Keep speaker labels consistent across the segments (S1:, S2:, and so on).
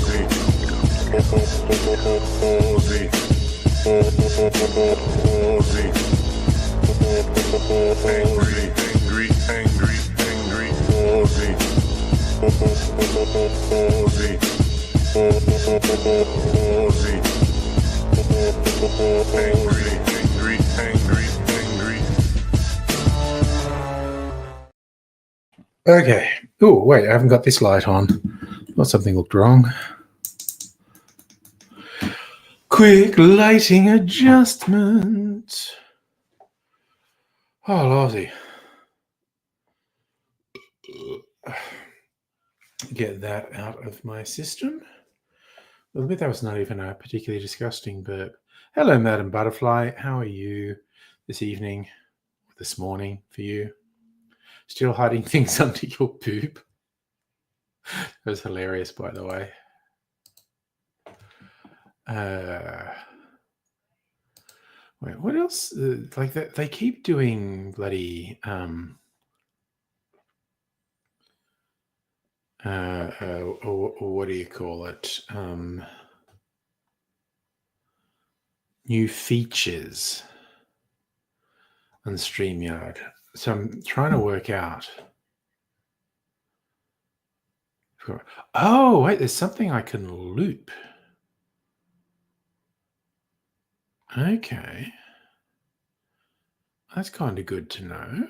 S1: Aussie. Aussie. Aussie. Angry Aussie. Aussie. Angry.
S2: Okay. Oh, wait, I haven't got this light on. Thought something looked wrong. Quick lighting adjustment. Oh, Lordy. Get that out of my system. Well, I bet that was not even a particularly disgusting burp. Hello, Madam Butterfly. How are you this evening? This morning for you? Still hiding things under your poop? That was hilarious, by the way. Wait, what else? Like they keep doing bloody what do you call it? New features on StreamYard. So I'm trying to work out. Oh, wait, there's something I can loop. Okay. That's kind of good to know.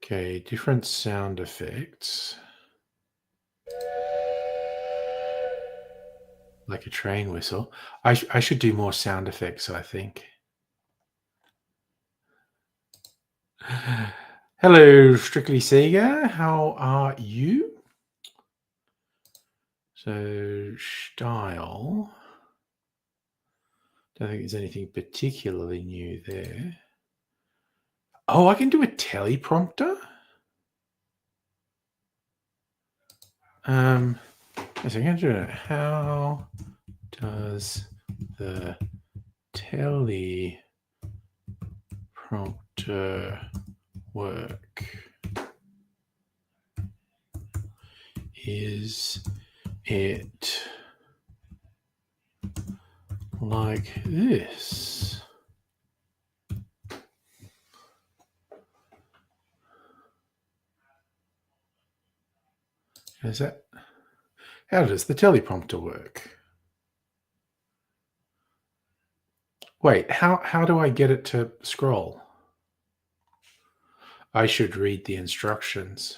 S2: Okay, different sound effects. Like a train whistle. I should do more sound effects, I think. Hello, Strictly Sega. How are you? So, style. Don't think there's anything particularly new there. Oh, I can do a teleprompter? Yes, I'm going to do it. How does the teleprompter work? Is it like this? Is that? How does the teleprompter work? Wait, how do I get it to scroll? I should read the instructions.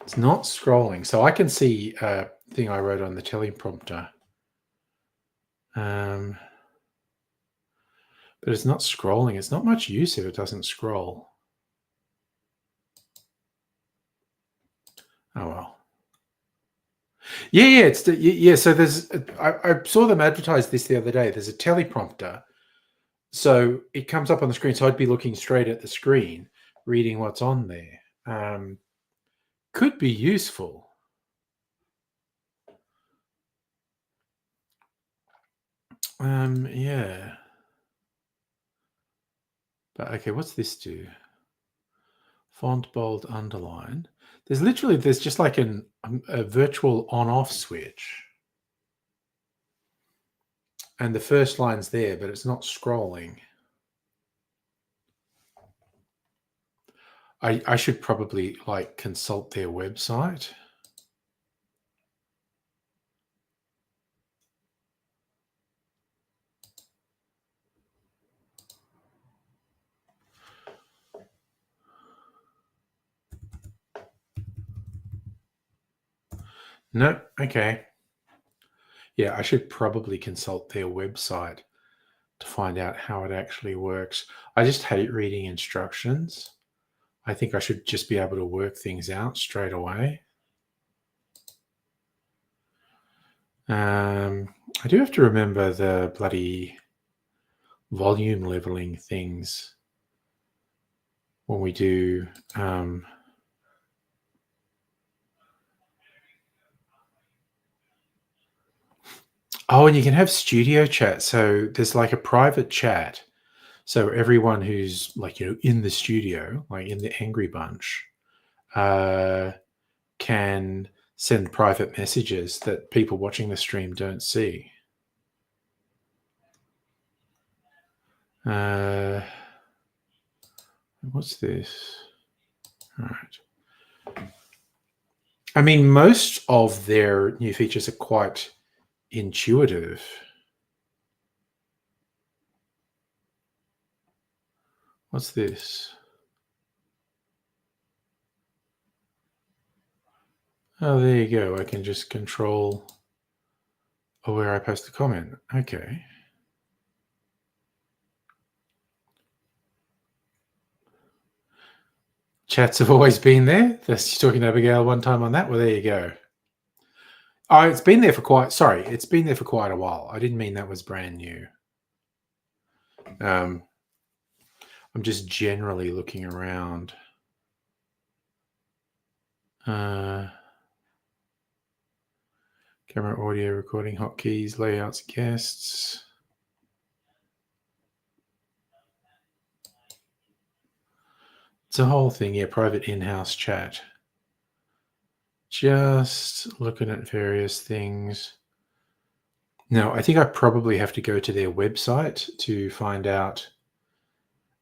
S2: It's not scrolling, so I can see a thing I wrote on the teleprompter. But it's not scrolling. It's not much use if it doesn't scroll. Oh well. Yeah. So there's. I saw them advertise this the other day. There's a teleprompter, so it comes up on the screen. So I'd be looking straight at the screen, reading what's on there. Could be useful. Yeah. But okay, what's this do? Font bold underline. There's just like a virtual on-off switch. And the first line's there, but it's not scrolling. I should probably like consult their website. No, okay. Yeah, I should probably consult their website to find out how it actually works. I just hate reading instructions. I think I should just be able to work things out straight away. I do have to remember the bloody volume leveling things when we do oh, and you can have studio chat. So there's like a private chat. So everyone who's like, in the studio, like in the Angry Bunch, can send private messages that people watching the stream don't see. What's this? All right. I mean, most of their new features are quite intuitive. What's this? Oh, there you go. I can just control where I post the comment. Okay. Chats have always been there. That's talking to Abigail one time on that. Well, there you go. Oh, it's been there for quite a while. I didn't mean that was brand new. I'm just generally looking around. Camera, audio, recording, hotkeys, layouts, guests. It's a whole thing. Yeah, private in-house chat. Just looking at various things. Now, I think I probably have to go to their website to find out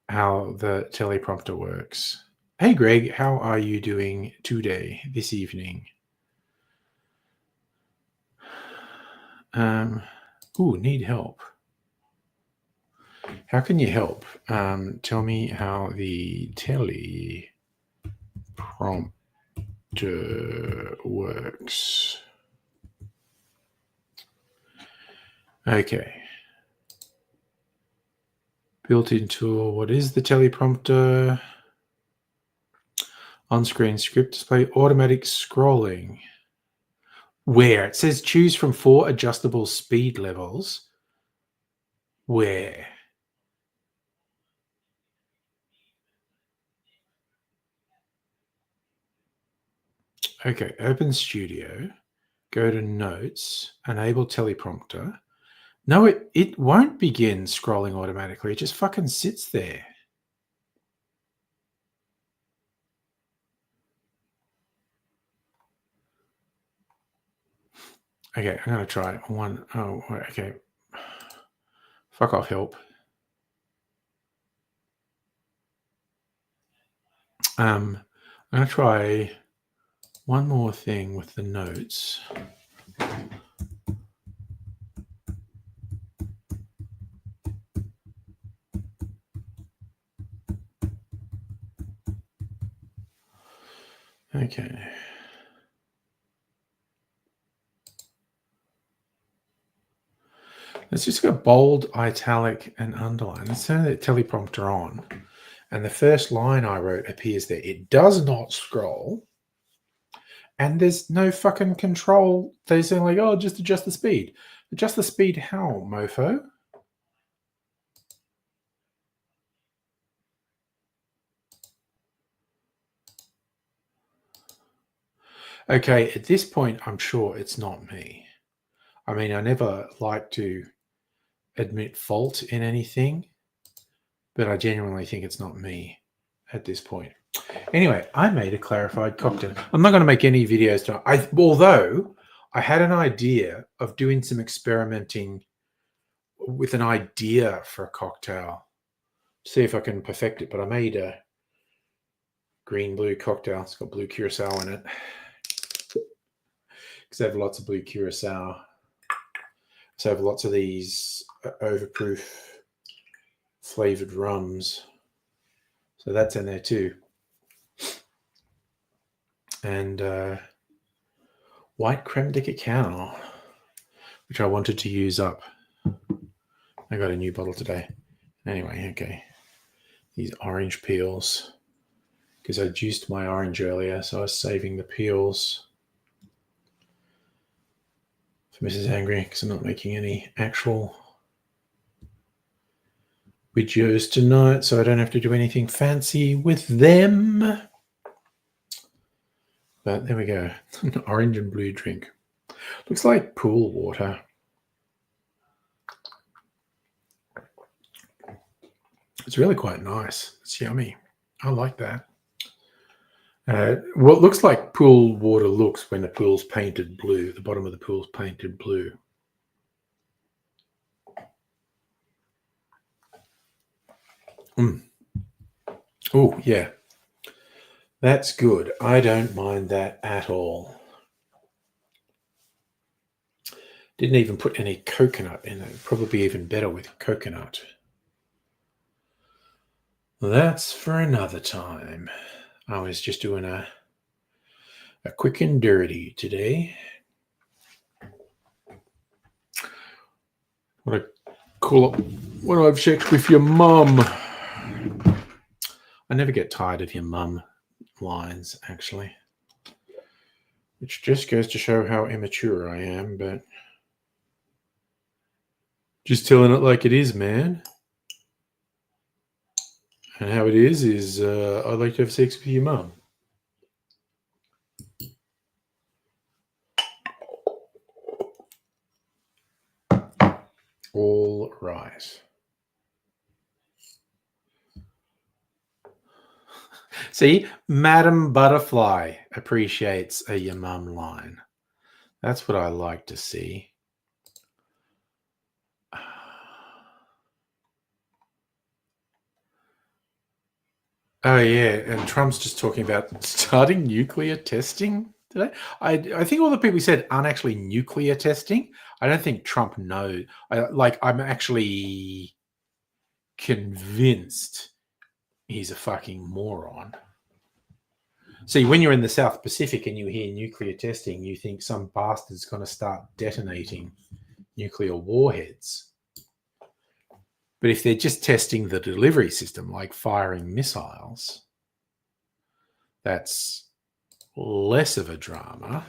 S2: how the teleprompter works. Hey, Greg, how are you doing today, this evening? Need help. How can you help? Tell me how the teleprompter works. Okay. Built-in tool. What is the teleprompter? On-screen script display, automatic scrolling. Where? It says choose from 4 adjustable speed levels. Where? Okay, open Studio, go to Notes, enable teleprompter. No, it won't begin scrolling automatically. It just fucking sits there. Okay, I'm going to try one. Oh, okay. Fuck off, help. I'm going to try one more thing with the notes. Okay. Let's just go bold, italic, and underline. Let's turn the teleprompter on. And the first line I wrote appears there. It does not scroll. And there's no fucking control. They're saying like, oh, just adjust the speed. Adjust the speed how, mofo? Okay, at this point, I'm sure it's not me. I mean, I never like to admit fault in anything, but I genuinely think it's not me at this point. Anyway, I made a clarified cocktail. I'm not going to make any videos tonight. Although I had an idea of doing some experimenting with an idea for a cocktail. See if I can perfect it. But I made a green-blue cocktail. It's got blue curacao in it. Because I have lots of blue curacao. So I have lots of these overproof flavored rums. So that's in there too. And white creme de cacao, which I wanted to use up. I got a new bottle today. Anyway, okay. These orange peels, because I juiced my orange earlier, so I was saving the peels for Mrs. Angry, because I'm not making any actual videos tonight, so I don't have to do anything fancy with them. But there we go. An orange and blue drink. Looks like pool water. It's really quite nice. It's yummy. I like that. What looks like pool water looks when the pool's painted blue. The bottom of the pool's painted blue. Oh, yeah. That's good. I don't mind that at all. Didn't even put any coconut in it. Probably even better with coconut. That's for another time. I was just doing a quick and dirty today. Want to call up when I've checked with your mum. I never get tired of your mum lines, actually. Which just goes to show how immature I am, but just telling it like it is, man. And how it is I'd like to have sex with your mum. All right. See, Madam Butterfly appreciates a your mum line. That's what I like to see. Oh yeah, and Trump's just talking about starting nuclear testing today. I think all the people he said aren't actually nuclear testing. I don't think Trump knows. I'm actually convinced he's a fucking moron. See, when you're in the South Pacific and you hear nuclear testing, you think some bastard's going to start detonating nuclear warheads. But if they're just testing the delivery system, like firing missiles, that's less of a drama.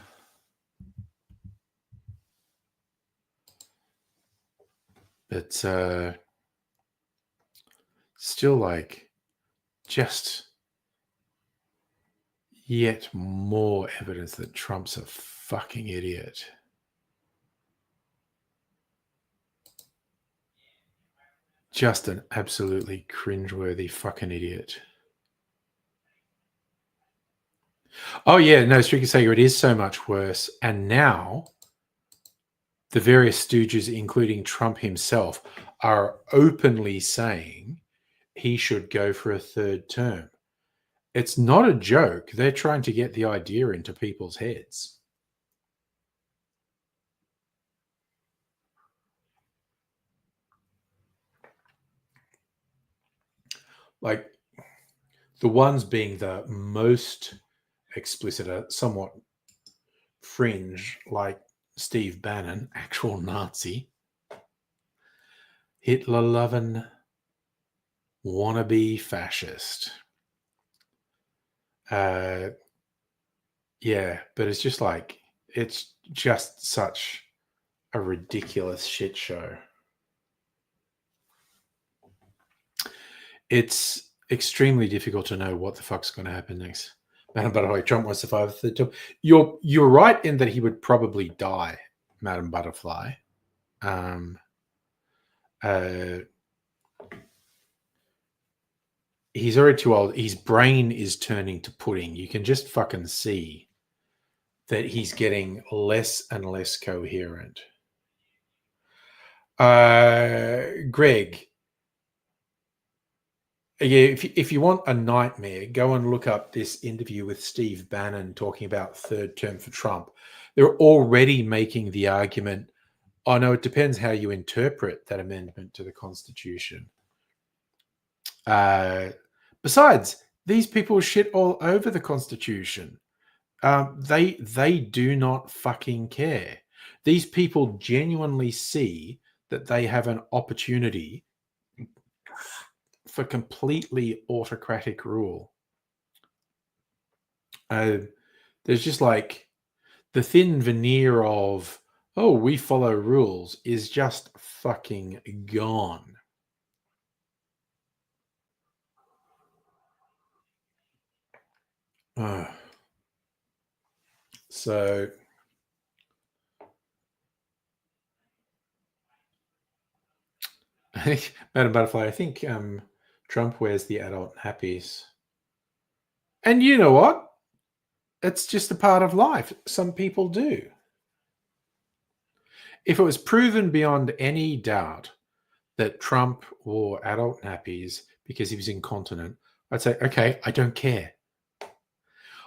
S2: But still, like, just yet more evidence that Trump's a fucking idiot. Just an absolutely cringeworthy fucking idiot. Oh, yeah, no, Streaky Sager, it is so much worse. And now the various stooges, including Trump himself, are openly saying he should go for a third term. It's not a joke. They're trying to get the idea into people's heads. Like, the ones being the most explicit are somewhat fringe, like Steve Bannon, actual Nazi, Hitler-loving, wannabe fascist. Yeah, but it's just like, it's just such a ridiculous shit show. It's extremely difficult to know what the fuck's going to happen next. Madam Butterfly, Trump wants to survive the third term. You're right in that he would probably die, Madam Butterfly. He's already too old. His brain is turning to pudding. You can just fucking see that he's getting less and less coherent. Greg, yeah, if you want a nightmare, go and look up this interview with Steve Bannon talking about third term for Trump. They're already making the argument, oh no, it depends how you interpret that amendment to the Constitution. Besides, these people shit all over the Constitution. They do not fucking care. These people genuinely see that they have an opportunity for completely autocratic rule. There's just like the thin veneer of, oh, we follow rules is just fucking gone. So, Madam Butterfly, I think Trump wears the adult nappies. And you know what? It's just a part of life. Some people do. If it was proven beyond any doubt that Trump wore adult nappies because he was incontinent, I'd say, okay, I don't care.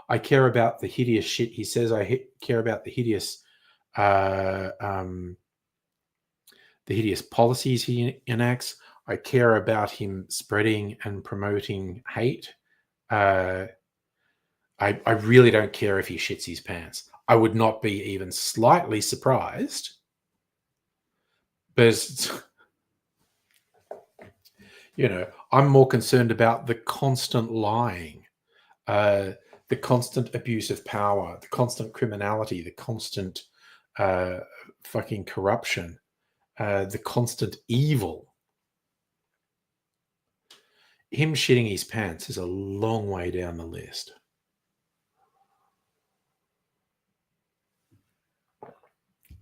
S2: I care about the hideous shit he says. I care about the hideous policies he enacts. I care about him spreading and promoting hate. I really don't care if he shits his pants. I would not be even slightly surprised. But, you know, I'm more concerned about the constant lying, the constant abuse of power, the constant criminality, the constant fucking corruption, the constant evil. Him shitting his pants is a long way down the list.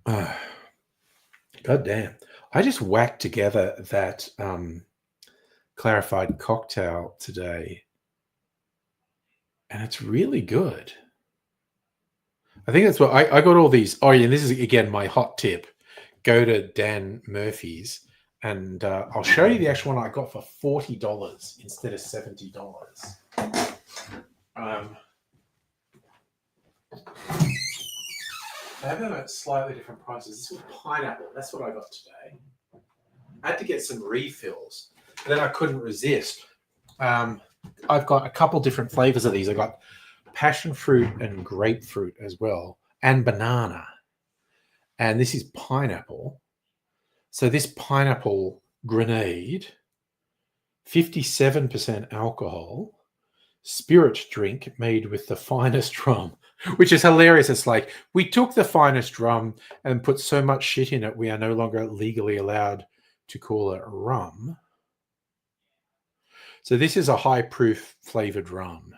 S2: God damn. I just whacked together that clarified cocktail today, and it's really good. I think that's what I got all these. Oh, yeah, this is, again, my hot tip. Go to Dan Murphy's, and I'll show you the actual one I got for $40 instead of $70. They have them at slightly different prices. This was pineapple. That's what I got today. I had to get some refills, but then I couldn't resist. I've got a couple different flavors of these. I got passion fruit and grapefruit as well, and banana. And this is pineapple. So this pineapple grenade, 57% alcohol, spirit drink made with the finest rum, which is hilarious. It's like, we took the finest rum and put so much shit in it, we are no longer legally allowed to call it rum. So this is a high proof flavored rum.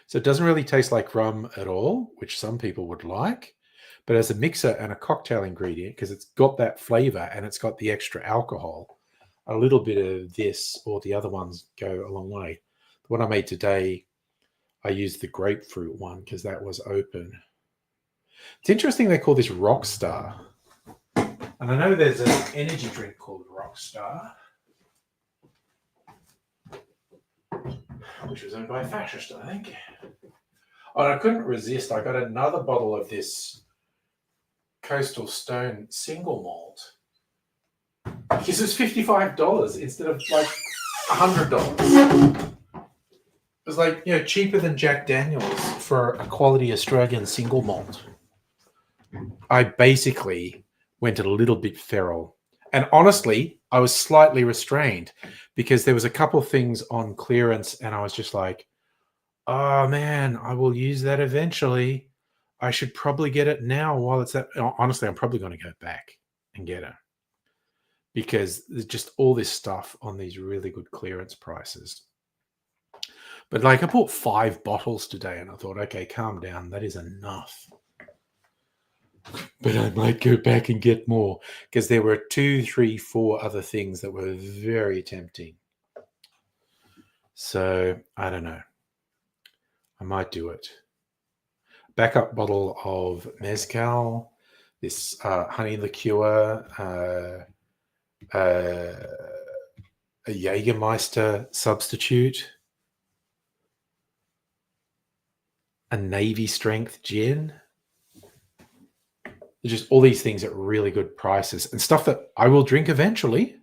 S2: So it doesn't really taste like rum at all, which some people would like, but as a mixer and a cocktail ingredient, because it's got that flavor and it's got the extra alcohol, a little bit of this or the other ones go a long way. The one I made today, I used the grapefruit one because that was open. It's interesting they call this Rockstar. And I know there's an energy drink called Rockstar, which was owned by a fascist, I think. Oh, and I couldn't resist. I got another bottle of this Coastal Stone single malt because it's $55 instead of like $100. It was like, you know, cheaper than Jack Daniels for a quality Australian single malt. I basically went a little bit feral. And honestly, I was slightly restrained because there was a couple of things on clearance and I was just like, oh man, I will use that eventually. I should probably get it now while it's that. Honestly, I'm probably going to go back and get it because there's just all this stuff on these really good clearance prices. But like, I bought 5 bottles today and I thought, okay, calm down. That is enough. But I might go back and get more because there were 2, 3, 4 other things that were very tempting. So I don't know. I might do it. Backup bottle of mezcal, this honey liqueur, a Jägermeister substitute, a Navy strength gin. Just all these things at really good prices and stuff that I will drink eventually.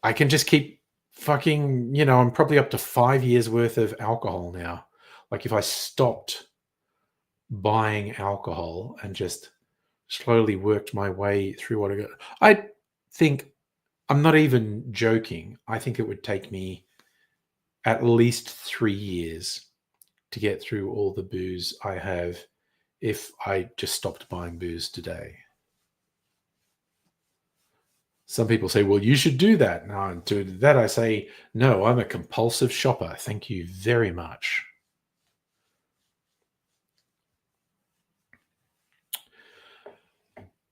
S2: I can just keep fucking, you know, I'm probably up to 5 years worth of alcohol now. Like if I stopped buying alcohol and just slowly worked my way through what I got, I think, I'm not even joking, I think it would take me at least 3 years to get through all the booze I have if I just stopped buying booze today. Some people say, well, you should do that. No, to that I say, no, I'm a compulsive shopper. Thank you very much.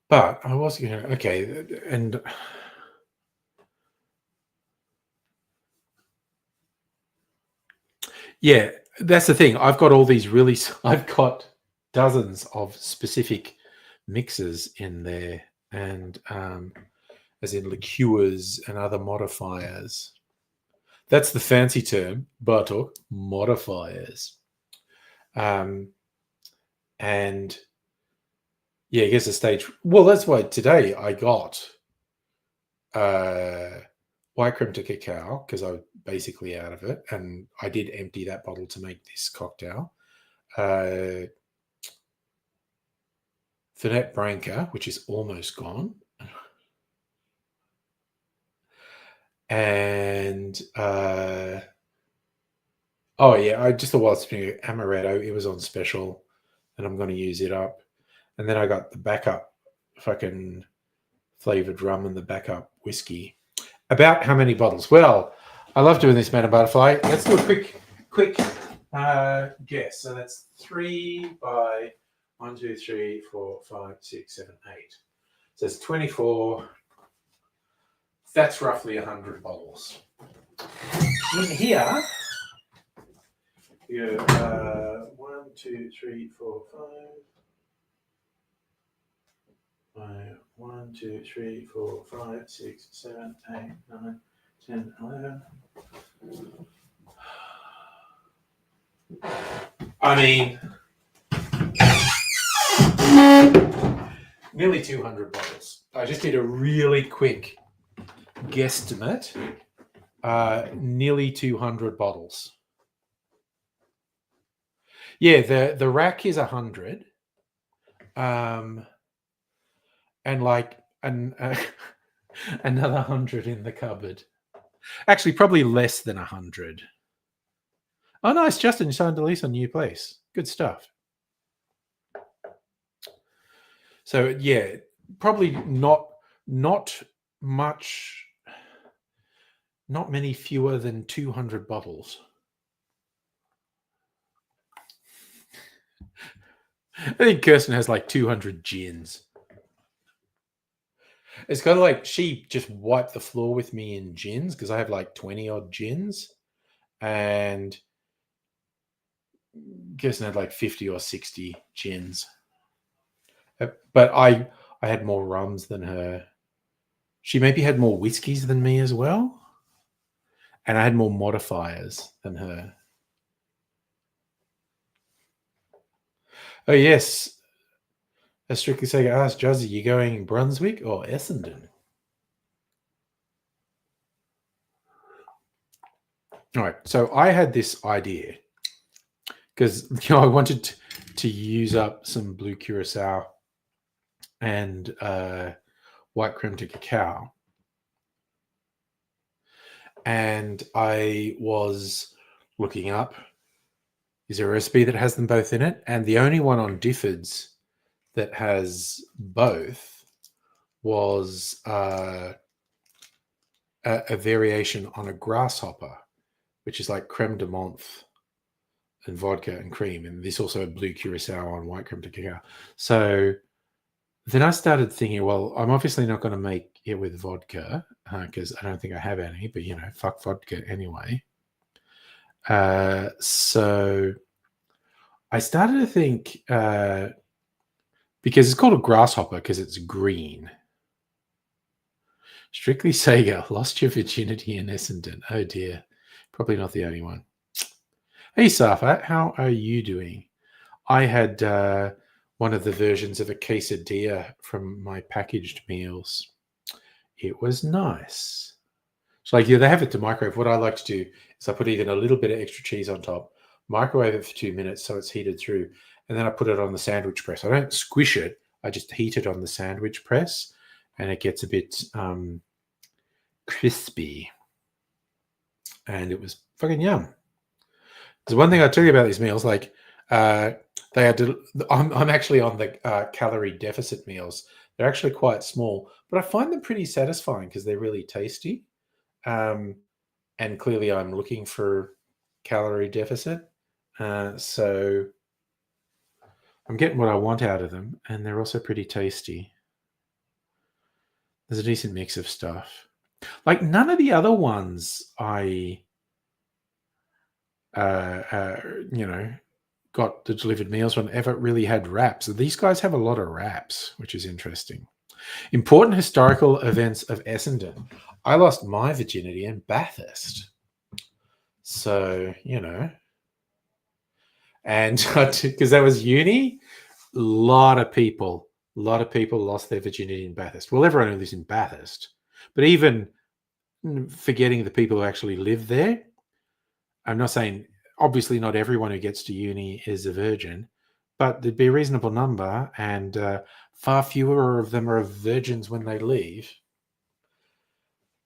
S2: But I was going to, okay, and Yeah, that's the thing. I've got all these really. I've got dozens of specific mixes in there, and as in liqueurs and other modifiers. That's the fancy term, Bartok, modifiers. And yeah, I guess the stage. Well, that's why today I got white creme to cacao because I was basically out of it, and I did empty that bottle to make this cocktail. Fernet Branca, which is almost gone, and oh yeah, I just thought while spinning amaretto, it was on special, and I'm going to use it up. And then I got the backup fucking flavored rum and the backup whiskey. About how many bottles? Well, I love doing this, Madam Butterfly. Let's do a quick guess. So that's 3 by 1, 2, 3, 4, 5, 6, 7, 8. So it's 24. That's roughly 100 bottles. In here, you 1, 2, 3, 4, 5. 1, 2, 3, 4, 5, 6, 7, 8, 9, 10, 11. I mean, nearly 200 bottles. I just did a really quick guesstimate. Nearly 200 bottles. Yeah, the rack is 100. And like another 100 in the cupboard. Actually, probably less than 100. Oh, nice, Justin! You signed a lease on New Place. Good stuff. So yeah, probably not much, not many fewer than 200 bottles. I think Kirsten has like 200 gins. It's kind of like she just wiped the floor with me in gins because I have like 20 odd gins, and Kirsten had like 50 or 60 gins. But I had more rums than her. She maybe had more whiskeys than me as well, and I had more modifiers than her. Oh yes, as Strictly Sega asked, Juzzy, you going Brunswick or Essendon? All right, so I had this idea because I wanted to use up some blue curacao and white creme to cacao, and I was looking up, is there a recipe that has them both in it? And the only one on Difford's that has both was a variation on a grasshopper, which is like creme de menthe and vodka and cream, and this also had blue curacao on white creme to cacao. So then I started thinking, well, I'm obviously not going to make it with vodka because I don't think I have any, but fuck vodka anyway. So I started to think because it's called a grasshopper because it's green. Strictly Sega, lost your virginity in Essendon. Oh dear, probably not the only one. Hey Safa, how are you doing? I had one of the versions of a quesadilla from my packaged meals. It was nice. So like, they have it to microwave. What I like to do is I put even a little bit of extra cheese on top, microwave it for 2 minutes so it's heated through, and then I put it on the sandwich press. I don't squish it. I just heat it on the sandwich press, and it gets a bit crispy. And it was fucking yum. There's one thing I'll tell you about these meals, like they had to, I'm actually on the calorie deficit meals. They're actually quite small, but I find them pretty satisfying because they're really tasty. And clearly I'm looking for calorie deficit. So I'm getting what I want out of them, and they're also pretty tasty. There's a decent mix of stuff. Like none of the other ones I you know, got the delivered meals whenever it really had wraps. These guys have a lot of wraps, which is interesting. Important historical events of Essendon. I lost my virginity in Bathurst. So, you know, and because that was uni, a lot of people lost their virginity in Bathurst. Well, everyone who lives in Bathurst, but even forgetting the people who actually live there, I'm not saying, obviously, not everyone who gets to uni is a virgin, but there'd be a reasonable number, and far fewer of them are virgins when they leave.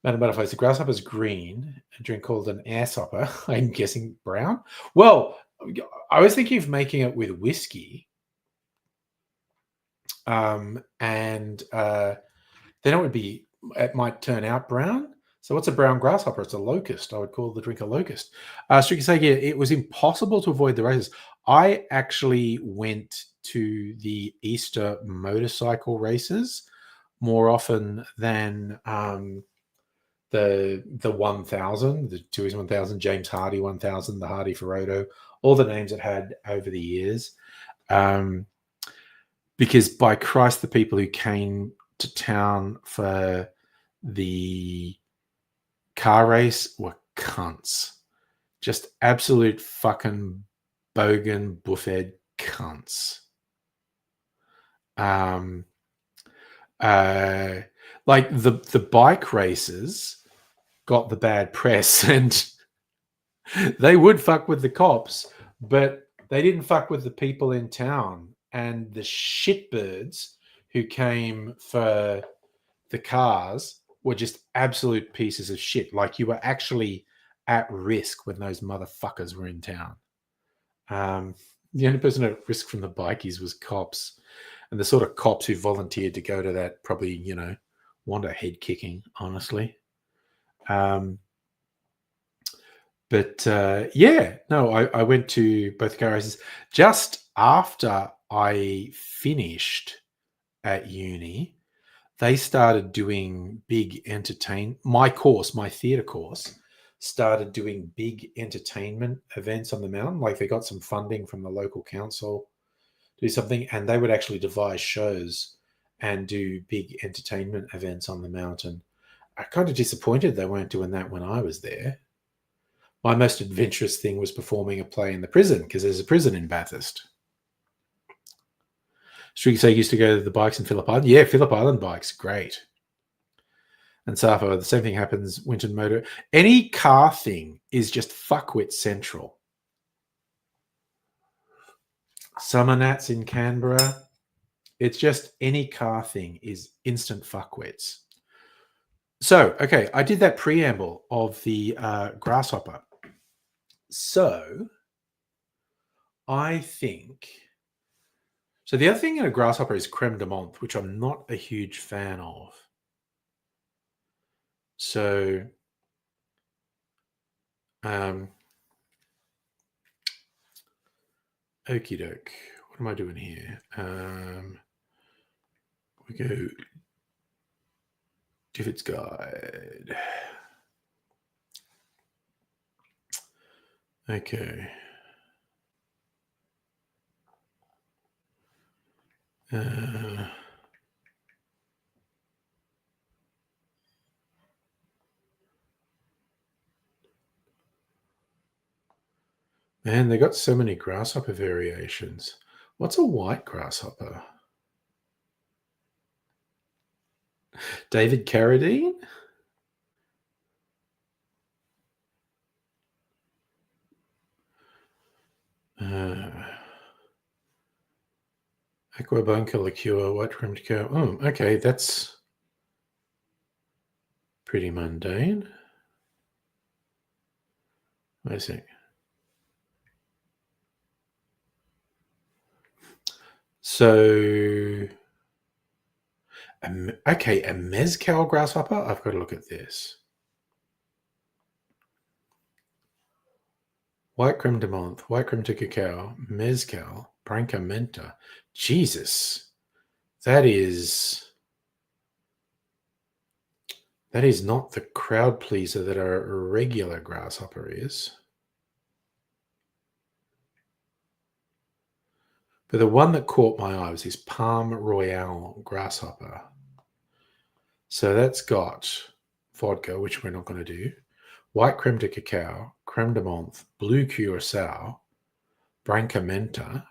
S2: Madam Butterfly, the grasshopper's green, a drink called an asshopper. I'm guessing brown. Well, I was thinking of making it with whiskey, and then it might turn out brown. So what's a brown grasshopper? It's a locust. I would call the drink a locust. Stricky saying, yeah, it was impossible to avoid the races. I actually went to the Easter motorcycle races more often than the 1000, the Tooheys 1000, James Hardy 1000, the Hardy Ferodo, all the names it had over the years. Because by Christ, the people who came to town for the car race were cunts. Just absolute fucking bogan buffhead cunts. Like the bike races got the bad press, and they would fuck with the cops, but they didn't fuck with the people in town. And the shitbirds who came for the cars were just absolute pieces of shit. Like, you were actually at risk when those motherfuckers were in town. The only person at risk from the bikies was cops. And the sort of cops who volunteered to go to that probably, you know, want a head kicking, honestly. Yeah, no, I went to both car races just after I finished at uni. They started doing big my theatre course started doing big entertainment events on the mountain. Like, they got some funding from the local council to do something, and they would actually devise shows and do big entertainment events on the mountain. I'm kind of disappointed they weren't doing that when I was there. My most adventurous thing was performing a play in the prison, because there's a prison in Bathurst. Streaky say used to go to the bikes in Phillip Island. Yeah, Phillip Island bikes, great. And Sappho, the same thing happens. Winton Motor. Any car thing is just fuckwit central. Summer Nats in Canberra. It's just any car thing is instant fuckwits. So, okay, I did that preamble of the grasshopper. So, I think... So the other thing in a grasshopper is creme de menthe, which I'm not a huge fan of. So, okie doke. What am I doing here? We go Difford's Guide. Okay. Man, they got so many grasshopper variations. What's a white grasshopper? David Carradine? Aquabunker liqueur, white rimmed cow. Oh, okay, that's pretty mundane. Wait a sec. So, okay, a mezcal grasshopper? I've got to look at this. White creme de menthe, white creme de cacao, mezcal, branca menta. Jesus, that is not the crowd pleaser that a regular grasshopper is. But the one that caught my eye was this Palm Royale grasshopper. So that's got vodka, which we're not going to do, white creme de cacao, creme de menthe, blue curacao, branca menta,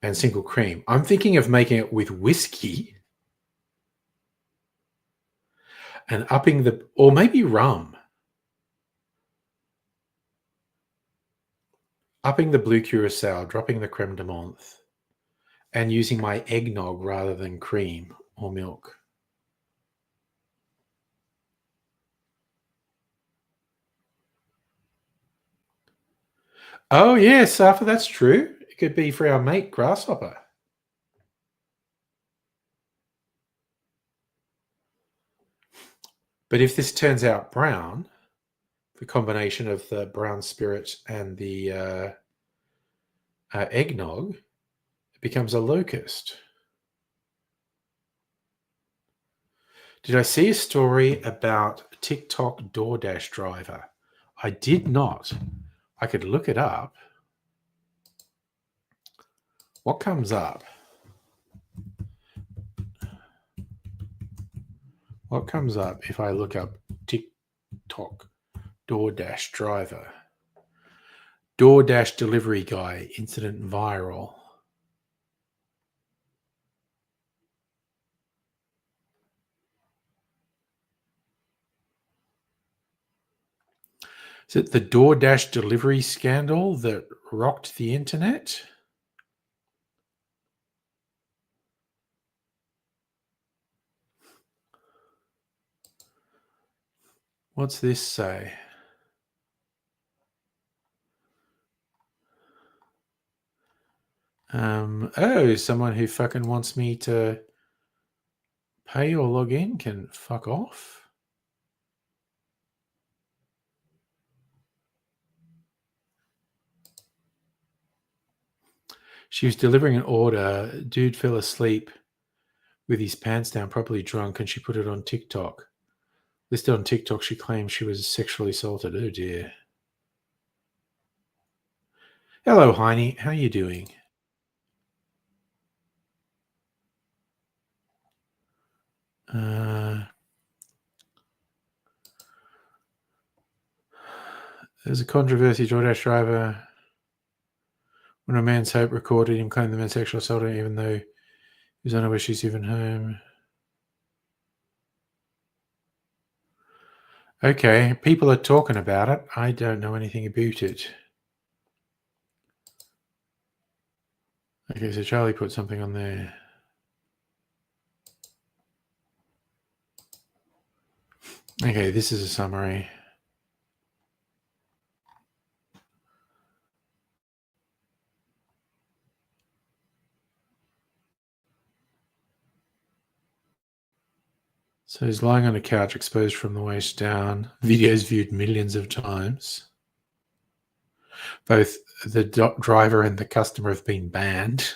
S2: and single cream. I'm thinking of making it with whiskey and upping the, or maybe rum, upping the blue curacao, dropping the creme de menthe, and using my eggnog rather than cream or milk. Oh, yeah, Safa, that's true. It could be for our mate Grasshopper. But if this turns out brown, the combination of the brown spirit and the eggnog, it becomes a locust. Did I see a story about a TikTok DoorDash driver? I did not. I could look it up. What comes up? What comes up if I look up TikTok DoorDash driver? DoorDash delivery guy incident viral. Is it the DoorDash delivery scandal that rocked the internet? What's this say? Oh, someone who fucking wants me to pay or log in can fuck off. She was delivering an order. Dude fell asleep with his pants down, properly drunk, and she put it on TikTok. Listed on TikTok, she claimed she was sexually assaulted. Oh dear. Hello, Heine. How are you doing? There's a controversy. DoorDash driver, when a man's hope recorded him claim the man sexual assaulted, even though he was unaware she's even home. Okay, people are talking about it. I don't know anything about it. Okay, so Charlie put something on there. Okay, this is a summary. So he's lying on a couch exposed from the waist down. Videos viewed millions of times. Both the driver and the customer have been banned.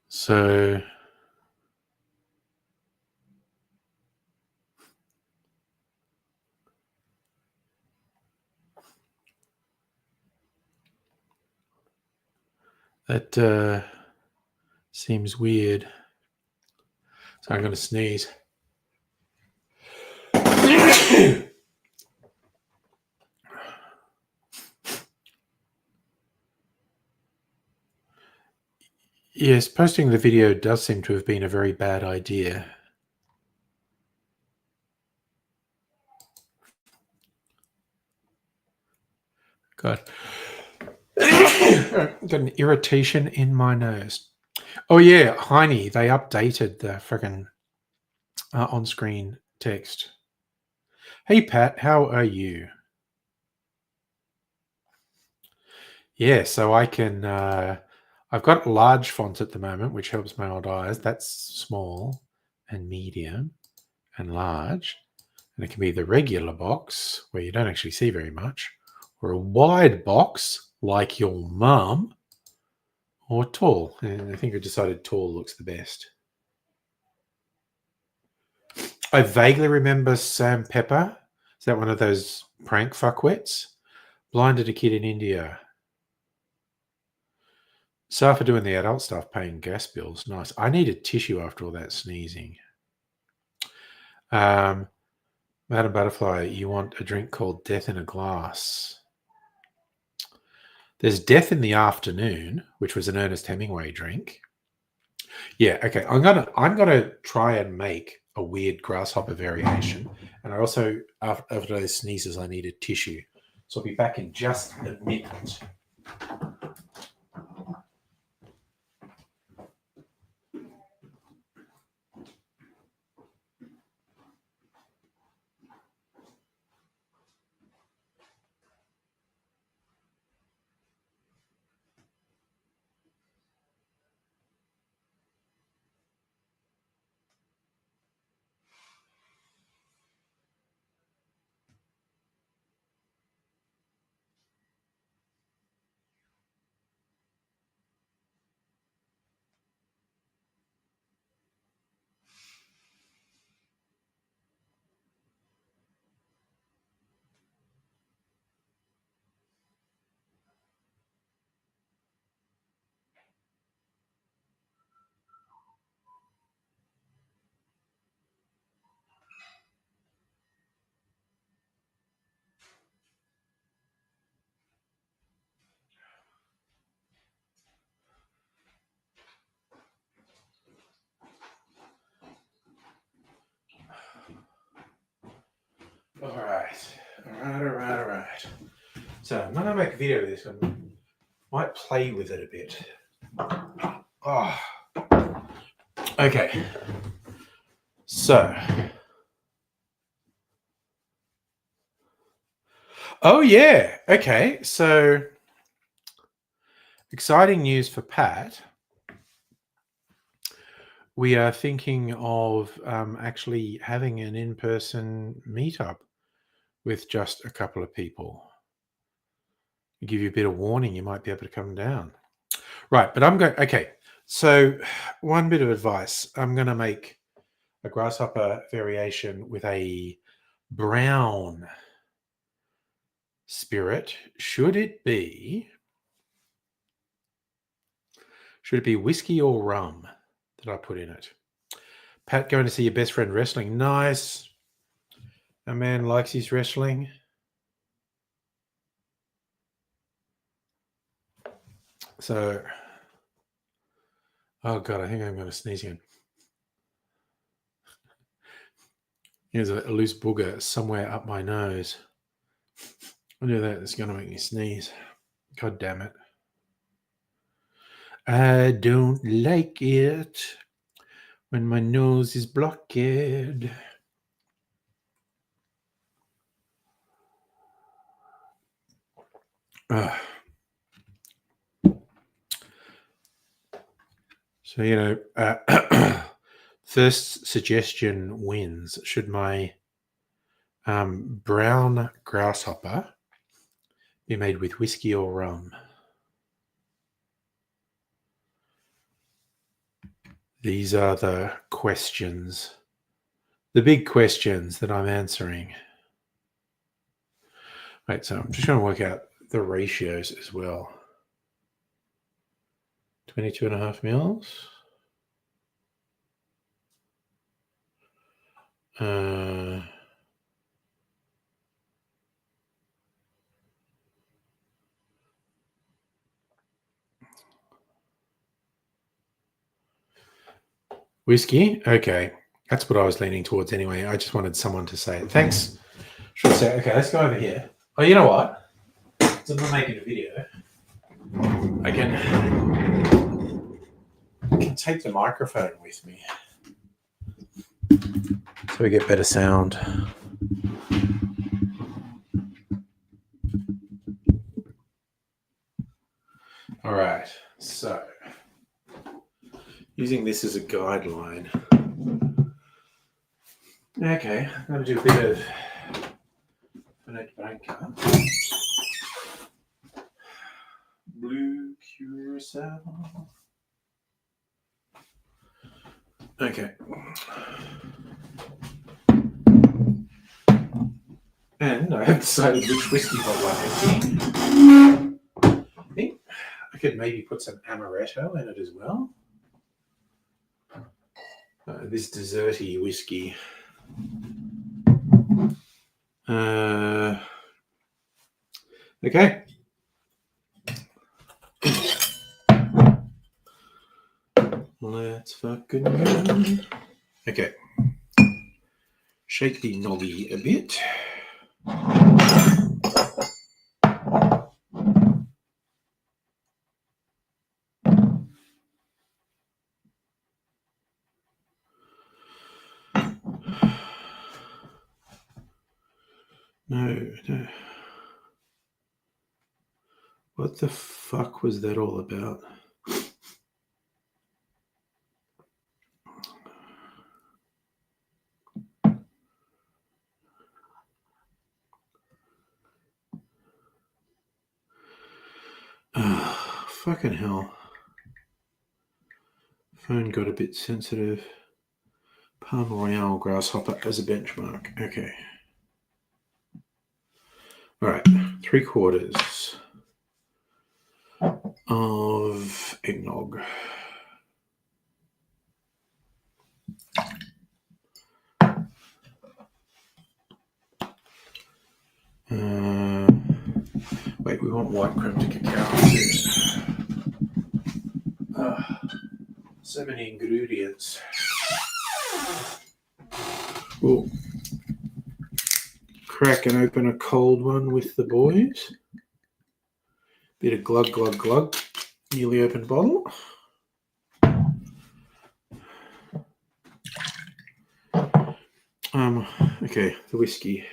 S2: So that seems weird. So I'm going to sneeze. Yes, posting the video does seem to have been a very bad idea. God. Got an irritation in my nose. Oh, yeah, Heine, they updated the freaking on-screen text. Hey, Pat, how are you? Yeah, so I can... I've got large font at the moment, which helps my old eyes. That's small and medium and large. And it can be the regular box, where you don't actually see very much, or a wide box, like your mum, or tall. And I think I decided tall looks the best. I vaguely remember Sam Pepper. Is that one of those prank fuckwits? Blinded a kid in India. So for doing the adult stuff, paying gas bills. Nice. I needed tissue after all that sneezing. Madam Butterfly, you want a drink called Death in a Glass. There's Death in the Afternoon, which was an Ernest Hemingway drink. Yeah, okay. I'm gonna try and make a weird grasshopper variation. And I also, after those sneezes, I needed tissue. So I'll be back in just a minute. All right. So I'm gonna make a video of this. I might play with it a bit. Oh. Okay. So. Oh yeah. Okay. So exciting news for Pat. We are thinking of actually having an in-person meetup with just a couple of people. I'll give you a bit of warning, you might be able to come down. Right, but I'm going, okay. So one bit of advice, I'm going to make a grasshopper variation with a brown spirit. Should it be whiskey or rum that I put in it? Pat, going to see your best friend wrestling. Nice. A man likes his wrestling. So, oh God, I think I'm going to sneeze again. There's a loose booger somewhere up my nose. I knew that it's going to make me sneeze. God damn it. I don't like it when my nose is blocked. So, you know, first suggestion wins. Should my brown grasshopper be made with whiskey or rum? These are the questions, the big questions that I'm answering. Right, so I'm just going to work out the ratios as well. 22.5 mils. Whiskey? Okay. That's what I was leaning towards anyway. I just wanted someone to say it. Thanks. Should say, okay, let's go over here. Oh, you know what? So I'm not making a video. I can take the microphone with me so we get better sound. All right, so using this as a guideline. Okay, I'm going to do a bit of Fernet Branca. Blue Curacao. Curacao. Okay. And I have decided which whiskey bottle I'm emptying. I think I could maybe put some amaretto in it as well. This desserty whiskey. Okay. Let's fucking go. Okay. Shake the noggy a bit. No. What the fuck was that all about? Oh, fucking hell. Phone got a bit sensitive. Palm Royale Grasshopper as a benchmark. Okay. All right. 3/4 of eggnog. Wait, we want white creme to cacao. So many ingredients. We'll crack and open a cold one with the boys. Bit of glug, glug, glug. Newly opened bottle. Okay, the whiskey.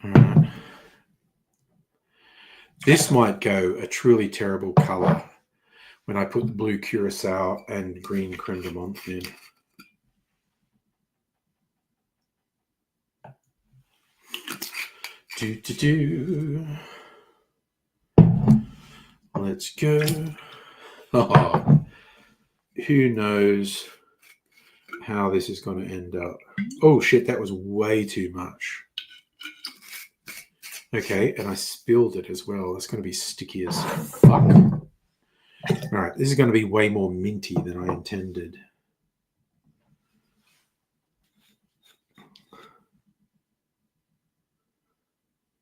S2: All right. This might go a truly terrible color when I put the blue curacao and green creme de menthe in. Let's go. Oh, who knows how this is going to end up. Oh shit, that was way too much. Okay, and I spilled it as well. That's going to be sticky as fuck. All right, this is going to be way more minty than I intended.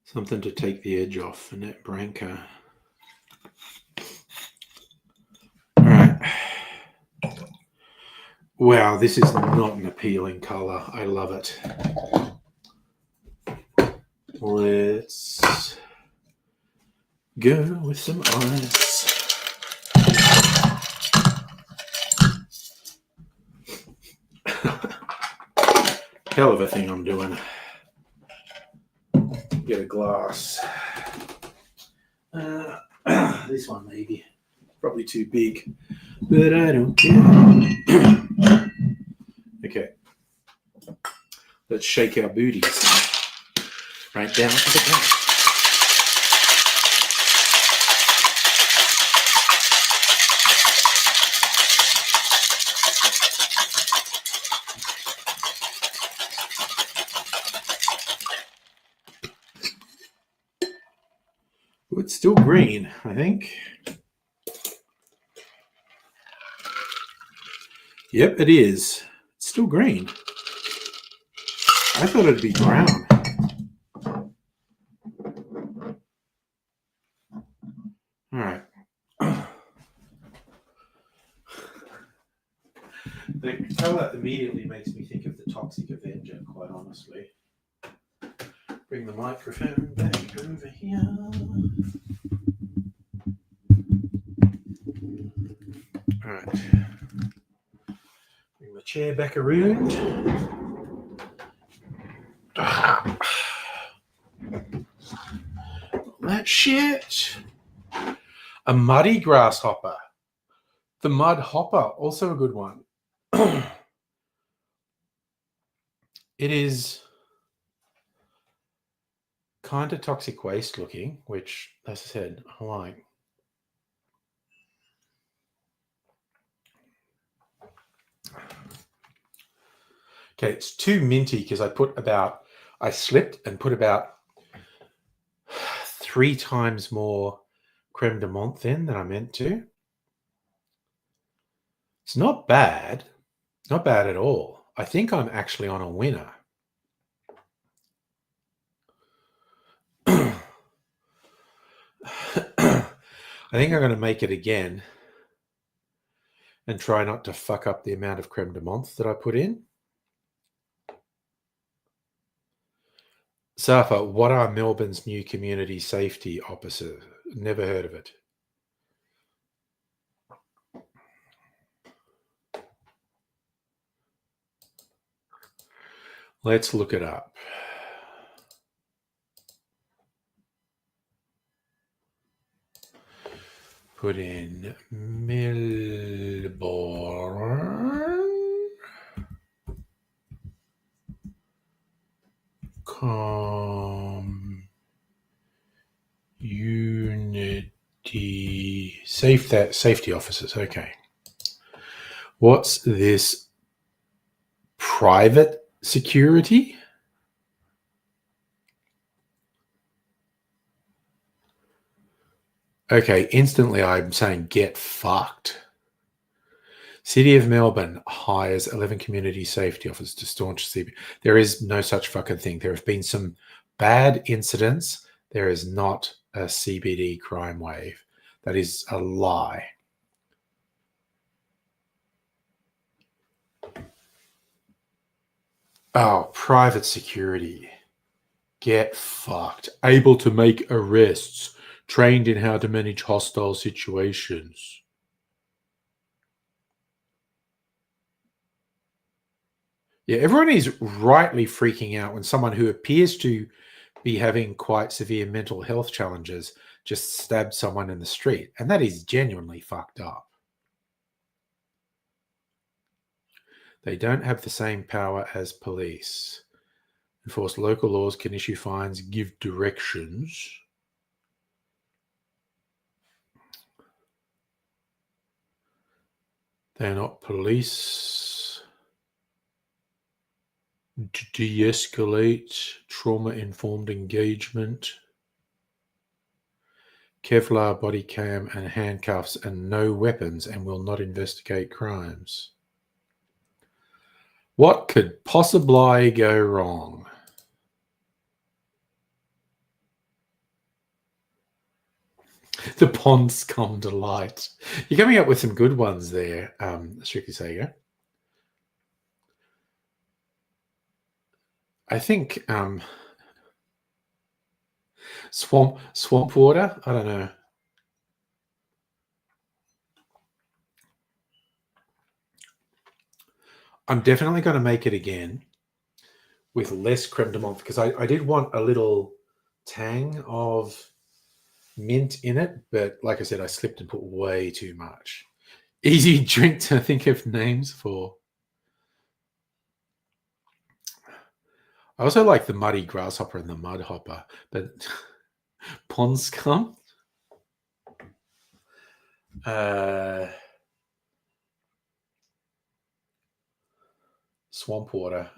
S2: Something to take the edge off, Annette Branca. All right. Wow, this is not an appealing color. I love it. Let's go with some ice. Hell of a thing I'm doing. Get a glass. This one maybe. Probably too big. But I don't care. Okay. Let's shake our booties. Right down to the ground. Ooh, it's still green, I think. Yep, it is. It's still green. I thought it'd be brown. All right. The color immediately makes me think of the Toxic Avenger, quite honestly. Bring the microphone back over here. All right. Bring the chair back around. That shit. A muddy grasshopper. The mud hopper, also a good one. It is kind of toxic waste looking, which, as I said, I like. Okay, it's too minty because I slipped and put about 3 times more creme de menthe in than I meant to. It's not bad. Not bad at all. I think I'm actually on a winner. I think I'm going to make it again and try not to fuck up the amount of creme de menthe that I put in. Safa, what are Melbourne's new community safety officers? Never heard of it. Let's look it up. Put in Melbourne Community safety officers. Okay. What's this? Private security? Okay, instantly I'm saying get fucked. City of Melbourne hires 11 community safety officers to staunch CBD. There is no such fucking thing. There have been some bad incidents. There is not a CBD crime wave. That is a lie. Oh, private security. Get fucked. Able to make arrests. Trained in how to manage hostile situations. Yeah, everyone is rightly freaking out when someone who appears to be having quite severe mental health challenges just stabbed someone in the street. And that is genuinely fucked up. They don't have the same power as police. Enforce local laws, can issue fines, give directions. They're not police. De-escalate, trauma-informed engagement. Kevlar, body cam, and handcuffs, and no weapons, and will not investigate crimes. What could possibly go wrong? The ponds come to light. You're coming up with some good ones there, Strictly Sega. I think swamp water. I don't know. I'm definitely going to make it again with less creme de menthe because I did want a little tang of mint in it, but like I said, I slipped and put way too much. Easy drink to think of names for. I also like the muddy grasshopper and the mud hopper, but pond scum. Swamp water.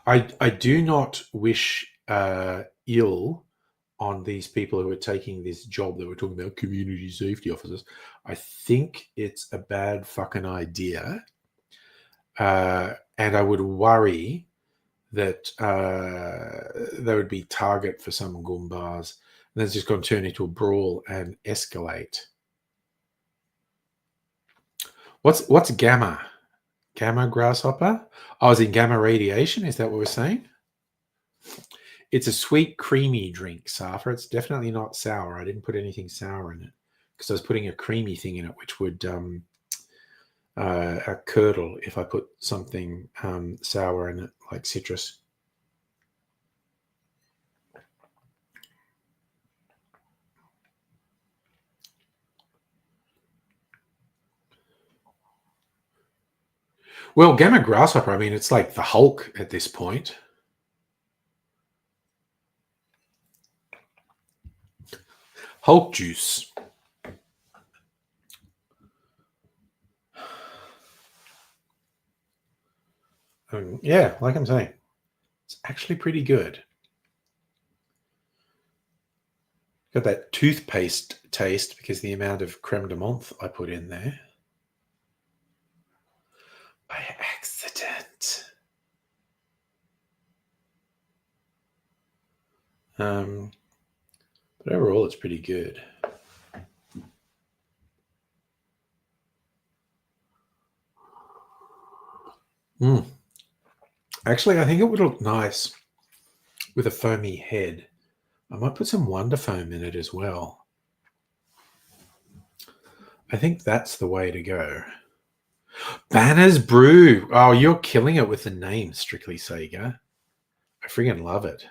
S2: I do not wish ill on these people who are taking this job that we're talking about, community safety officers. I think it's a bad fucking idea. And I would worry that they would be target for some goombas. And it's just going to turn into a brawl and escalate. What's gamma? Gamma grasshopper? I was in gamma radiation. Is that what we're saying? It's a sweet, creamy drink, Safa. It's definitely not sour. I didn't put anything sour in it because I was putting a creamy thing in it, which would curdle if I put something sour in it, like citrus. Well, Gamma Grasshopper, I mean, it's like the Hulk at this point. Hulk juice. Yeah, like I'm saying, it's actually pretty good. Got that toothpaste taste because the amount of creme de menthe I put in there. By accident. But overall, it's pretty good. Actually, I think it would look nice with a foamy head. I might put some Wonder Foam in it as well. I think that's the way to go. Banner's Brew. Oh, you're killing it with the name, Strictly Sega. I friggin' love it.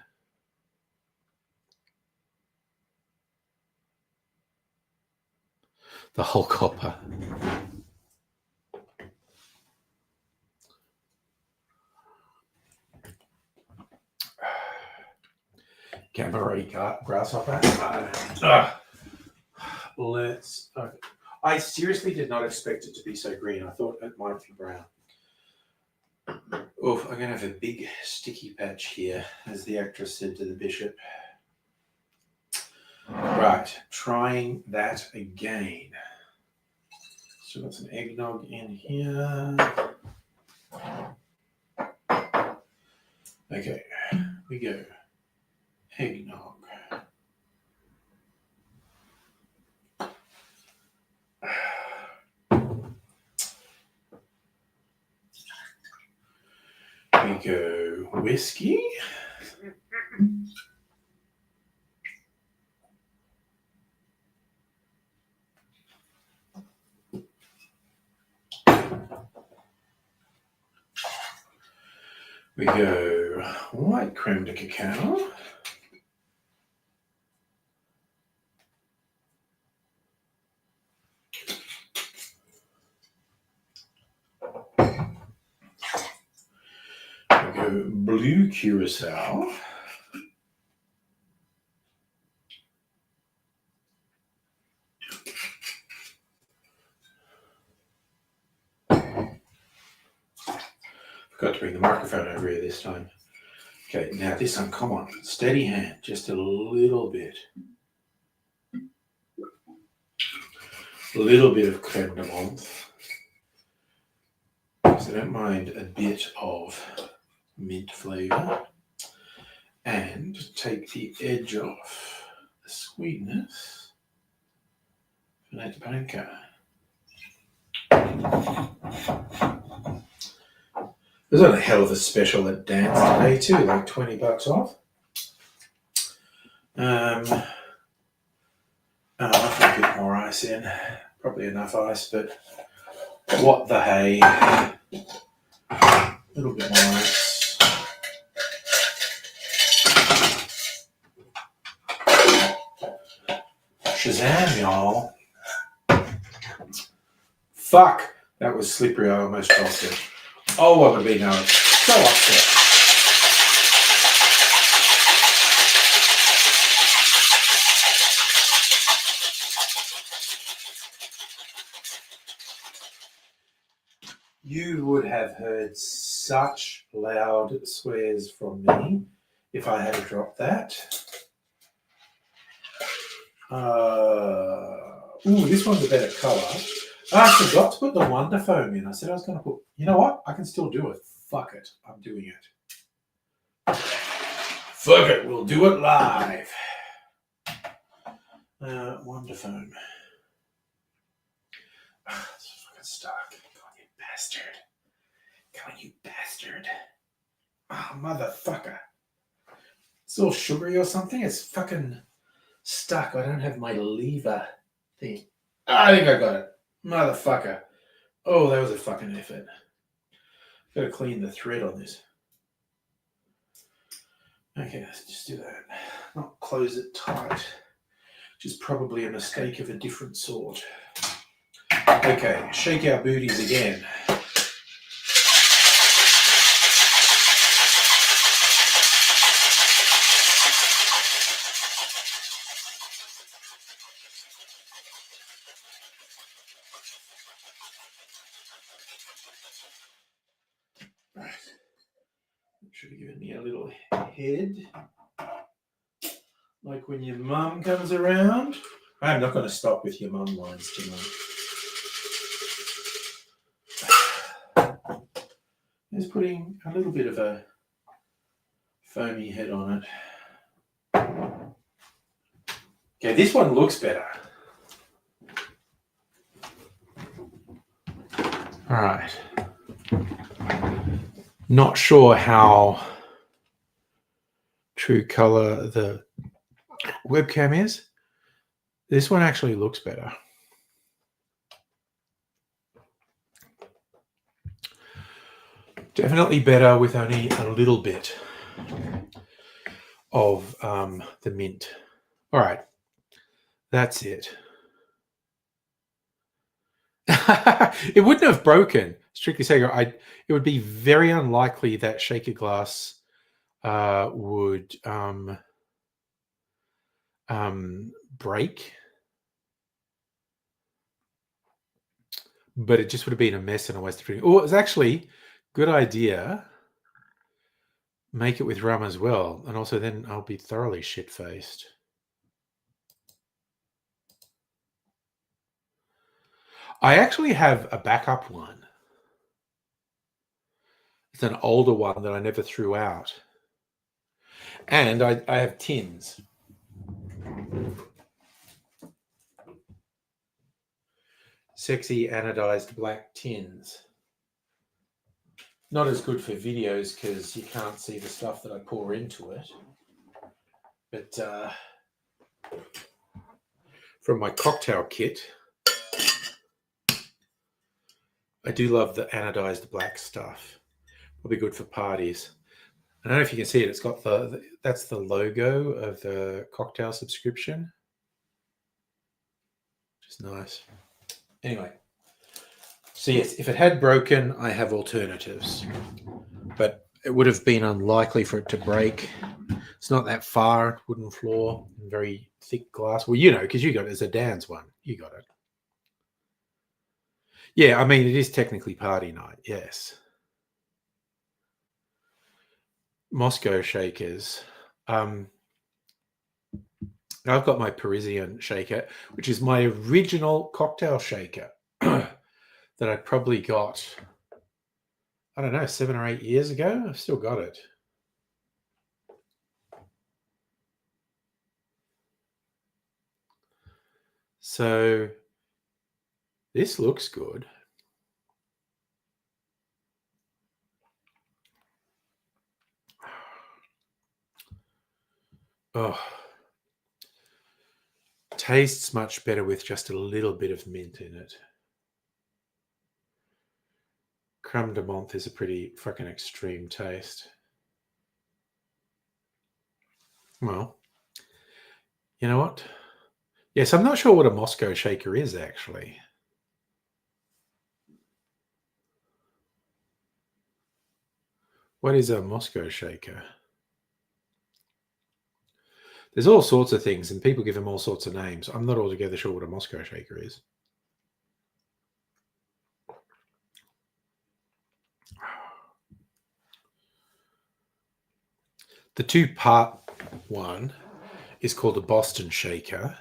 S2: The Hulk Hopper. Gamma Ray Grasshopper. Let's. Okay. I seriously did not expect it to be so green. I thought it might be brown. Oh, I'm going to have a big sticky patch here, as the actress said to the bishop. Right, trying that again. Still got some eggnog in here. Okay, we go. Eggnog. We go whiskey. We go white creme de cacao. We go blue curacao. Forgot to bring the microphone over here this time. Okay, now this one, come on, steady hand, just a little bit. A little bit of creme de menthe. So I don't mind a bit of mint flavour. And take the edge off the sweetness. Finette Branca. There's a hell of a special at Dance today too, like $20 off. I'll put a bit more ice in. Probably enough ice, but what the hey. A little bit more ice. Shazam, y'all. Fuck! That was slippery, I almost dropped it. Oh, what would be now? So upset. You would have heard such loud swears from me if I had dropped that. Ooh, this one's a better colour. I forgot to put the Wonder Foam in. I said I was going to put... You know what? I can still do it. Fuck it. I'm doing it. Fuck it. We'll do it live. Wonder Foam. It's fucking stuck. Come on, you bastard. Come on, you bastard. Oh, motherfucker. It's all sugary or something. It's fucking stuck. I don't have my lever thing. I think I got it. Motherfucker. Oh, that was a fucking effort. Got to clean the thread on this. Okay, let's just do that. Not close it tight, which is probably a mistake of a different sort. Okay, shake our booties again. Right. Should have given me a little head. Like when your mum comes around. I'm not going to stop with your mum lines tonight. Just putting a little bit of a foamy head on it. Okay, this one looks better. All right. Not sure how true color the webcam is. This one actually looks better. Definitely better with only a little bit of the mint. All right, that's it. It wouldn't have broken, strictly saying. It would be very unlikely that shaker glass would break, but it just would have been a mess and a waste of drink. Oh, it's actually good idea. Make it with rum as well, and also then I'll be thoroughly shit-faced. I actually have a backup one. It's an older one that I never threw out. And I have tins. Sexy anodized black tins. Not as good for videos because you can't see the stuff that I pour into it. But from my cocktail kit, I do love the anodized black stuff. Probably good for parties. I don't know if you can see it. It's got that's the logo of the cocktail subscription. Which is nice. Anyway. So yes, if it had broken, I have alternatives. But it would have been unlikely for it to break. It's not that far, wooden floor, very thick glass. Well, you know, because you got it as a Dan's one. You got it. Yeah, I mean, it is technically party night, yes. Moscow shakers. I've got my Parisian shaker, which is my original cocktail shaker that I probably got, I don't know, 7 or 8 years ago. I've still got it. So this looks good. Oh, tastes much better with just a little bit of mint in it. Creme de menthe is a pretty fucking extreme taste. Well, you know what? Yes, I'm not sure what a Moscow shaker is actually. What is a Moscow shaker? There's all sorts of things, and people give them all sorts of names. I'm not altogether sure what a Moscow shaker is. The 2-part one is called a Boston shaker.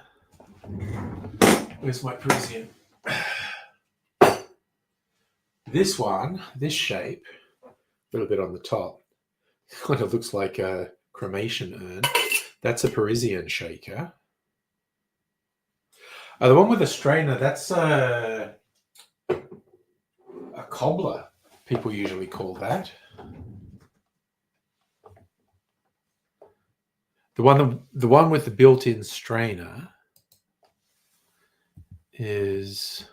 S2: Where's my Parisian? This one, this shape, a little bit on the top, kind of looks like a cremation urn. That's a Parisian shaker. The one with the strainer, that's a cobbler, people usually call that. The one with the built-in strainer is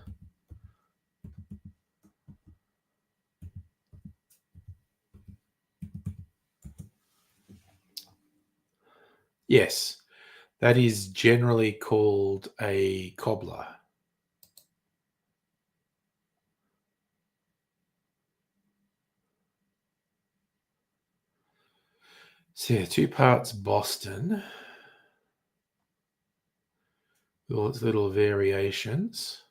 S2: yes, that is generally called a cobbler. So yeah, 2 parts Boston. All its little variations.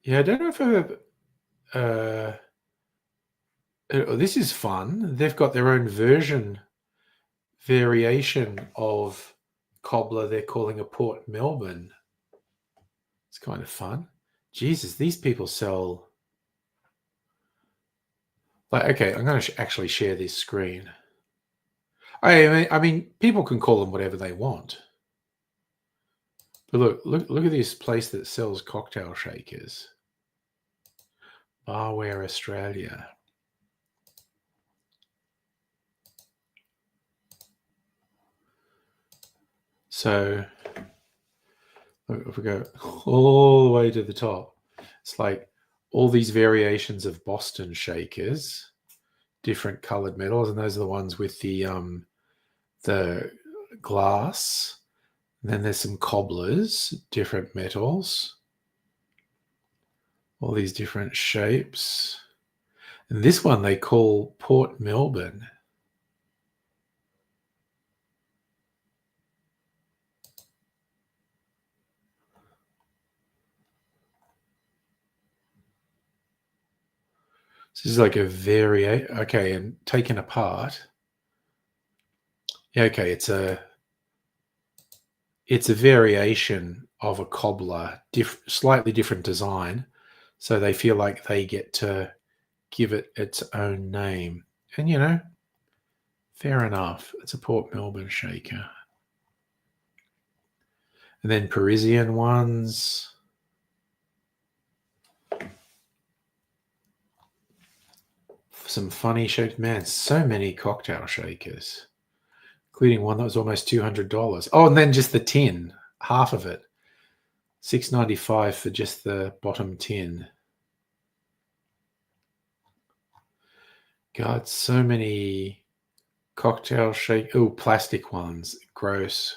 S2: Yeah, I don't know if I've this is fun. They've got their own variation of cobbler. They're calling a Port Melbourne. It's kind of fun. Jesus, these people sell. Like, okay, I'm going to actually share this screen. I mean, people can call them whatever they want. But look at this place that sells cocktail shakers. Barware Australia. So if we go all the way to the top, it's like all these variations of Boston shakers, different colored metals, and those are the ones with the glass. And then there's some cobblers, different metals, all these different shapes. And this one they call Port Melbourne. This is like a okay, and taken apart. Yeah, okay, it's a variation of a cobbler, slightly different design. So they feel like they get to give it its own name. And, fair enough. It's a Port Melbourne shaker. And then Parisian ones. Some funny shaped, man, so many cocktail shakers, including one that was almost $200. Oh, and then just the tin, half of it. $6.95 for just the bottom tin. God, so many cocktail shake. Oh, plastic ones. Gross.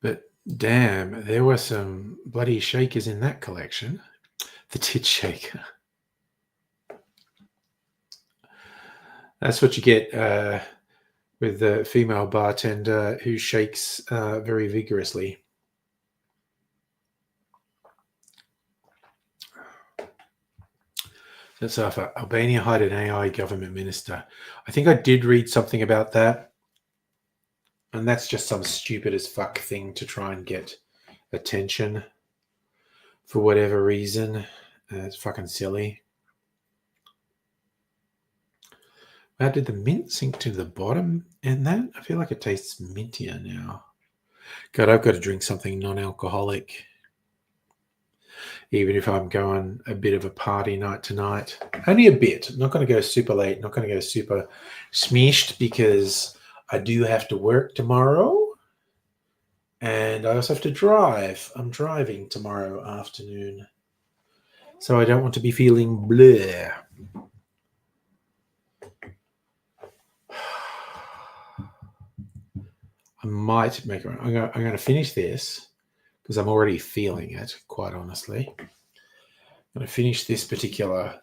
S2: But damn, there were some bloody shakers in that collection. The tit shaker. That's what you get with the female bartender who shakes very vigorously. That's after Albania hired an AI government minister. I think I did read something about that. And that's just some stupid as fuck thing to try and get attention for whatever reason. It's fucking silly. How did the mint sink to the bottom in that? I feel like it tastes mintier now. God, I've got to drink something non-alcoholic. Even if I'm going a bit of a party night tonight. Only a bit. Not going to go super late. Not going to go super smashed because I do have to work tomorrow. And I also have to drive. I'm driving tomorrow afternoon. So I don't want to be feeling bleh. I might make it. I'm going to finish this because I'm already feeling it, quite honestly. I'm going to finish this particular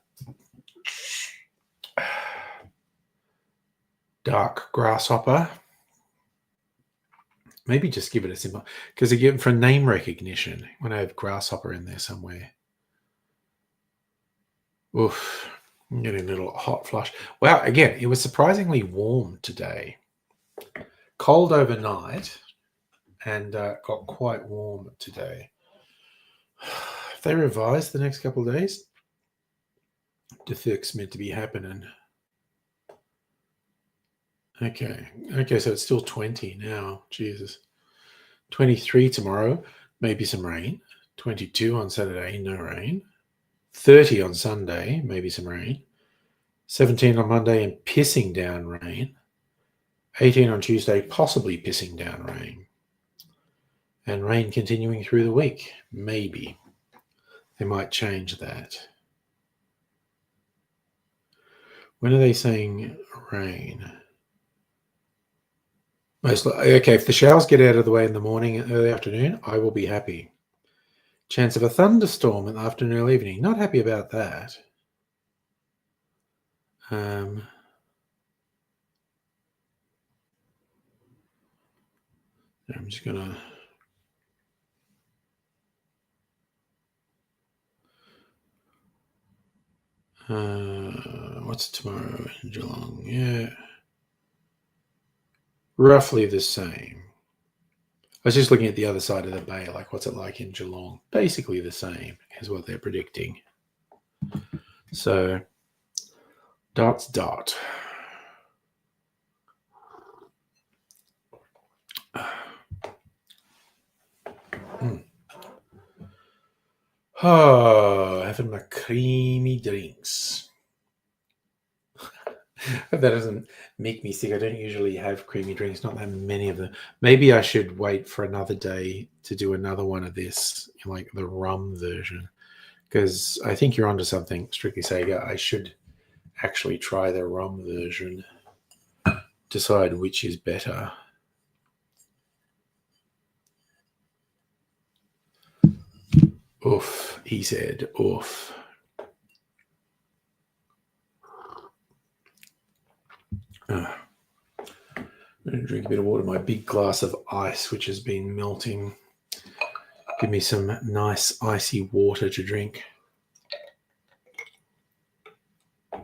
S2: dark grasshopper. Maybe just give it a simple, because again, for name recognition, when I have grasshopper in there somewhere. Oof, I'm getting a little hot flush. Wow, again, it was surprisingly warm today. Cold overnight and got quite warm today. If they revise the next couple of days, the thick's meant to be happening. Okay, so it's still 20 now. Jesus. 23 tomorrow, maybe some rain. 22 on Saturday, no rain. 30 on Sunday, maybe some rain. 17 on Monday and pissing down rain. 18 on Tuesday, possibly pissing down rain. And rain continuing through the week, maybe. They might change that. When are they saying rain? Okay, if the showers get out of the way in the morning and early afternoon, I will be happy. Chance of a thunderstorm in the afternoon or evening. Not happy about that. I'm just going to What's tomorrow in Geelong? Yeah. Roughly the same. I was just looking at the other side of the bay, like what's it like in Geelong? Basically the same is what they're predicting. So, dot. Oh, having my creamy drinks. That doesn't make me sick. I don't usually have creamy drinks, not that many of them. Maybe I should wait for another day to do another one of this, like the rum version, because I think you're onto something, Strictly Sega. I should actually try the rum version, decide which is better. Oof, he said, oof. I'm going to drink a bit of water. My big glass of ice, which has been melting. Give me some nice icy water to drink. I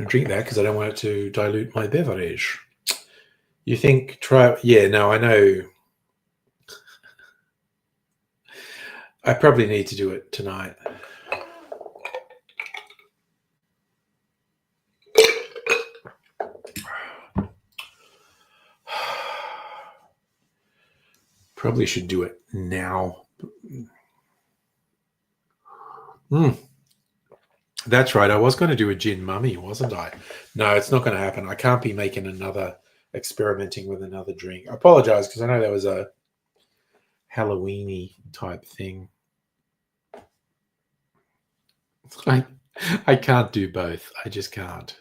S2: drink that because I don't want it to dilute my beverage. You think try? Yeah, no, I know. I probably need to do it tonight. Probably should do it now. That's right. I was going to do a gin mummy, wasn't I? No, it's not going to happen. I can't be making another experimenting with another drink. I apologize because I know that was a Halloweeny type thing. I can't do both. I just can't.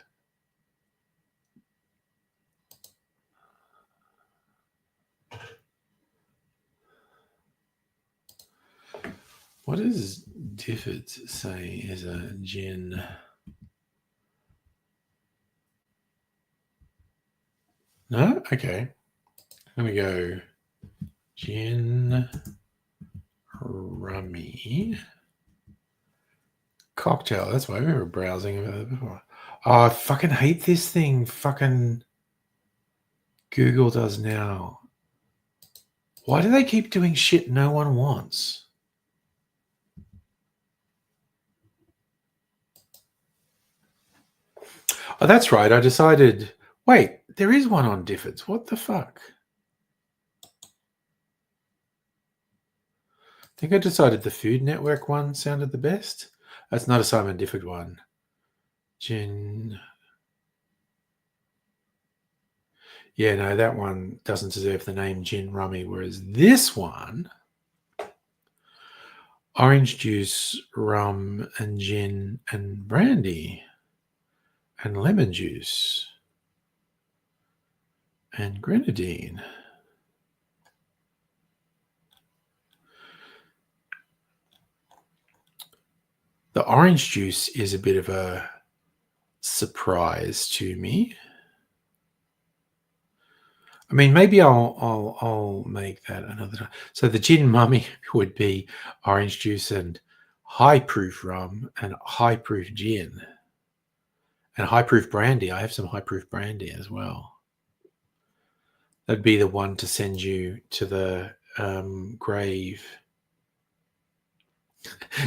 S2: What does Difford say is a gin? No? Okay. Let me go. Gin rummy cocktail. That's why we were browsing before. Oh, I fucking hate this thing. Fucking Google does now. Why do they keep doing shit no one wants? Oh, that's right. I decided. Wait, there is one on Difford's. What the fuck? I think I decided the Food Network one sounded the best. That's not a Simon Difford one. Gin. Yeah, no, that one doesn't deserve the name Gin Rummy, whereas this one, orange juice, rum, and gin, and brandy, and lemon juice, and grenadine. The orange juice is a bit of a surprise to me. I mean, maybe I'll make that another time. So the gin mummy would be orange juice and high proof rum and high proof gin and high proof brandy. I have some high proof brandy as well. That'd be the one to send you to the grave.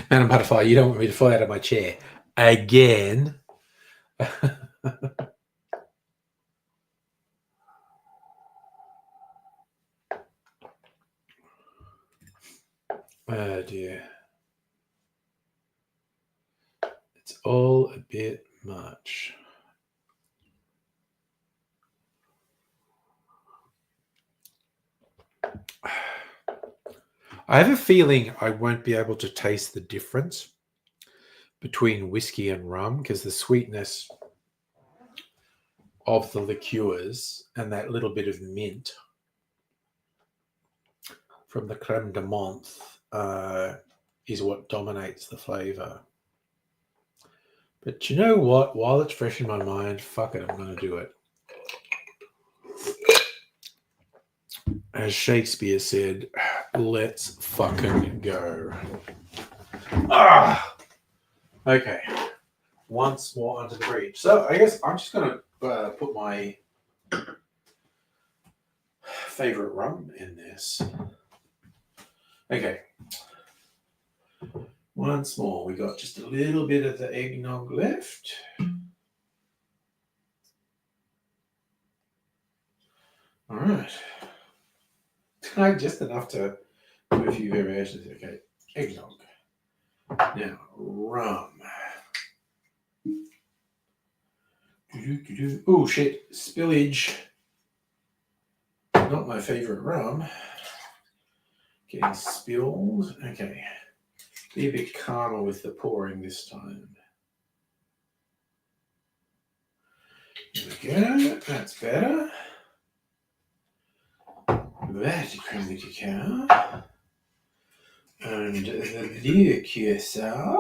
S2: Madam Butterfly, you don't want me to fly out of my chair again. Oh dear. It's all a bit much. I have a feeling I won't be able to taste the difference between whiskey and rum because the sweetness of the liqueurs and that little bit of mint from the creme de menthe is what dominates the flavor. But you know what? While it's fresh in my mind, fuck it, I'm going to do it. As Shakespeare said, let's fucking go. Ah! Okay, once more under the bridge. So I guess I'm just going to put my favorite rum in this. Okay. Once more, we got just a little bit of the eggnog left. All right. Just enough to do a few variations. Okay, eggnog. Now, rum. Oh, shit. Spillage. Not my favorite rum. Getting spilled. Okay. Be a bit calmer with the pouring this time. There we go. That's better. That's creme de cacao. And the liqueur.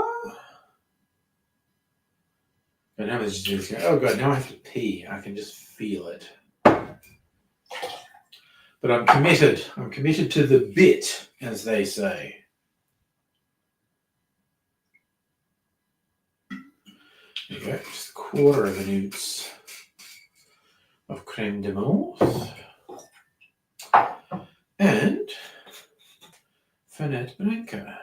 S2: But now there's just, oh god, now I have to pee. I can just feel it. But I'm committed. I'm committed to the bit, as they say. There you go, just a quarter of an ounce of creme de menthe. And Fernet Branca.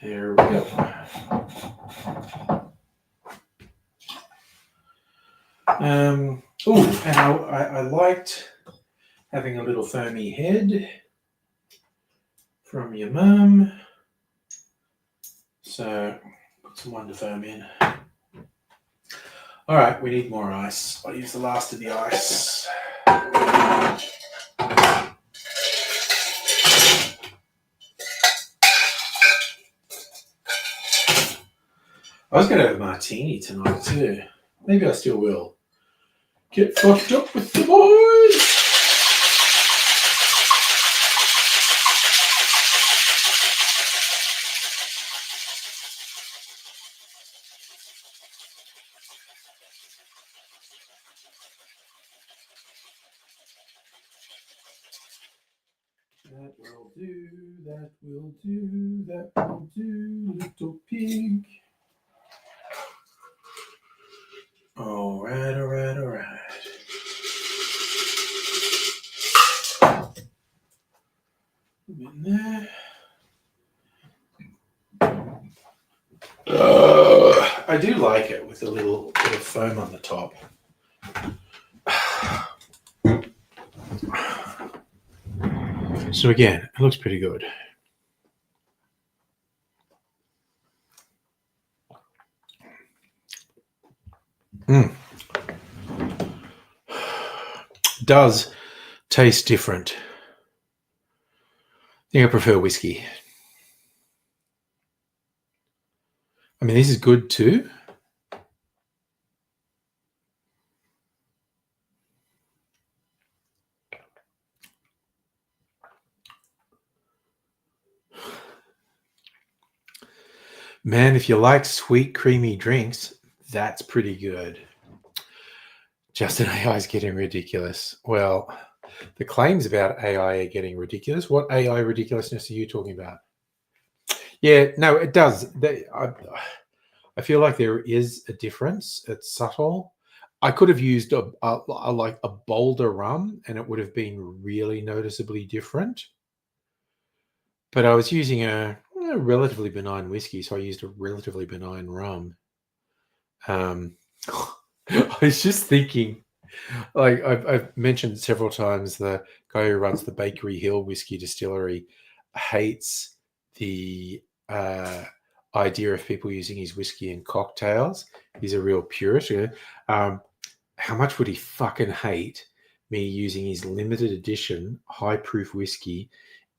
S2: There we go. And I liked having a little foamy head from your mum. So put some Wonder Foam in. All right, we need more ice. I'll use the last of the ice. I was going to have a martini tonight too. Maybe I still will. Get fucked up with the boys. That will do, that will do, that will do, little pig. All right, all right, all right. In there. I do like it with a little bit of foam on the top. So again, it looks pretty good. Does taste different. I think I prefer whiskey. I mean, this is good too. Man, if you like sweet, creamy drinks, that's pretty good. Justin, AI is getting ridiculous. Well, the claims about AI are getting ridiculous. What AI ridiculousness are you talking about? Yeah, no, it does. I feel like there is a difference. It's subtle. I could have used a bolder rum, and it would have been really noticeably different. But I was using a relatively benign whiskey, so I used a relatively benign rum. I was just thinking, like I've mentioned several times, the guy who runs the Bakery Hill Whiskey Distillery hates the idea of people using his whiskey in cocktails. He's a real purist. How much would he fucking hate me using his limited edition high proof whiskey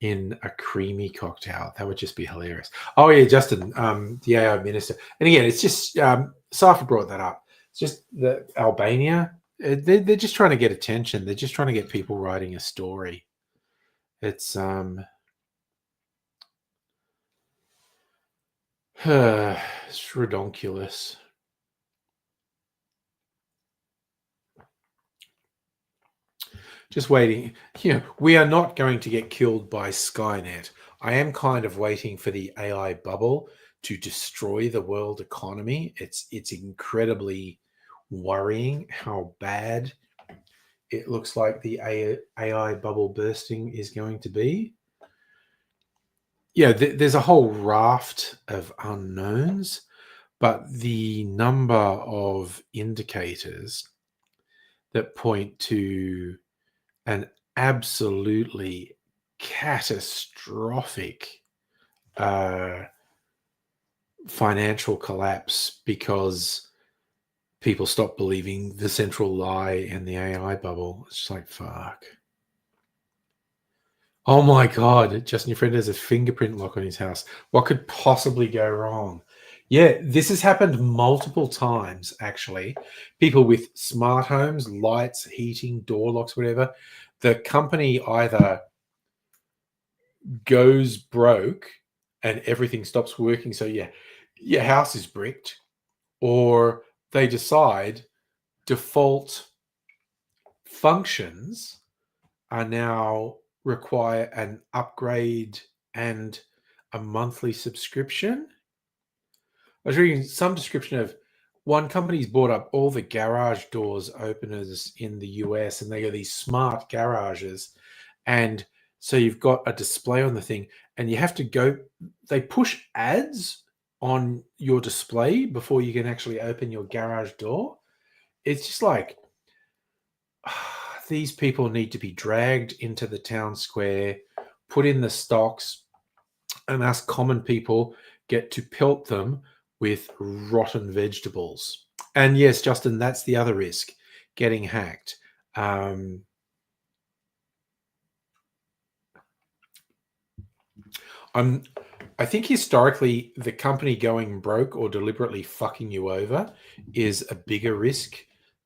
S2: in a creamy cocktail? That would just be hilarious. Oh yeah, Justin, the AI minister. And again, it's just Safa brought that up. It's just the Albania. They're just trying to get attention. They're just trying to get people writing a story. It's it's redonkulous. Just waiting. We are not going to get killed by Skynet. I am kind of waiting for the AI bubble to destroy the world economy. It's incredibly worrying how bad it looks like the AI bubble bursting is going to be. Yeah, there's a whole raft of unknowns, but the number of indicators that point to an absolutely catastrophic financial collapse because people stop believing the central lie in the AI bubble. It's just like, fuck. Oh my God, Justin, your friend has a fingerprint lock on his house. What could possibly go wrong? Yeah, this has happened multiple times, actually. People with smart homes, lights, heating, door locks, whatever. The company either goes broke and everything stops working. So, yeah, your house is bricked, or they decide default functions are now require an upgrade and a monthly subscription. I was reading some description of one company's bought up all the garage doors openers in the US, and they got these smart garages. And so you've got a display on the thing, and you have to go, they push ads on your display before you can actually open your garage door. It's just like, these people need to be dragged into the town square, put in the stocks, and us common people get to pelt them with rotten vegetables. And yes, Justin, that's the other risk, getting hacked. I think historically, the company going broke or deliberately fucking you over is a bigger risk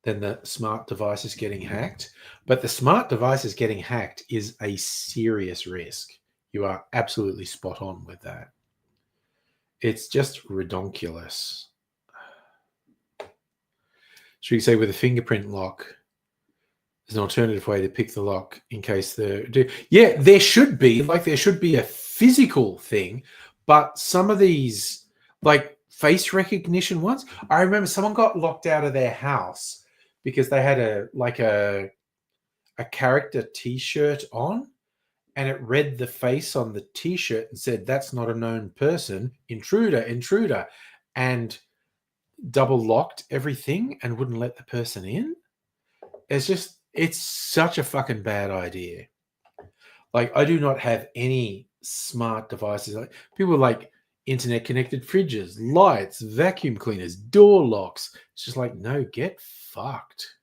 S2: than the smart devices getting hacked. But the smart devices getting hacked is a serious risk. You are absolutely spot on with that. It's just redonkulous. Should we say with a fingerprint lock, there's an alternative way to pick the lock in case yeah, there should be a physical thing, but some of these like face recognition ones, I remember someone got locked out of their house because they had a character t-shirt on, and it read the face on the t-shirt and said, "That's not a known person, intruder," and double locked everything and wouldn't let the person in. It's such a fucking bad idea. Like, I do not have any smart devices. Like, people like internet connected fridges, lights, vacuum cleaners, door locks. It's just like, no, get fucked.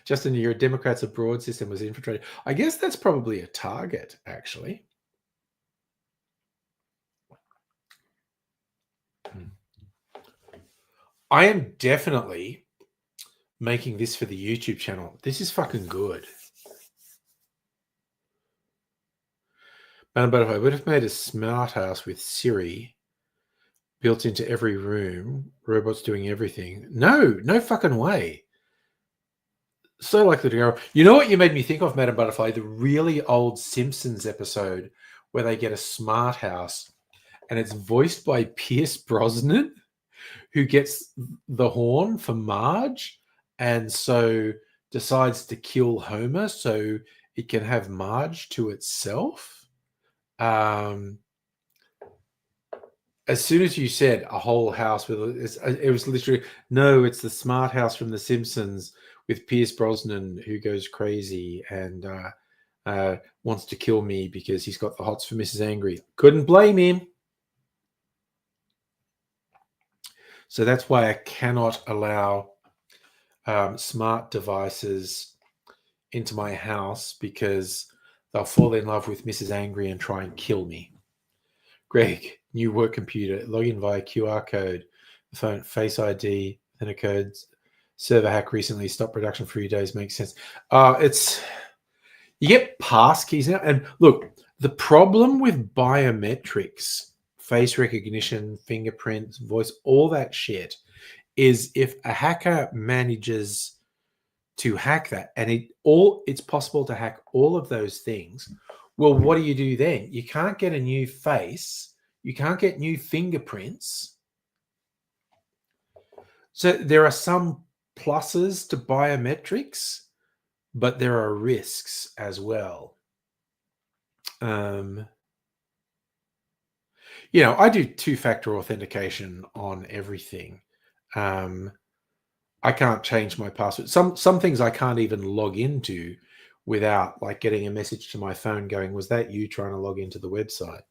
S2: Justin, your Democrats abroad system was infiltrated. I guess that's probably a target, actually. I am definitely making this for the YouTube channel. This is fucking good. But if I would have made a smart house with Siri built into every room, robots doing everything. No fucking way. So likely to go. You know what you made me think of, Madam Butterfly? The really old Simpsons episode where they get a smart house and it's voiced by Pierce Brosnan, who gets the horn for Marge and so decides to kill Homer so it can have Marge to itself. As soon as you said a whole house with it was literally, no, it's the smart house from The Simpsons with Pierce Brosnan who goes crazy and wants to kill me because he's got the hots for Mrs. Angry. Couldn't blame him. So that's why I cannot allow smart devices into my house, because they'll fall in love with Mrs. Angry and try and kill me. Greg, new work computer, log in via QR code, the phone, Face ID, then a code, server hack recently, stopped production for 3 days, makes sense. It's, you get pass keys now. And look, the problem with biometrics, face recognition, fingerprints, voice, all that shit, is if a hacker manages to hack that, and it's possible to hack all of those things. Well, what do you do then? You can't get a new face, you can't get new fingerprints. So there are some pluses to biometrics, but there are risks as well. I do two-factor authentication on everything. I can't change my password. Some things I can't even log into without like getting a message to my phone going, was that you trying to log into the website?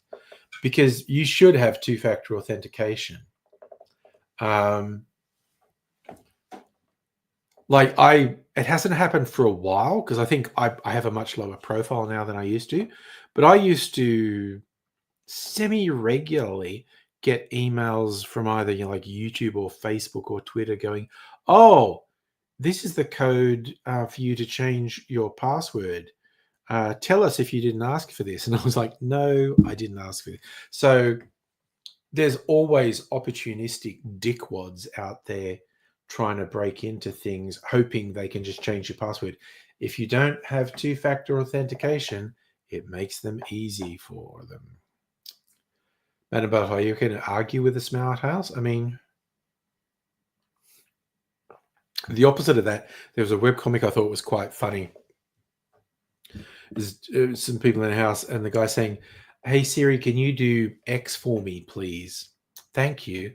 S2: Because you should have two-factor authentication. It hasn't happened for a while because I think I have a much lower profile now than I used to, but I used to semi-regularly get emails from either like YouTube or Facebook or Twitter going, oh, this is the code for you to change your password. Tell us if you didn't ask for this. And I was like, no, I didn't ask for this. So there's always opportunistic dickwads out there trying to break into things, hoping they can just change your password. If you don't have two-factor authentication, it makes them easy for them. And about how you can argue with the smart house. I mean, the opposite of that, there was a webcomic I thought was quite funny. There's some people in the house and the guy saying, hey, Siri, can you do X for me, please? Thank you.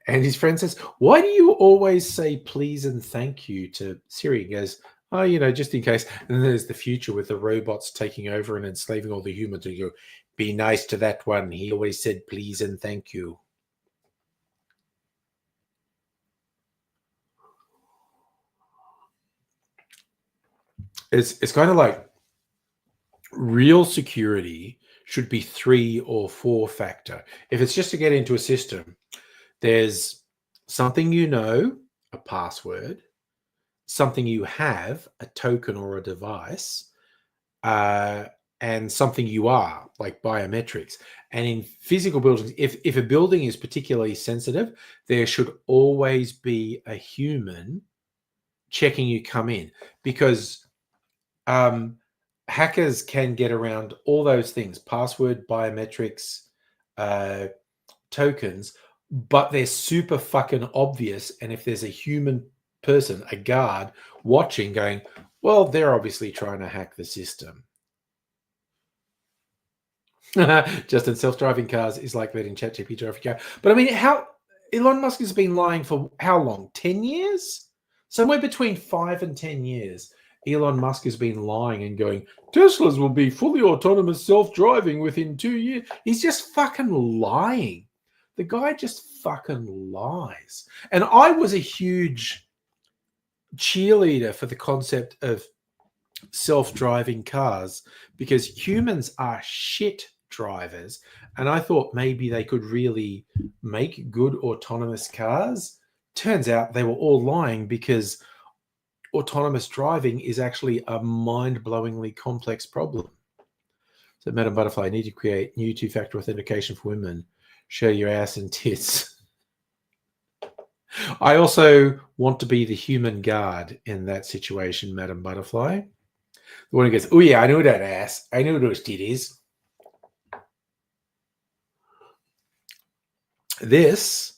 S2: And his friend says, why do you always say please and thank you to Siri? He goes, oh, just in case. And then there's the future with the robots taking over and enslaving all the humans. And you go, be nice to that one. He always said please and thank you. It's kind of like real security should be 3 or 4 factor. If it's just to get into a system, there's something a password, something you have, a token or a device, and something you are, like biometrics. And in physical buildings, if a building is particularly sensitive, there should always be a human checking you come in, because hackers can get around all those things, password, biometrics, tokens, but they're super fucking obvious. And if there's a human person, a guard watching going, well, they're obviously trying to hack the system. Just in self-driving cars is like letting ChatGPT drive your car. But I mean, how Elon Musk has been lying for how long? 10 years? Somewhere between 5 and 10 years. Elon Musk has been lying and going, Teslas will be fully autonomous self-driving within 2 years. He's just fucking lying. The guy just fucking lies. And I was a huge cheerleader for the concept of self-driving cars because humans are shit drivers. And I thought maybe they could really make good autonomous cars. Turns out they were all lying because autonomous driving is actually a mind-blowingly complex problem. So, Madam Butterfly, I need to create new two-factor authentication for women. Show your ass and tits. I also want to be the human guard in that situation, Madam Butterfly. The one who goes, oh yeah, I know that ass. I know those titties. This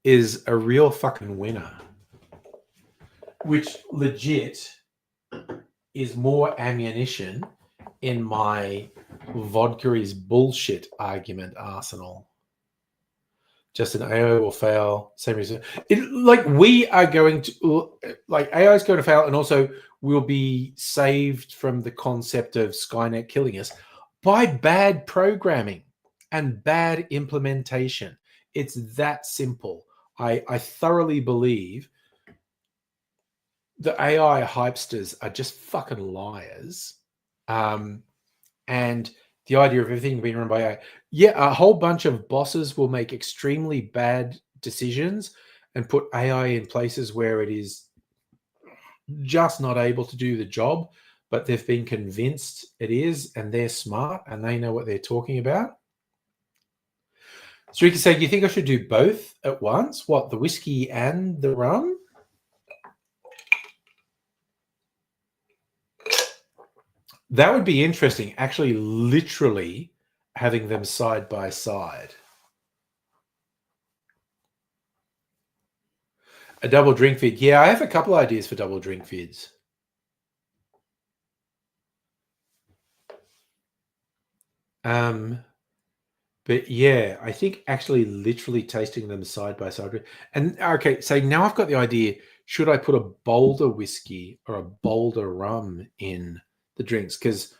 S2: is a real fucking winner, which legit is more ammunition in my vodka is bullshit argument arsenal. Just an AI will fail. Same reason. We are going to, AI is going to fail, and also we'll be saved from the concept of Skynet killing us by bad programming and bad implementation. It's that simple. I thoroughly believe the AI hypesters are just fucking liars. And the idea of everything being run by AI. Yeah, a whole bunch of bosses will make extremely bad decisions and put AI in places where it is just not able to do the job, but they've been convinced it is, and they're smart and they know what they're talking about. Sarika said, you think I should do both at once? What, the whiskey and the rum? That would be interesting. Actually, literally having them side by side. A double drink vid. Yeah, I have a couple ideas for double drink vids. But yeah, I think actually literally tasting them side by side. And okay, so now I've got the idea. Should I put a bolder whiskey or a bolder rum in the drinks? Because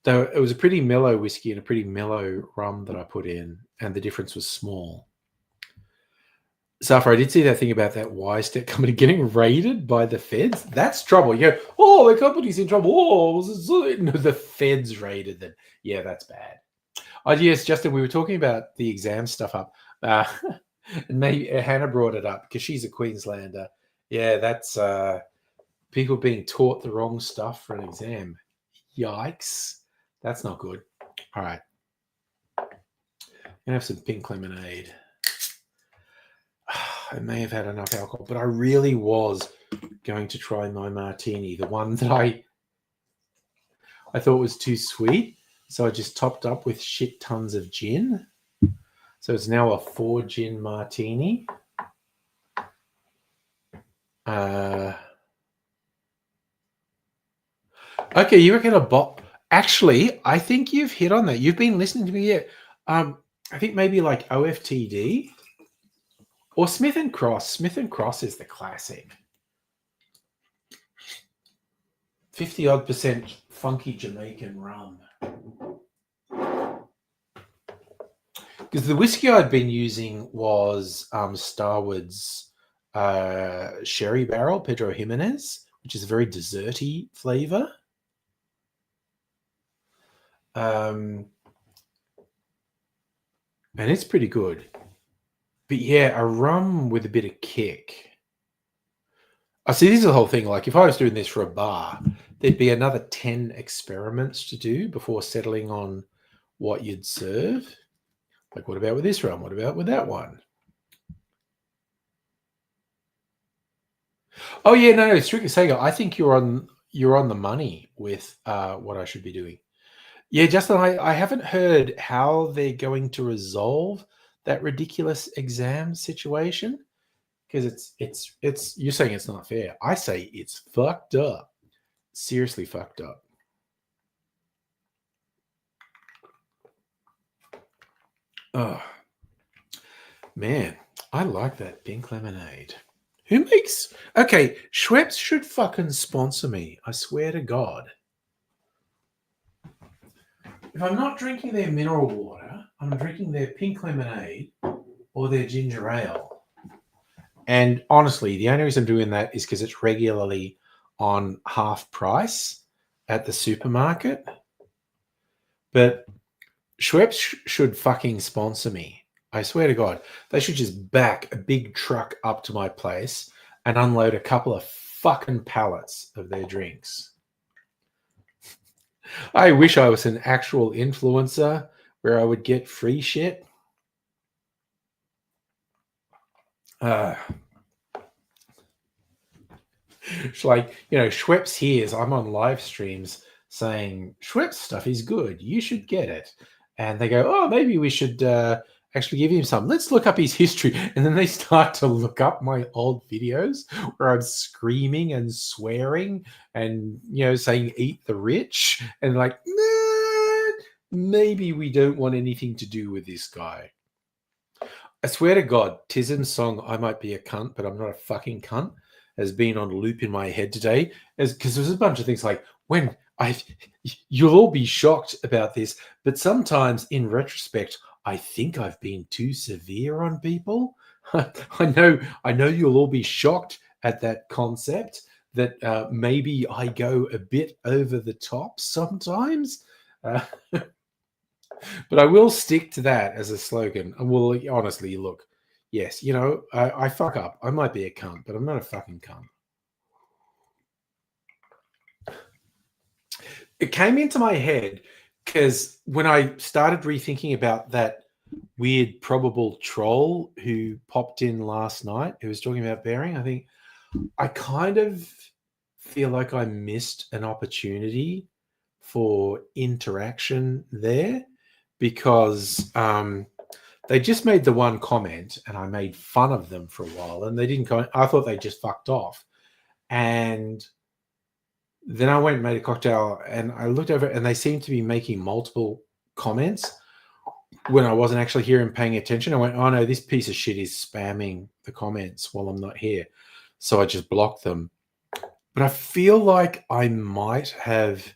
S2: it was a pretty mellow whiskey and a pretty mellow rum that I put in, and the difference was small. Safra, I did see that thing about that WiseTech company getting raided by the feds. That's trouble. You go, oh, the company's in trouble. Oh, no, the feds raided them. Yeah, that's bad. Oh, yes, Justin, we were talking about the exam stuff up. And maybe Hannah brought it up because she's a Queenslander. Yeah, that's people being taught the wrong stuff for an exam. Yikes. That's not good. All right. I'm going to have some pink lemonade. I may have had enough alcohol, but I really was going to try my martini, the one that I thought was too sweet. So I just topped up with shit tons of gin. So it's now a 4 gin martini. Okay, you reckon a bot? Actually, I think you've hit on that. You've been listening to me yet. I think maybe like OFTD or Smith and Cross. Smith and Cross is the classic. 50-odd% funky Jamaican rum. Because the whiskey I'd been using was Starwood's Sherry Barrel, Pedro Jimenez, which is a very desserty flavor. And it's pretty good. But yeah, a rum with a bit of kick. I see this is the whole thing. Like if I was doing this for a bar, there'd be another 10 experiments to do before settling on what you'd serve. Like, what about with this rum? What about with that one? Oh yeah, no, strictly saying, I think you're on the money with what I should be doing. Yeah, Justin, I haven't heard how they're going to resolve that ridiculous exam situation because it's you're saying it's not fair. I say it's fucked up. Seriously fucked up. Oh man, I like that pink lemonade. Who makes okay? Schweppes should fucking sponsor me. I swear to God. If I'm not drinking their mineral water, I'm drinking their pink lemonade or their ginger ale. And honestly, the only reason I'm doing that is because it's regularly on half price at the supermarket. But Schweppes should fucking sponsor me. I swear to God. They should just back a big truck up to my place and unload a couple of fucking pallets of their drinks. I wish I was an actual influencer where I would get free shit. It's like, Schweppes hears I'm on live streams saying Schweppes stuff is good. You should get it. And they go, oh, maybe we should actually give him some. Let's look up his history. And then they start to look up my old videos where I'm screaming and swearing and, saying eat the rich. And like, nah, maybe we don't want anything to do with this guy. I swear to God, Tizen's song, I Might Be a Cunt, but I'm not a fucking cunt, has been on loop in my head today. Because there's a bunch of things like, you'll all be shocked about this, but sometimes in retrospect, I think I've been too severe on people. I know you'll all be shocked at that concept that maybe I go a bit over the top sometimes. But I will stick to that as a slogan. And will honestly look, yes, I fuck up. I might be a cunt, but I'm not a fucking cunt. It came into my head because when I started rethinking about that weird probable troll who popped in last night, who was talking about Bering, I think I kind of feel like I missed an opportunity for interaction there because they just made the one comment and I made fun of them for a while and they didn't comment. I thought they just fucked off. And then I went and made a cocktail and I looked over and they seemed to be making multiple comments when I wasn't actually here and paying attention. I went, oh no, this piece of shit is spamming the comments while I'm not here. So I just blocked them. But I feel like I might have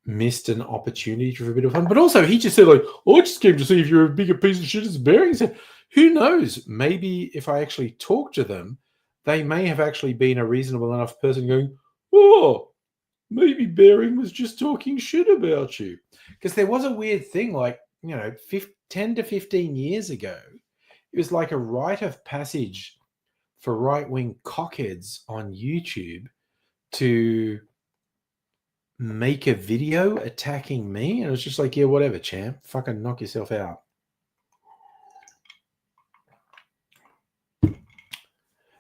S2: missed an opportunity for a bit of fun. But also he just said like, oh, I just came to see if you're a bigger piece of shit as Bearing. Said, who knows? Maybe if I actually talk to them, they may have actually been a reasonable enough person going, oh, maybe Bearing was just talking shit about you. Because there was a weird thing like, 10 to 15 years ago, it was like a rite of passage for right-wing cockheads on YouTube to make a video attacking me. And it was just like, yeah, whatever, champ. Fucking knock yourself out.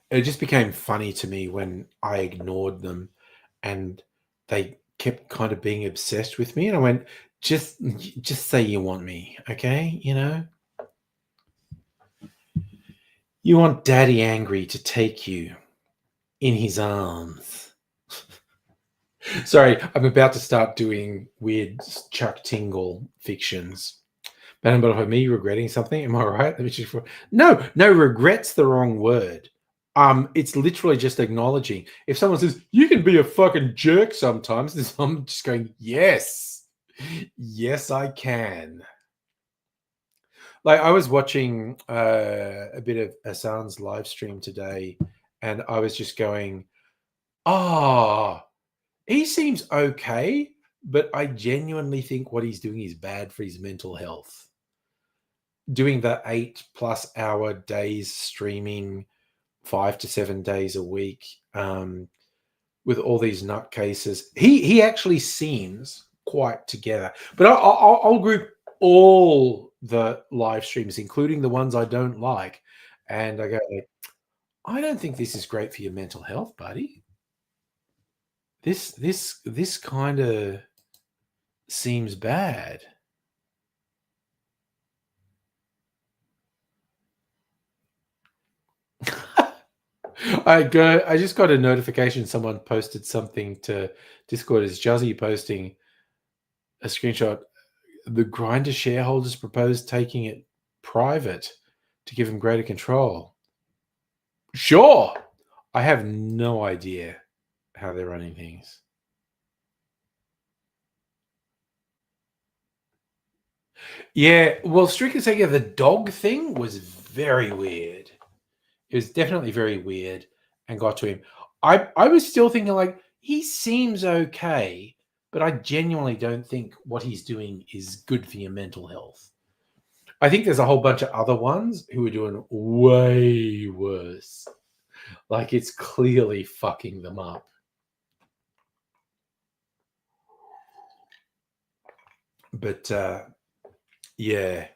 S2: It just became funny to me when I ignored them and they kept kind of being obsessed with me. And I went, just say you want me, okay? You want Daddy Angry to take you in his arms. Sorry, I'm about to start doing weird Chuck Tingle fictions. But for me regretting something, am I right? No, regret's the wrong word. It's literally just acknowledging. If someone says, you can be a fucking jerk sometimes, I'm just going, yes, I can. Like I was watching a bit of Hassan's live stream today, and I was just going, he seems okay, but I genuinely think what he's doing is bad for his mental health. Doing the 8+ hour days streaming 5 to 7 days a week with all these nutcases, he actually seems quite together. But I'll group all the live streams, including the ones I don't like, and I go, I don't think this is great for your mental health, buddy. This kind of seems bad. I just got a notification someone posted something to Discord. Is Juzzy posting a screenshot? The Grindr shareholders proposed taking it private to give him greater control. Sure. I have no idea how they're running things. Yeah, well, strictly speaking, the dog thing was very weird. It was definitely very weird and got to him. I was still thinking like, he seems okay, but I genuinely don't think what he's doing is good for your mental health. I think there's a whole bunch of other ones who are doing way worse. Like it's clearly fucking them up. But yeah,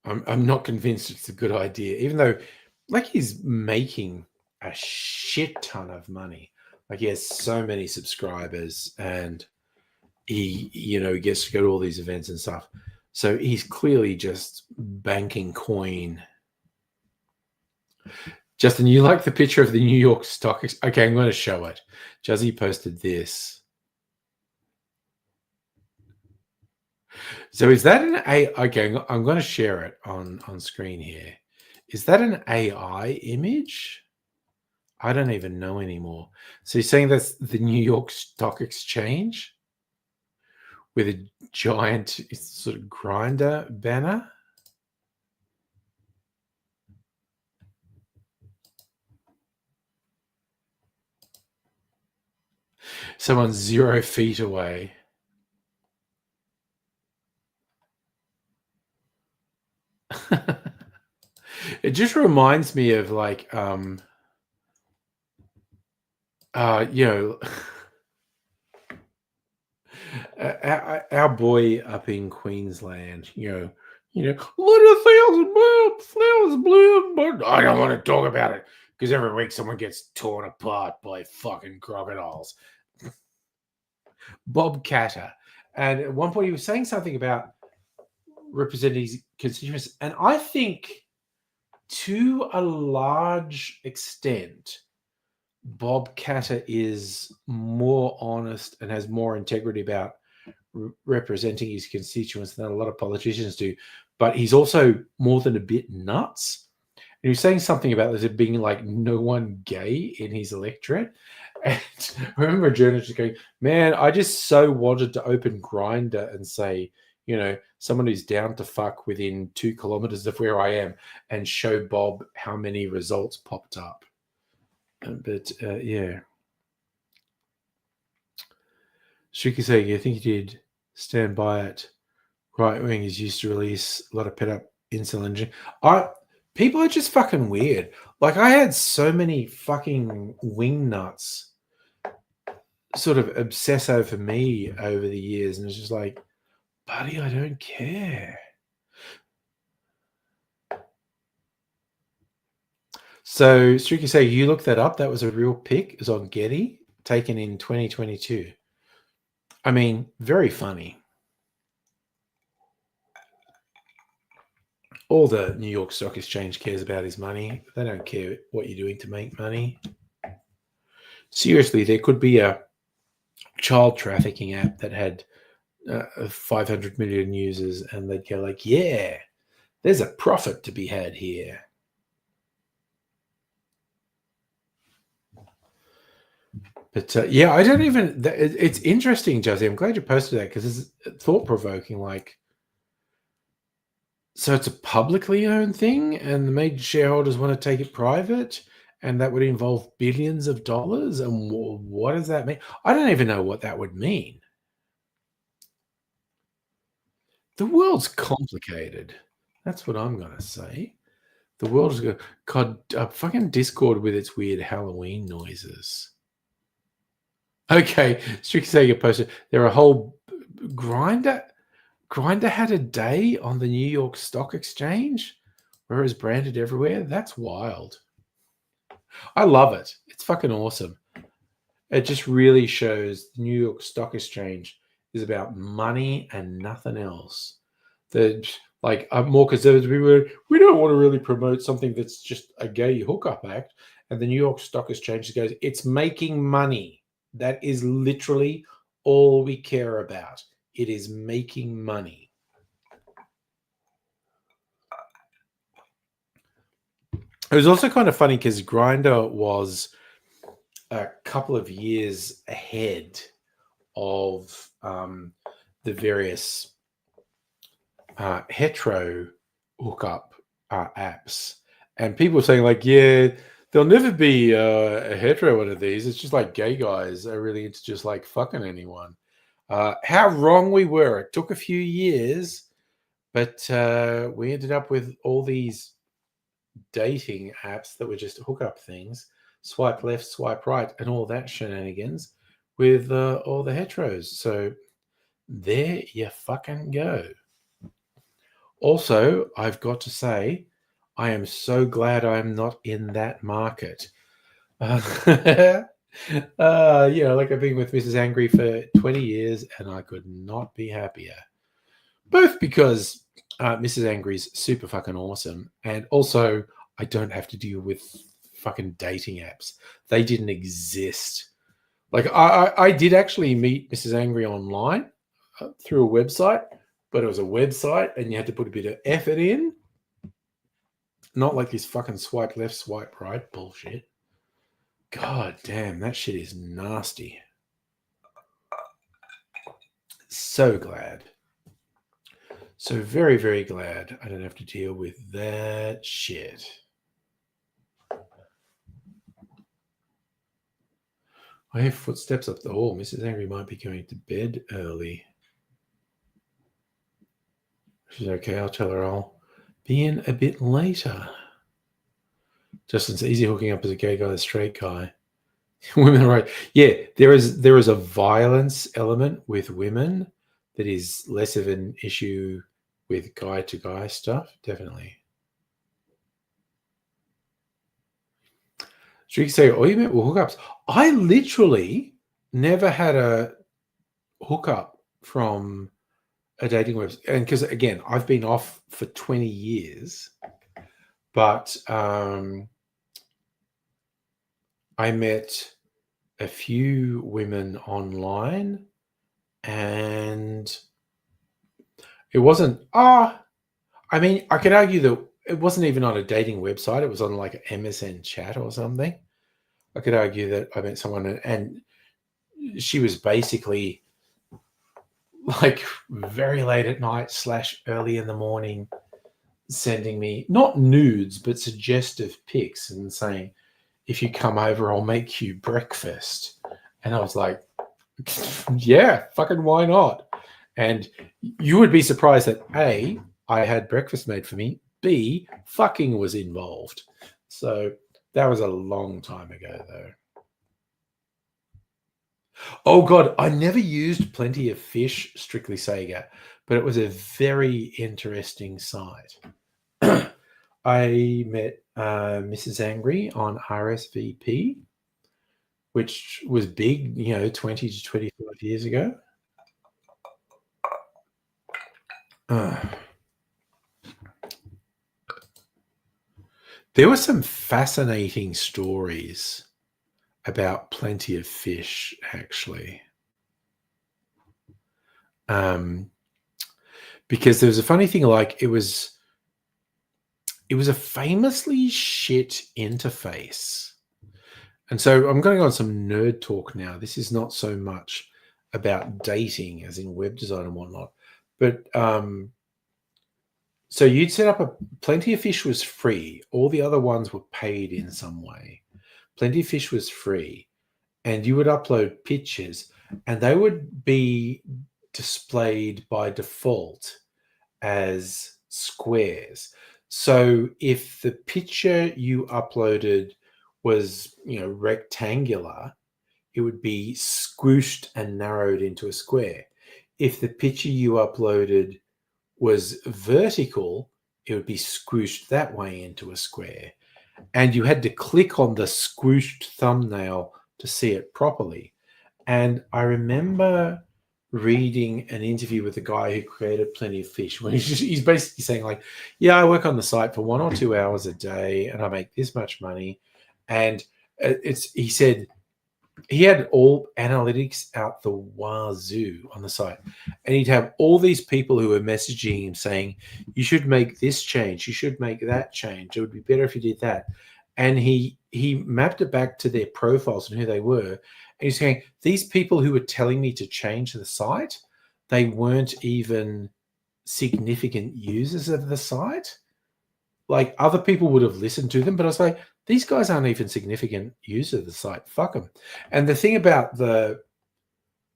S2: I'm not convinced it's a good idea, even though like he's making a shit ton of money. Like he has so many subscribers and he gets to go to all these events and stuff. So he's clearly just banking coin. Justin, you like the picture of the New York Stock Exchange? Okay, I'm going to show it. Juzzy posted this. So is that an AI? Okay, I'm going to share it on screen here. Is that an AI image? I don't even know anymore. So you're saying that's the New York Stock Exchange with a giant sort of Grindr banner? Someone's 0 feet away. It just reminds me of like our boy up in Queensland, let 1,000 flowers bloom, but I don't want to talk about it because every week someone gets torn apart by fucking crocodiles. Bob Catter. And at one point he was saying something about representing his constituents. And I think to a large extent, Bob Catter is more honest and has more integrity about representing his constituents than a lot of politicians do. But he's also more than a bit nuts. And he was saying something about there being like no one gay in his electorate. And I remember a journalist going, man, I just so wanted to open Grindr and say, you know, someone who's down to fuck within 2 kilometers of where I am and show Bob how many results popped up. But yeah. Shuki saying, I think he did stand by it. Right wing is used to release a lot of pent up insulin. People are just fucking weird. Like I had so many fucking wing nuts sort of obsess over me over the years, and it's just like, buddy, I don't care. So Struki say you looked that up. That was a real pic. It was on Getty, taken in 2022. I mean, very funny. All the New York Stock Exchange cares about is money. They don't care what you're doing to make money. Seriously, there could be a child trafficking app that had 500 million users, and they'd go like, yeah, there's a profit to be had here. But yeah, I don't even, it's interesting, Jazzy. I'm glad you posted that because it's thought-provoking. Like, so it's a publicly owned thing and the major shareholders want to take it private, and that would involve billions of dollars. And what does that mean? I don't even know what that would mean. The world's complicated. That's what I'm going to say. The world is God, fucking Discord with its weird Halloween noises. Okay, Strict Sega posted, there are a whole Grindr had a day on the New York Stock Exchange where it was branded everywhere. That's wild. I love it. It's fucking awesome. It just really shows the New York Stock Exchange is about money and nothing else. Like more conservative people, we don't want to really promote something that's just a gay hookup act. And the New York Stock Exchange goes, it's making money. That is literally all we care about. It is making money. It was also kind of funny because Grindr was a couple of years ahead of the various hetero hookup apps. And people were saying like, yeah, there'll never be a hetero one of these. It's just like gay guys are really into just like fucking anyone. How wrong we were. It took a few years, but we ended up with all these dating apps that were just hookup things, swipe left, swipe right, and all that shenanigans with all the heteros. So there you fucking go. Also, I've got to say, I am so glad I'm not in that market. Like I've been with Mrs. Angry for 20 years and I could not be happier. Both because Mrs. Angry's super fucking awesome, and also I don't have to deal with fucking dating apps. They didn't exist. Like I did actually meet Mrs. Angry online through a website, but it was a website and you had to put a bit of effort in. Not like this fucking swipe left, swipe right bullshit. God damn, that shit is nasty. So glad. So very, very glad I don't have to deal with that shit. I hear footsteps up the hall. Mrs. Angry might be going to bed early. She's okay. I'll tell her I'll be in a bit later. Justin's easy hooking up as a gay guy, a straight guy. Women are right. Yeah, there is a violence element with women that is less of an issue with guy to guy stuff. Definitely. Streak say, oh, you meant well, hookups. I literally never had a hookup from a dating website, and because again, I've been off for 20 years, but I met a few women online, and it wasn't. I mean, I could argue that it wasn't even on a dating website. It was on like an MSN chat or something. I could argue that I met someone and she was basically like very late at night / early in the morning sending me not nudes but suggestive pics and saying, if you come over, I'll make you breakfast. And I was like, yeah, fucking why not? And you would be surprised that A, I had breakfast made for me, B, fucking was involved. So that was a long time ago, though. Oh, God, I never used Plenty of Fish, Strictly Sega, but it was a very interesting site. I met Mrs. Angry on RSVP, which was big, 20 to 25 years ago. There were some fascinating stories about Plenty of Fish, actually. Because there was a funny thing, like it was a famously shit interface. And so I'm going to go on some nerd talk now. This is not so much about dating as in web design and whatnot, but so you'd set up Plenty of Fish was free. All the other ones were paid in some way. Plenty of Fish was free, and you would upload pictures, and they would be displayed by default as squares. So if the picture you uploaded was, rectangular, it would be squished and narrowed into a square. If the picture you uploaded was vertical, it would be squished that way into a square. And you had to click on the squished thumbnail to see it properly. And I remember reading an interview with the guy who created Plenty of Fish when he's basically saying, like, yeah, I work on the site for 1 or 2 hours a day and I make this much money. And he said he had all analytics out the wazoo on the site, and he'd have all these people who were messaging him saying, you should make this change, you should make that change, it would be better if you did that. And he mapped it back to their profiles and who they were. And he's saying, these people who were telling me to change the site, they weren't even significant users of the site. Like, other people would have listened to them, but I was like, these guys aren't even significant users of the site. Fuck them. And the thing about the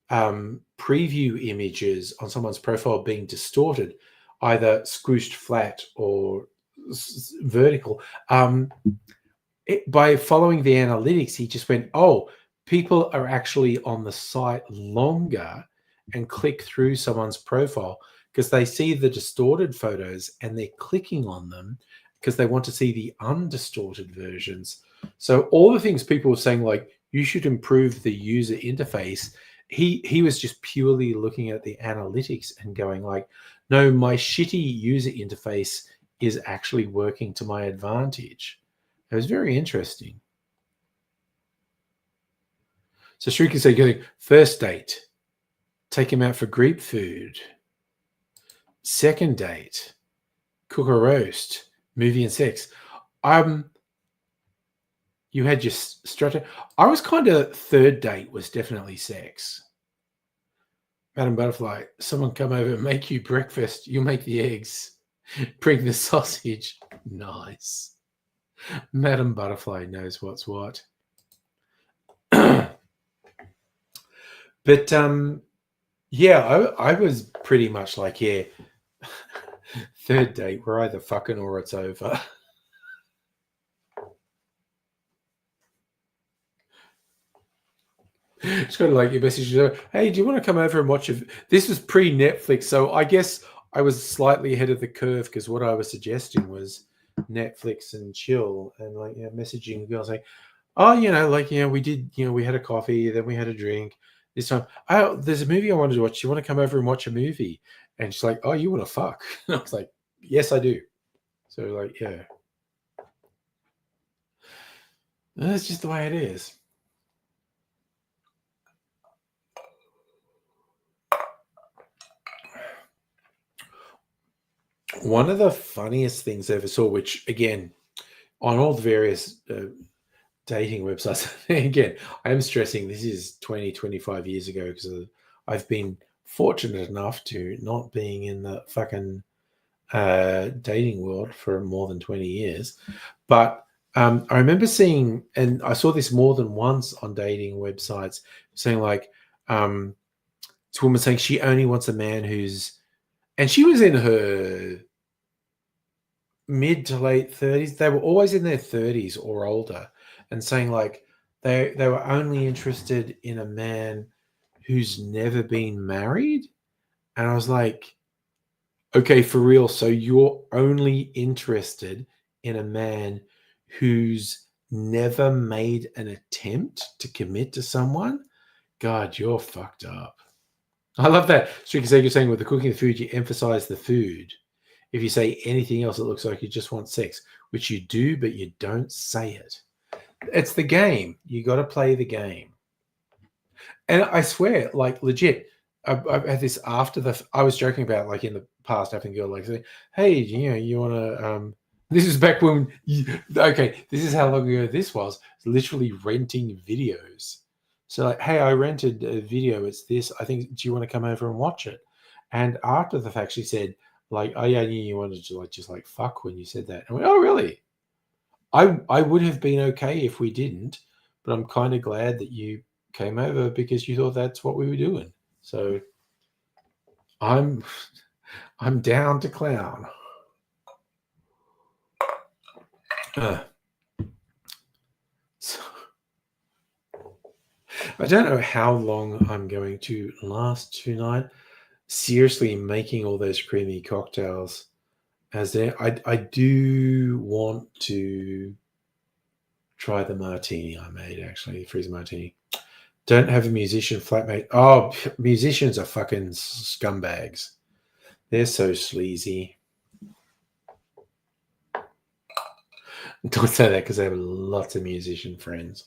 S2: preview images on someone's profile being distorted, either squished flat or vertical, by following the analytics, he just went, oh, people are actually on the site longer and click through someone's profile because they see the distorted photos and they're clicking on them because they want to see the undistorted versions. So all the things people were saying, like, you should improve the user interface, he was just purely looking at the analytics and going like, no, my shitty user interface is actually working to my advantage. It was very interesting. So Shrika said, going, first date, take him out for Greek food. Second date, cook a roast, movie and sex. You had your strategy. I was kind of, third date was definitely sex. Madam Butterfly, someone come over and make you breakfast. You make the eggs. Bring the sausage. Nice. Madam Butterfly knows what's what. But yeah, I was pretty much like, yeah, third date, we're either fucking or it's over. It's kind of like your message, hey, do you want to come over and watch it? This was pre-Netflix, so I guess I was slightly ahead of the curve because what I was suggesting was Netflix and chill, and messaging girls like, oh, we did, we had a coffee, then we had a drink, This time, oh, there's a movie I wanted to watch. You want to come over and watch a movie? And she's like, oh, you want to fuck? And I was like, yes, I do. So, like, yeah. That's just the way it is. One of the funniest things I ever saw, which, again, on all the various dating websites, again, I am stressing this is 20, 25 years ago because I've been fortunate enough to not being in the fucking dating world for more than 20 years. But I remember seeing, and I saw this more than once on dating websites, saying like, this woman saying she only wants a man who's, and she was in her mid to late 30s. They were always in their 30s or older, and saying like they were only interested in a man who's never been married. And I was like, okay, for real. So you're only interested in a man who's never made an attempt to commit to someone? God, you're fucked up. I love that. Stricky you're saying with the cooking of food, you emphasize the food. If you say anything else, it looks like you just want sex, which you do, but you don't say it. It's the game. You got to play the game. And I swear, like legit, I've had this after I was joking about like in the past having a girl like saying, hey, you want to, this is back when, okay, this is how long ago this was. It's literally renting videos. So like, hey, I rented a video. It's this. I think, do you want to come over and watch it? And after the fact, she said, like, oh yeah, I knew you wanted to like just like fuck when you said that. And I went, oh really? I would have been okay if we didn't, but I'm kind of glad that you came over because you thought that's what we were doing. So I'm down to clown. So, I don't know how long I'm going to last tonight. Seriously, making all those creamy cocktails as there. I do want to try the martini I made, actually, the freezer martini. Don't have a musician flatmate. Oh, musicians are fucking scumbags. They're so sleazy. Don't say that because I have lots of musician friends.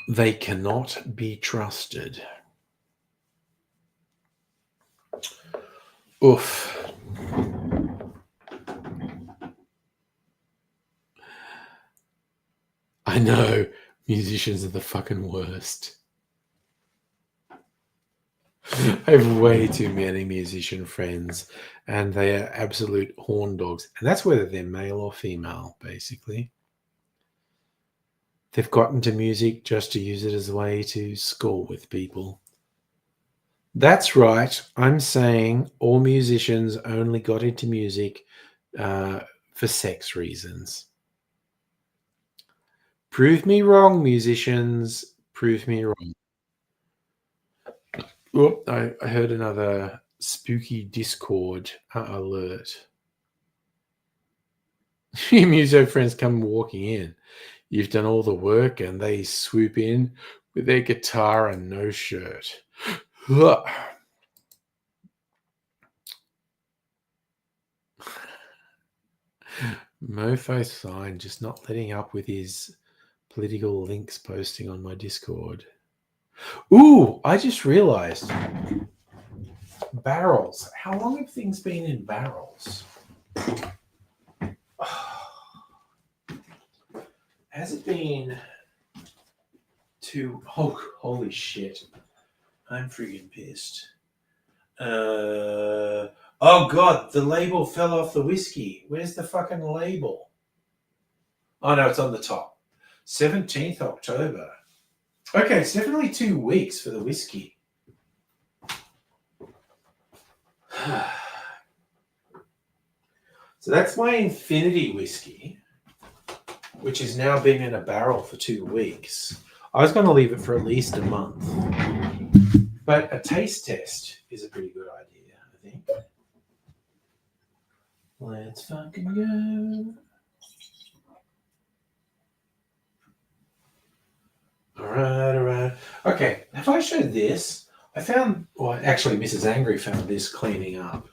S2: They cannot be trusted. Oof. I know musicians are the fucking worst. I have way too many musician friends, and they are absolute horn dogs. And that's whether they're male or female, basically. They've gotten to music just to use it as a way to score with people. That's right. I'm saying all musicians only got into music for sex reasons. Prove me wrong, musicians. Prove me wrong. Oh, I heard another spooky Discord alert. Your muso friends come walking in. You've done all the work and they swoop in with their guitar and no shirt. Mofo's fine, just not letting up with his political links posting on my Discord. Ooh, I just realized barrels. How long have things been in barrels? Has it been holy shit. I'm freaking pissed. Oh god, the label fell off the whiskey. Where's the fucking label? Oh no, it's on the top. 17th October. Okay, it's definitely 2 weeks for the whiskey. So that's my Infinity whiskey, which has now been in a barrel for 2 weeks. I was going to leave it for at least a month. But a taste test is a pretty good idea, I think. Let's fucking go. Have I showed this? I found, well, actually, Mrs. Angry found this cleaning up.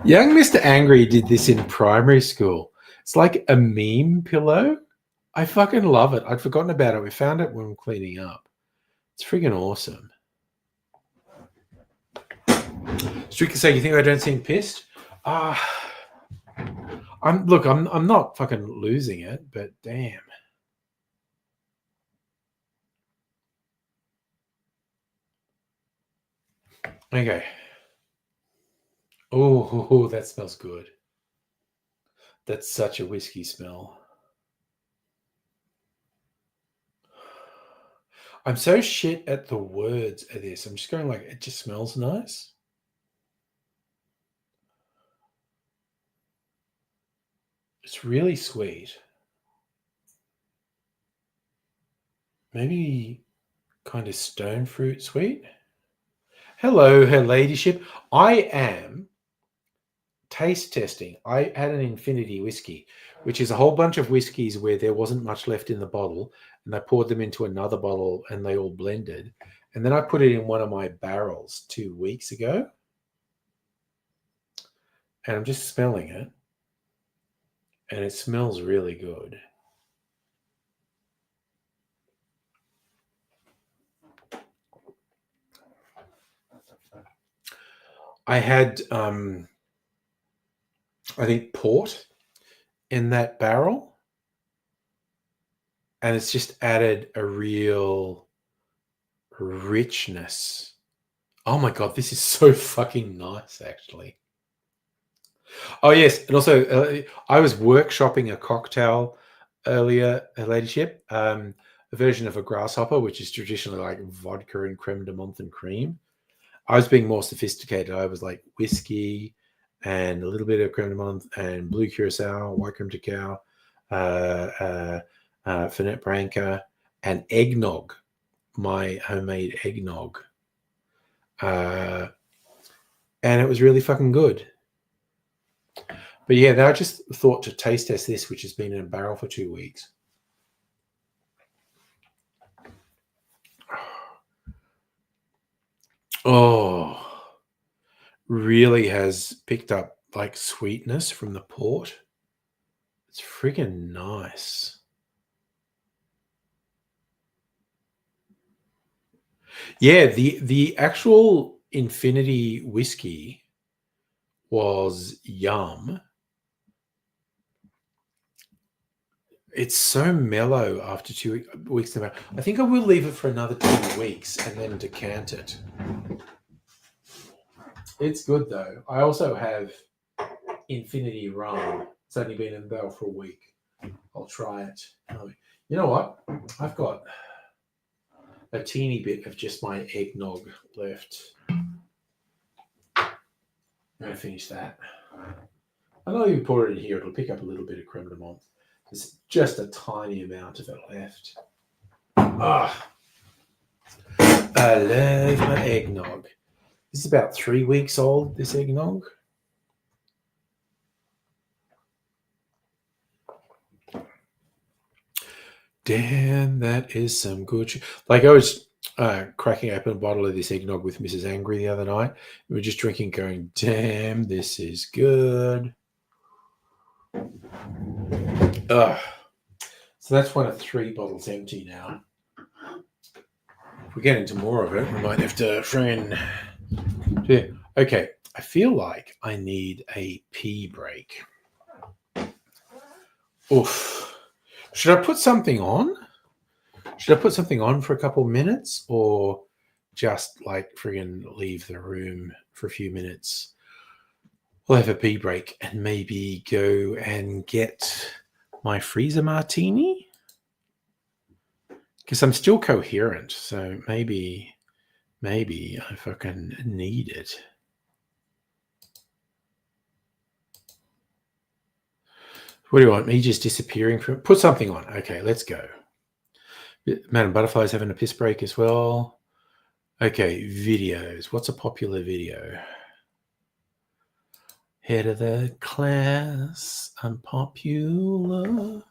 S2: Young Mr. Angry did this in primary school. It's like a meme pillow. I fucking love it. I'd forgotten about it. We found it when we were cleaning up. It's freaking awesome. Strictly say, you think I don't seem pissed? I'm not fucking losing it, but damn. Okay. Oh, that smells good. That's such a whiskey smell. I'm so shit at the words of this. I'm just going like, it just smells nice. It's really sweet. Maybe kind of stone fruit sweet. Hello, her ladyship. I am taste testing. I had an infinity whiskey, which is a whole bunch of whiskeys where there wasn't much left in the bottle, and I poured them into another bottle and they all blended. And then I put it in one of my barrels 2 weeks ago. And I'm just smelling it. And it smells really good. I had, I think, port in that barrel. And it's just added a real richness. Oh my God, this is so fucking nice, actually. Oh, yes. And also, I was workshopping a cocktail earlier, Her Ladyship, a version of a grasshopper, which is traditionally like vodka and creme de menthe and cream. I was being more sophisticated. I was like whiskey and a little bit of creme de menthe and blue curacao, white creme de cacao, Fernet Branca, and eggnog, my homemade eggnog. And it was really fucking good. But yeah, I just thought to taste test this, which has been in a barrel for 2 weeks. Oh, really has picked up like sweetness from the port. It's freaking nice. Yeah, the actual Infinity whiskey was yum. It's so mellow after 2 weeks. I think I will leave it for another 2 weeks and then decant it. It's good though. I also have Infinity Rum. It's only been in the barrel for a week. I'll try it. You know what? I've got a teeny bit of just my eggnog left. I'm going to finish that. I know you pour it in here, it'll pick up a little bit of creme de menthe. There's just a tiny amount of it left. I love my eggnog. This is about 3 weeks old, this eggnog. Damn, that is some good shit. Like I was cracking open a bottle of this eggnog with Mrs. Angry the other night. We were just drinking, going, damn, this is good. So that's one of 3 bottles empty now. If we get into more of it, we might have to friend. Yeah. Okay, I feel like I need a pee break. Oof. Should I put something on? Should I put something on for a couple minutes or just like friggin' leave the room for a few minutes? We'll have a pee break and maybe go and get my freezer martini because I'm still coherent. So maybe I fucking need it. What do you want? Me just disappearing from it? Put something on. Okay, let's go. Madam Butterfly's having a piss break as well. Okay, videos. What's a popular video? Head of the class, unpopular.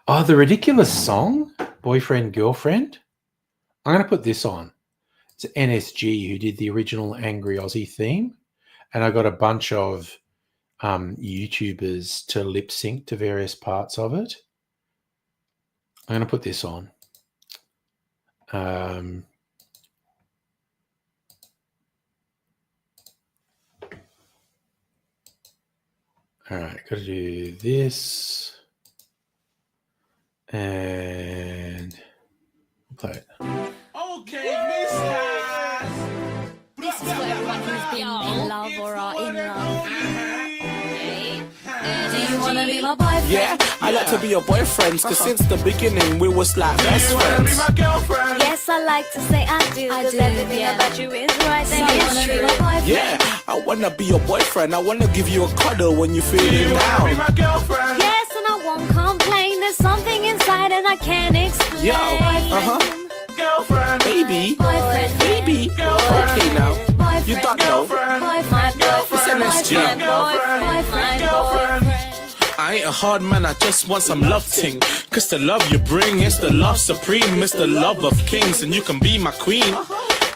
S2: Oh, The Ridiculous Song boyfriend, girlfriend. I'm going to put this on. It's NSG who did the original Angry Aussie theme. And I got a bunch of YouTubers to lip sync to various parts of it. I'm going to put this on. All right, got to do this. And play it.
S3: Okay, Miss
S4: This is for everyone who's been in love or are in love. Do you wanna be my boyfriend?
S3: Yeah, I like to be your boyfriend, cause since the beginning we was like best friends.
S4: Yes, I like to say I do. Cause everything about you is right. Then it's true.
S3: Yeah, I wanna be your boyfriend. I wanna give you a cuddle when you're feeling down.
S4: Yes, and I won't complain. There's something inside and I can't explain.
S3: Yo, girlfriend, baby,
S4: Boyfriend,
S3: baby. Okay now, you don't know.
S4: Boyfriend,
S3: It's MSG.
S4: boyfriend.
S3: I ain't a hard man, I just want some love ting. Cause the love you bring is the love supreme. It's the love of kings and you can be my queen.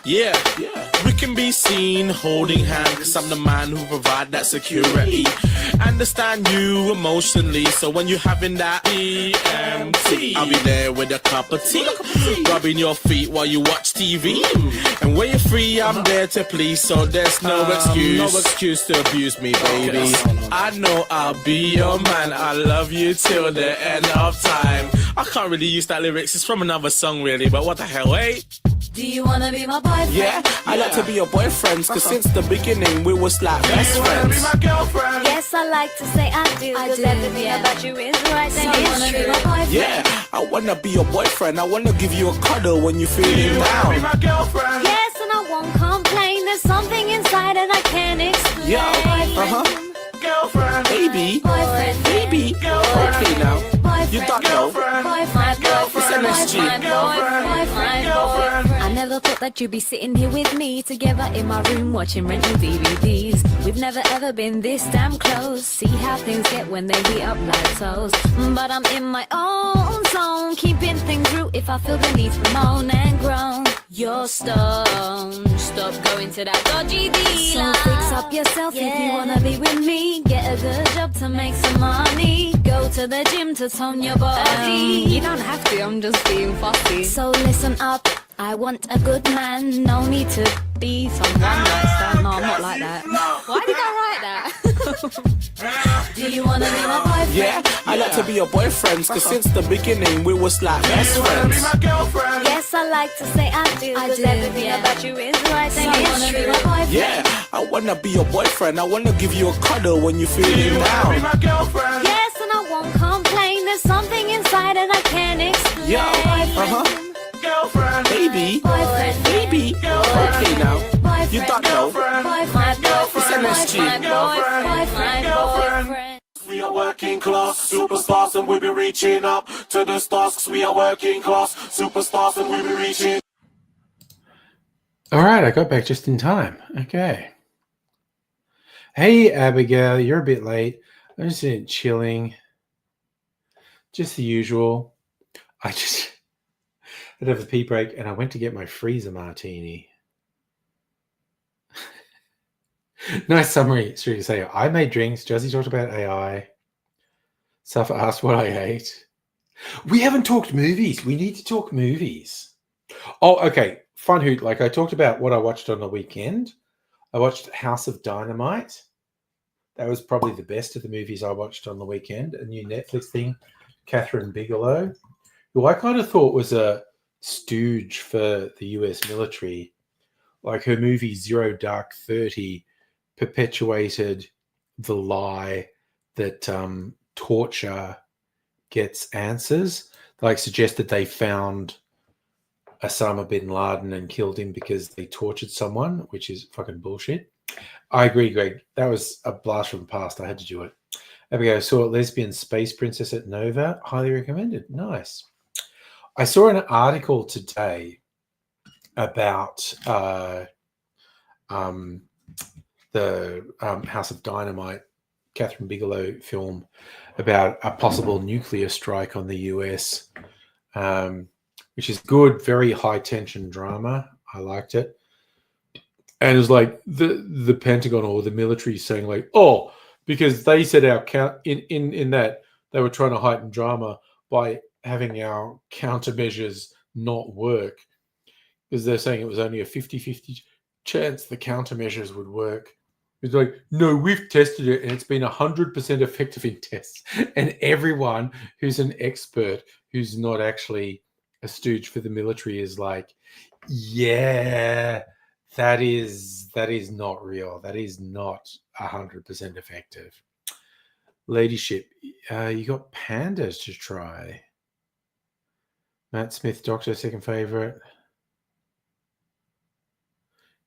S3: Yeah, we can be seen holding hands, cause I'm the man who provide that security. Understand you emotionally, so when you're having that EMT, I'll be there with a cup of tea, rubbing your feet while you watch TV. And when you're free, I'm there to please, so there's no excuse to abuse me, baby. I know I'll be your man, I love you till the end of time. I can't really use that lyrics, it's from another song really, but what the hell, eh?
S4: Do you wanna be my boyfriend?
S3: Yeah, I like to be your boyfriend, cause since the beginning we was like best friends.
S4: Yes, I like to say I do. Cause everything about you is right. Then it's true.
S3: Yeah, I wanna be your boyfriend. I wanna give you a cuddle when you're feeling down.
S4: Yes, and I won't complain. There's something inside and I can't explain.
S3: Yo, girlfriend, baby,
S4: Boyfriend,
S3: baby. Okay now,
S4: boyfriend,
S3: you don't know.
S4: boyfriend,
S3: It's MSG.
S4: I never thought that you'd be sitting here with me, together in my room watching rental DVDs. We've never ever been this damn close. See how things get when they heat up like toes. But I'm in my own zone, keeping things real if I feel the need to moan and groan. You're stoned, stop going to that dodgy dealer. So fix up yourself if you wanna be with me. Get a good job to make some money. Go to the gym to tone your body. You don't have to, I'm just being fussy. So listen up, I want a good man. No need to be someone like that. No, I'm not like that. Why did I write that? Do you wanna be my boyfriend?
S3: Yeah, I like to be your boyfriend, cause since the beginning we was like best friends.
S4: Yes, I like to say I do. Cause everything about you is right. Then it's true.
S3: Yeah, I wanna be your boyfriend. I wanna give you a cuddle when you're feeling down.
S4: Yes, and I won't complain. There's something inside and I can't explain.
S3: Yo, baby,
S4: Boyfriend,
S3: baby. Okay now,
S4: boyfriend,
S3: you don't know.
S4: boyfriend,
S3: It's MSG.
S4: boyfriend.
S5: We are working class superstars and we'll be reaching up to the stars. 'Cause we are working class superstars and we'll be reaching.
S2: All right, I got back just in time. Okay. Hey, Abigail, you're a bit late. I'm just chilling. Just the usual. I'd have a pee break and I went to get my freezer martini. Nice summary, Street say. I made drinks. Josie talked about AI. Safa asked what I ate. We haven't talked movies. We need to talk movies. Oh, okay. Fun hoot. Like I talked about what I watched on the weekend. I watched House of Dynamite. That was probably the best of the movies I watched on the weekend. A new Netflix thing. Catherine Bigelow, who I kind of thought was a stooge for the US military. Like her movie Zero Dark 30 perpetuated the lie that torture gets answers. Like suggested they found Osama bin Laden and killed him because they tortured someone, which is fucking bullshit. I agree, Greg. That was a blast from the past. I had to do it. There we go. Saw Lesbian Space Princess at Nova. Highly recommended. Nice. I saw an article today about the House of Dynamite, Catherine Bigelow film about a possible nuclear strike on the US. which is good, very high tension drama. I liked it. And it's like the Pentagon or the military saying like, oh, because they said our count in that they were trying to heighten drama by having our countermeasures not work, because they're saying it was only a 50-50 chance the countermeasures would work. It's like, no, we've tested it and it's been 100% effective in tests. And everyone who's an expert, who's not actually a stooge for the military, is like, yeah, that is not real. That is not 100% effective. Ladyship, you got pandas to try. Matt Smith, Doctor, second favorite.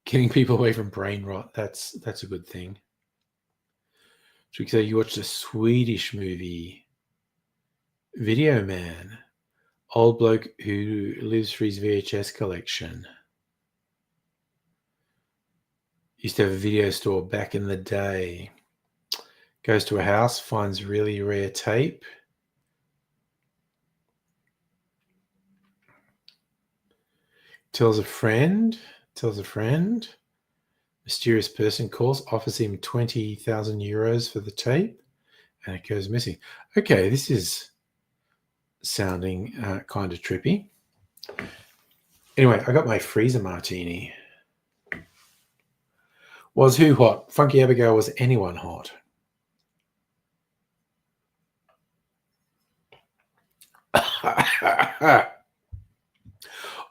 S2: Getting people away from brain rot. That's a good thing. So we say you watched a Swedish movie, Video Man, old bloke who lives for his VHS collection. Used to have a video store back in the day. Goes to a house, finds really rare tape. Tells a friend. Mysterious person calls, offers him 20,000 euros for the tape, and it goes missing. Okay, this is sounding kind of trippy. Anyway, I got my freezer martini. Was who hot? Funky Abigail, was anyone hot?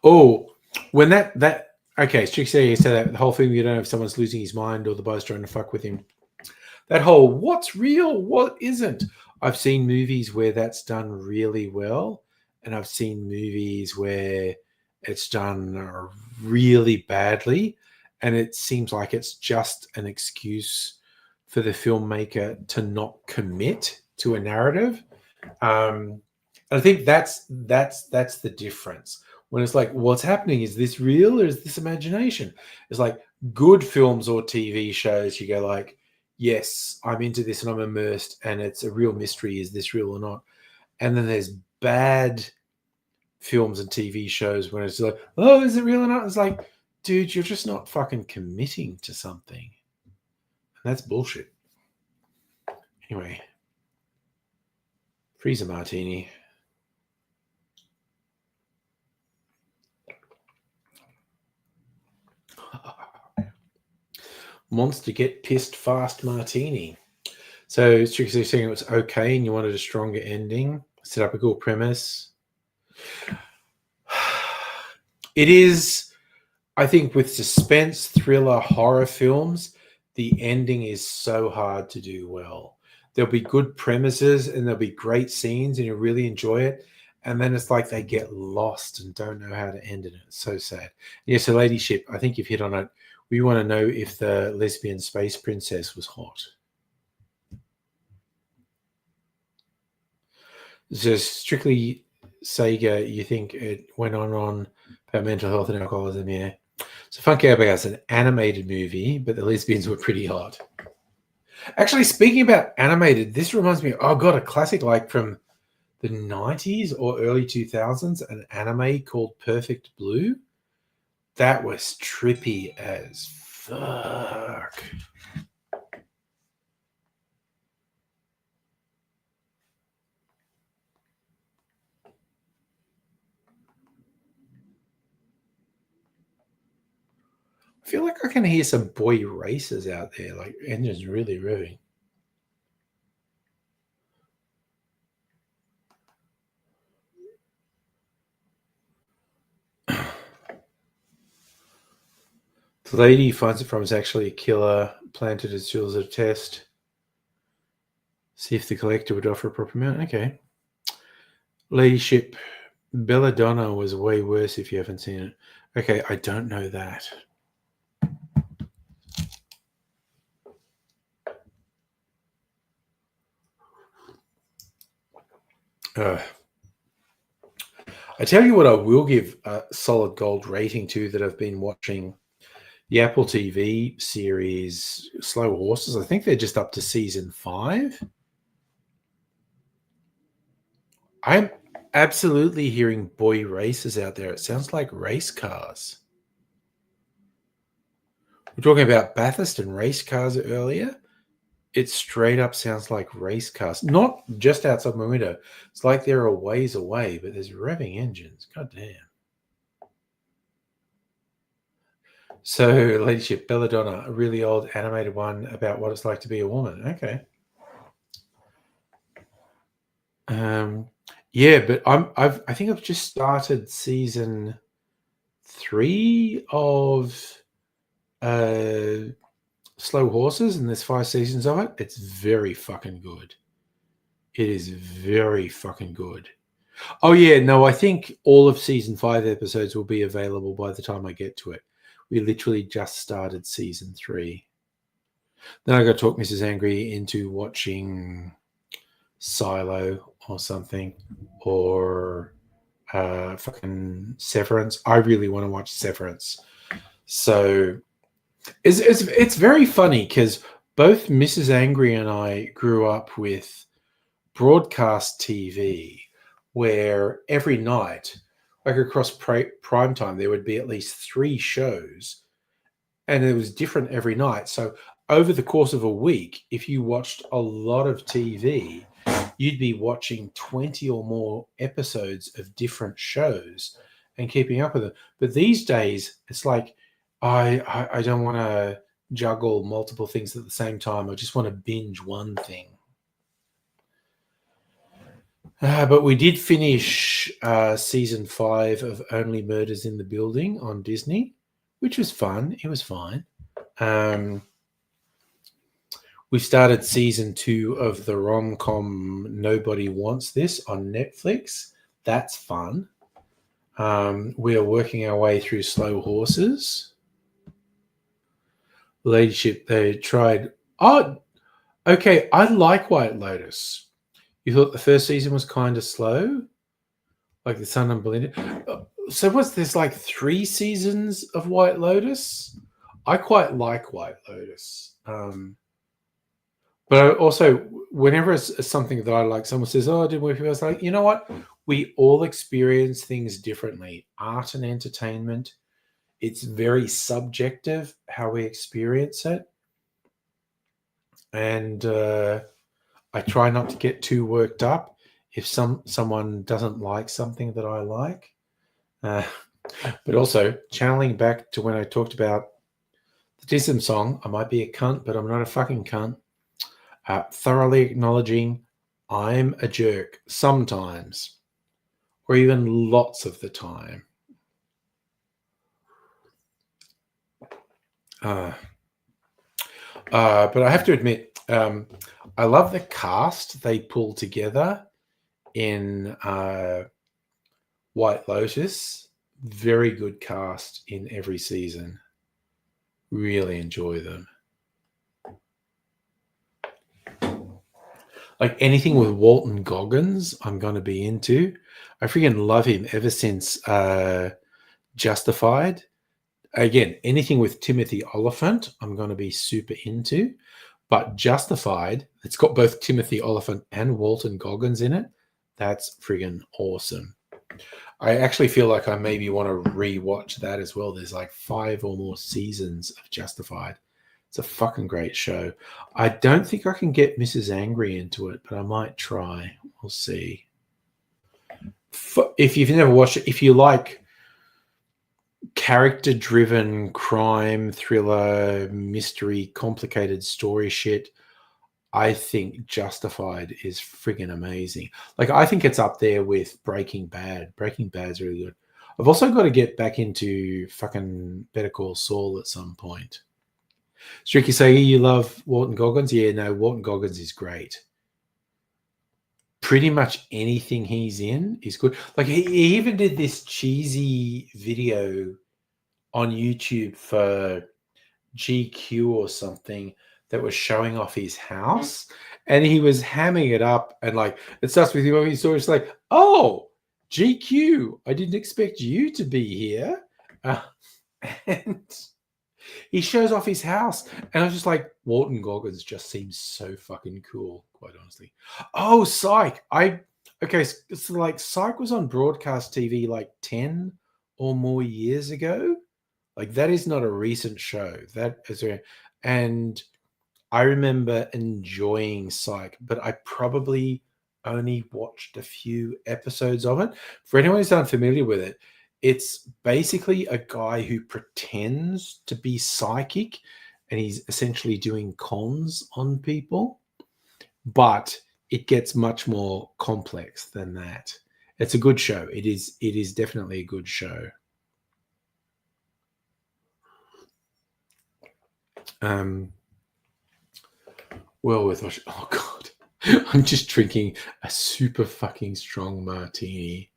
S2: Oh, when that okay, Strixie said that the whole thing, you don't know if someone's losing his mind or the boy's trying to fuck with him. That whole what's real, what isn't. I've seen movies where that's done really well, and I've seen movies where it's done really badly, and it seems like it's just an excuse for the filmmaker to not commit to a narrative. I think that's the difference. When it's like, what's happening? Is this real or is this imagination? It's like good films or TV shows, you go like, yes, I'm into this and I'm immersed and it's a real mystery. Is this real or not? And then there's bad films and TV shows when it's like, oh, is it real or not? It's like, dude, you're just not fucking committing to something. And that's bullshit. Anyway, freezer martini. Monster get pissed fast martini. So strictly saying it was okay and you wanted a stronger ending, set up a cool premise. It is, I think, with suspense, thriller, horror films, the ending is so hard to do well. There'll be good premises and there'll be great scenes and you'll really enjoy it. And then it's like they get lost and don't know how to end it. It's so sad. Yeah, so Ladyship, I think you've hit on it. We want to know if the lesbian space princess was hot. So strictly Sega, you think it went on about mental health and alcoholism, yeah. So Funky Abigail is an animated movie, but the lesbians were pretty hot. Actually, speaking about animated, this reminds me, oh God, a classic like from the 90s or early 2000s, an anime called Perfect Blue. That was trippy as fuck. I feel like I can hear some boy racers out there, like engines really revving. The lady he finds it from is actually a killer, planted as tools of test. See if the collector would offer a proper amount. Okay. Ladyship, Belladonna was way worse if you haven't seen it. Okay, I don't know that. I tell you what I will give a solid gold rating to that I've been watching. The Apple TV series Slow Horses. I think they're just up to season 5. absolutely hearing boy races out there. It sounds like race cars. We're talking about Bathurst and race cars earlier. It straight up sounds like race cars. Not just outside my window. It's like they're a ways away, but there's revving engines. God damn. So, Ladyship, Belladonna, a really old animated one about what it's like to be a woman. Okay. Yeah, but I think I've just started season 3 of Slow Horses, and there's 5 seasons of it. It's very fucking good. It is very fucking good. Oh yeah, no, I think all of season 5 episodes will be available by the time I get to it. We literally just started season 3. Then I got to talk Mrs. Angry into watching Silo or something, or fucking Severance. I really want to watch Severance. So it's very funny because both Mrs. Angry and I grew up with broadcast TV where every night, like across prime time, there would be at least 3 shows, and it was different every night. So over the course of a week, if you watched a lot of TV, you'd be watching 20 or more episodes of different shows and keeping up with them. But these days, it's like, I don't want to juggle multiple things at the same time. I just want to binge one thing. But we did finish season 5 of Only Murders in the Building on Disney, which was fun. It was fine. We started season 2 of the rom-com Nobody Wants This on Netflix. That's fun. We are working our way through Slow Horses. Ladyship, they tried. Oh, okay. I like White Lotus. You thought the first season was kind of slow? Like the Sun and Belinda? So there's like 3 seasons of White Lotus? I quite like White Lotus. But also, whenever it's something that I like, someone says, oh, I didn't work for you. I was like, you know what? We all experience things differently. Art and entertainment, it's very subjective how we experience it. And I try not to get too worked up if someone doesn't like something that I like. But also, channeling back to when I talked about the Disney song, I might be a cunt, but I'm not a fucking cunt. Thoroughly acknowledging I'm a jerk sometimes, or even lots of the time. But I have to admit, I love the cast they pull together in White Lotus. Very good cast in every season. Really enjoy them. Like anything with Walton Goggins, I'm going to be into. I freaking love him ever since Justified. Again, anything with Timothy Olyphant, I'm going to be super into. But Justified, it's got both Timothy Olyphant and Walton Goggins in it. That's friggin' awesome. I actually feel like I maybe want to rewatch that as well. There's like 5 or more seasons of Justified. It's a fucking great show. I don't think I can get Mrs. Angry into it, but I might try. We'll see. If you've never watched it, if you like character-driven crime, thriller, mystery, complicated story shit, I think Justified is friggin' amazing. Like, I think it's up there with Breaking Bad. Breaking Bad's really good. I've also got to get back into fucking Better Call Saul at some point. Stricky say you love Walton Goggins? Yeah, no, Walton Goggins is great. Pretty much anything he's in is good. Like he even did this cheesy video on YouTube for GQ or something that was showing off his house, and he was hamming it up, and like it starts with him. He's sort of like, "Oh, GQ, I didn't expect you to be here," and he shows off his house, and I was just like, Walton Goggins just seems so fucking cool, quite honestly. Oh, psych! I Okay, so like Psych was on broadcast TV like 10 or more years ago. Like that is not a recent show. That is and I remember enjoying Psych, but I probably only watched a few episodes of it. For anyone who's unfamiliar with it, it's basically a guy who pretends to be psychic and he's essentially doing cons on people, but it gets much more complex than that. It's a good show. It is definitely a good show. Well with oh god. I'm just drinking a super fucking strong martini.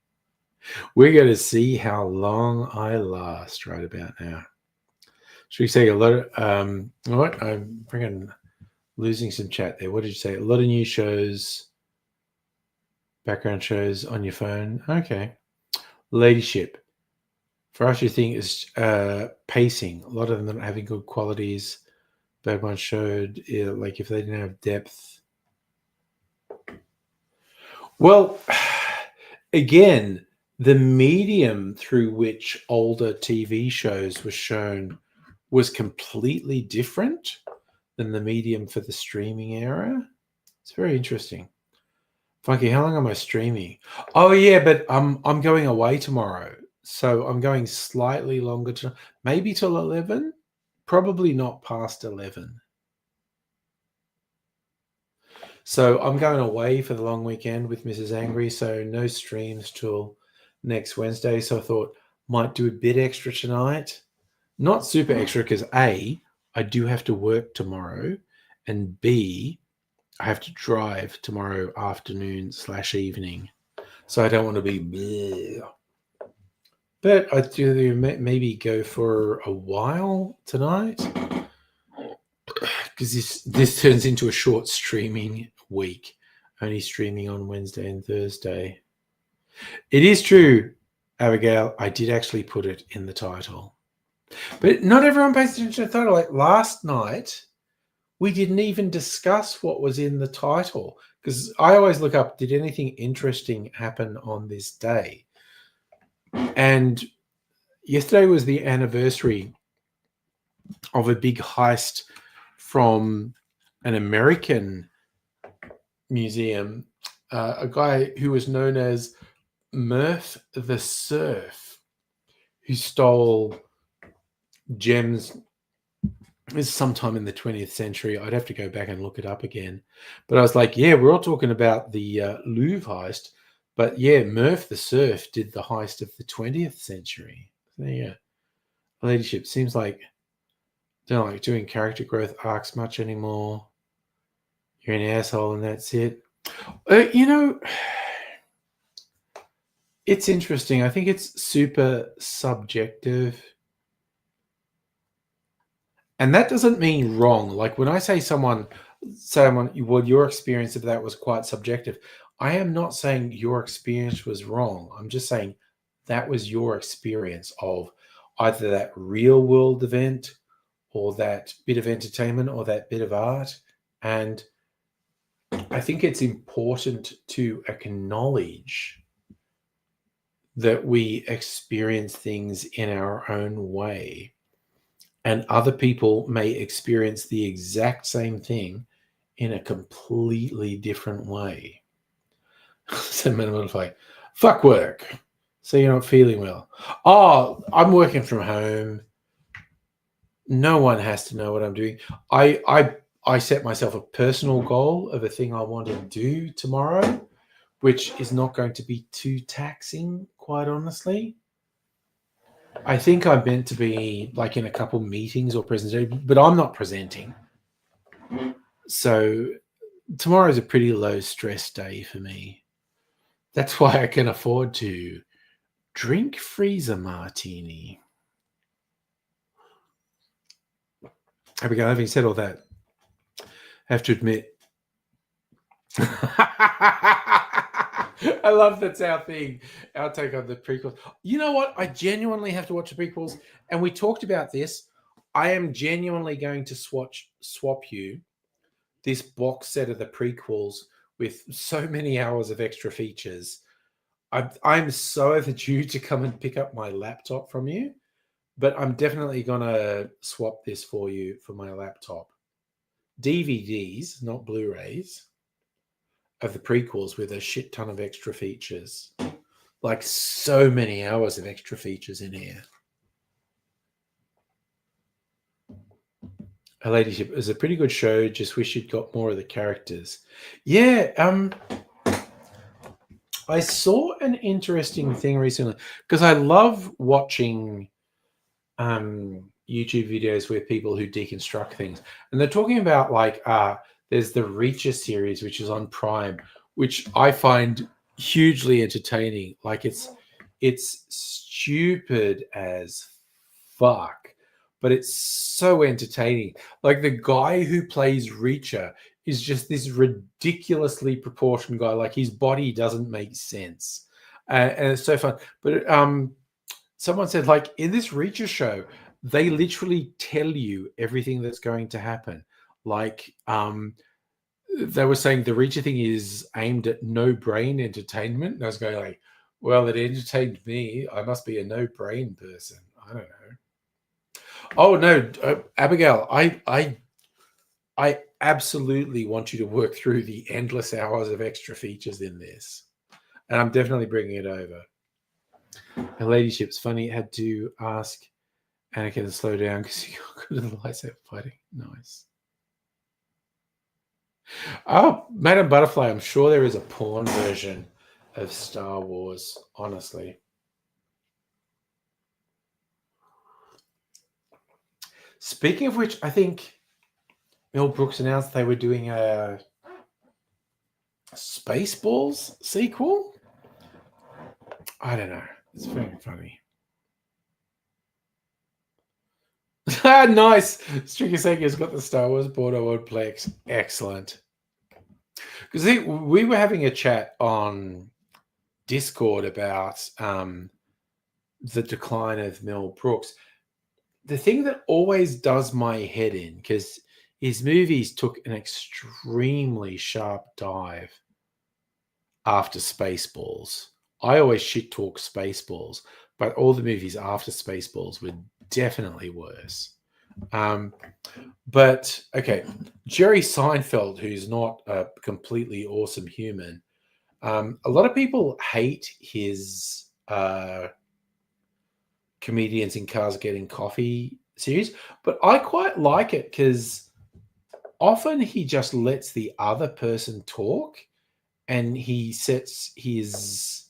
S2: We're going to see how long I last right about now. Should we say a lot of what? I'm freaking losing some chat there. What did you say? A lot of new shows, background shows on your phone. Okay. Ladyship. For us, you think is pacing. A lot of them not having good qualities. Bad one showed like if they didn't have depth. Well, again, the medium through which older TV shows were shown was completely different than the medium for the streaming era. It's very interesting. Funky, how long am I streaming? Oh yeah, but I'm going away tomorrow. So I'm going slightly longer to maybe till 11, probably not past 11. So I'm going away for the long weekend with Mrs. Angry, so no streams till next Wednesday. So I thought might do a bit extra tonight. Not super extra because A, I do have to work tomorrow, and B, I have to drive tomorrow afternoon / evening. So I don't want to be bleh. But I do maybe go for a while tonight because this turns into a short streaming week, only streaming on Wednesday and Thursday. It is true, Abigail, I did actually put it in the title. But not everyone pays attention to the title. Like last night, we didn't even discuss what was in the title because I always look up, did anything interesting happen on this day? And yesterday was the anniversary of a big heist from an American museum, a guy who was known as Murph the Surf, who stole gems. Is sometime in the 20th century. I'd have to go back and look it up again. But I was like, yeah, we're all talking about the Louvre heist. But yeah, Murph the Surf did the heist of the 20th century. So yeah, Ladyship seems like don't like doing character growth arcs much anymore. You're an asshole and that's it. It's interesting. I think it's super subjective. And that doesn't mean wrong. Like when I say someone, well, your experience of that was quite subjective. I am not saying your experience was wrong. I'm just saying that was your experience of either that real world event or that bit of entertainment or that bit of art. And I think it's important to acknowledge that we experience things in our own way. And other people may experience the exact same thing in a completely different way. So like, fuck work. So you're not feeling well. Oh, I'm working from home. No one has to know what I'm doing. I set myself a personal goal of a thing I want to do tomorrow, which is not going to be too taxing, quite honestly. I think I'm meant to be like in a couple meetings or presentations, but I'm not presenting. So tomorrow is a pretty low stress day for me. That's why I can afford to drink freezer martini. Abigail, having said all that, I have to admit, I love that's our thing, our take on the prequels. You know what? I genuinely have to watch the prequels, and we talked about this. I am genuinely going to swap you this box set of the prequels with so many hours of extra features. I'm so overdue to come and pick up my laptop from you, but I'm definitely gonna swap this for you for my laptop. DVDs, not Blu-rays, of the prequels with a shit ton of extra features. Like so many hours of extra features in here. Her Ladyship, it was a pretty good show. Just wish you'd got more of the characters. Yeah, I saw an interesting thing recently because I love watching YouTube videos where people who deconstruct things, and they're talking about like there's the Reacher series, which is on Prime, which I find hugely entertaining. Like it's stupid as fuck, but it's so entertaining. Like the guy who plays Reacher is just this ridiculously proportioned guy. Like his body doesn't make sense, and it's so fun. But someone said, like, in this Reacher show, they literally tell you everything that's going to happen. Like they were saying the Reacher thing is aimed at no brain entertainment. And I was going like, well, it entertained me. I must be a no brain person. I don't know. Oh no, Abigail, I absolutely want you to work through the endless hours of extra features in this, and I'm definitely bringing it over. Her Ladyship's funny. Had to ask Anakin to slow down because he got good at the lightsaber fighting. Nice. Oh, Madame Butterfly, I'm sure there is a porn version of Star Wars, honestly. Speaking of which, I think Mel Brooks announced they were doing a Spaceballs sequel. I don't know. It's very funny. Nice. Stricker Sega's got the Star Wars board I would play. Excellent. Because we were having a chat on Discord about the decline of Mel Brooks. The thing that always does my head in, because his movies took an extremely sharp dive after Spaceballs. I always shit talk Spaceballs, but all the movies after Spaceballs were definitely worse. But okay, Jerry Seinfeld, who's not a completely awesome human, a lot of people hate his Comedians in Cars Getting Coffee series, but I quite like it because often he just lets the other person talk and he sets his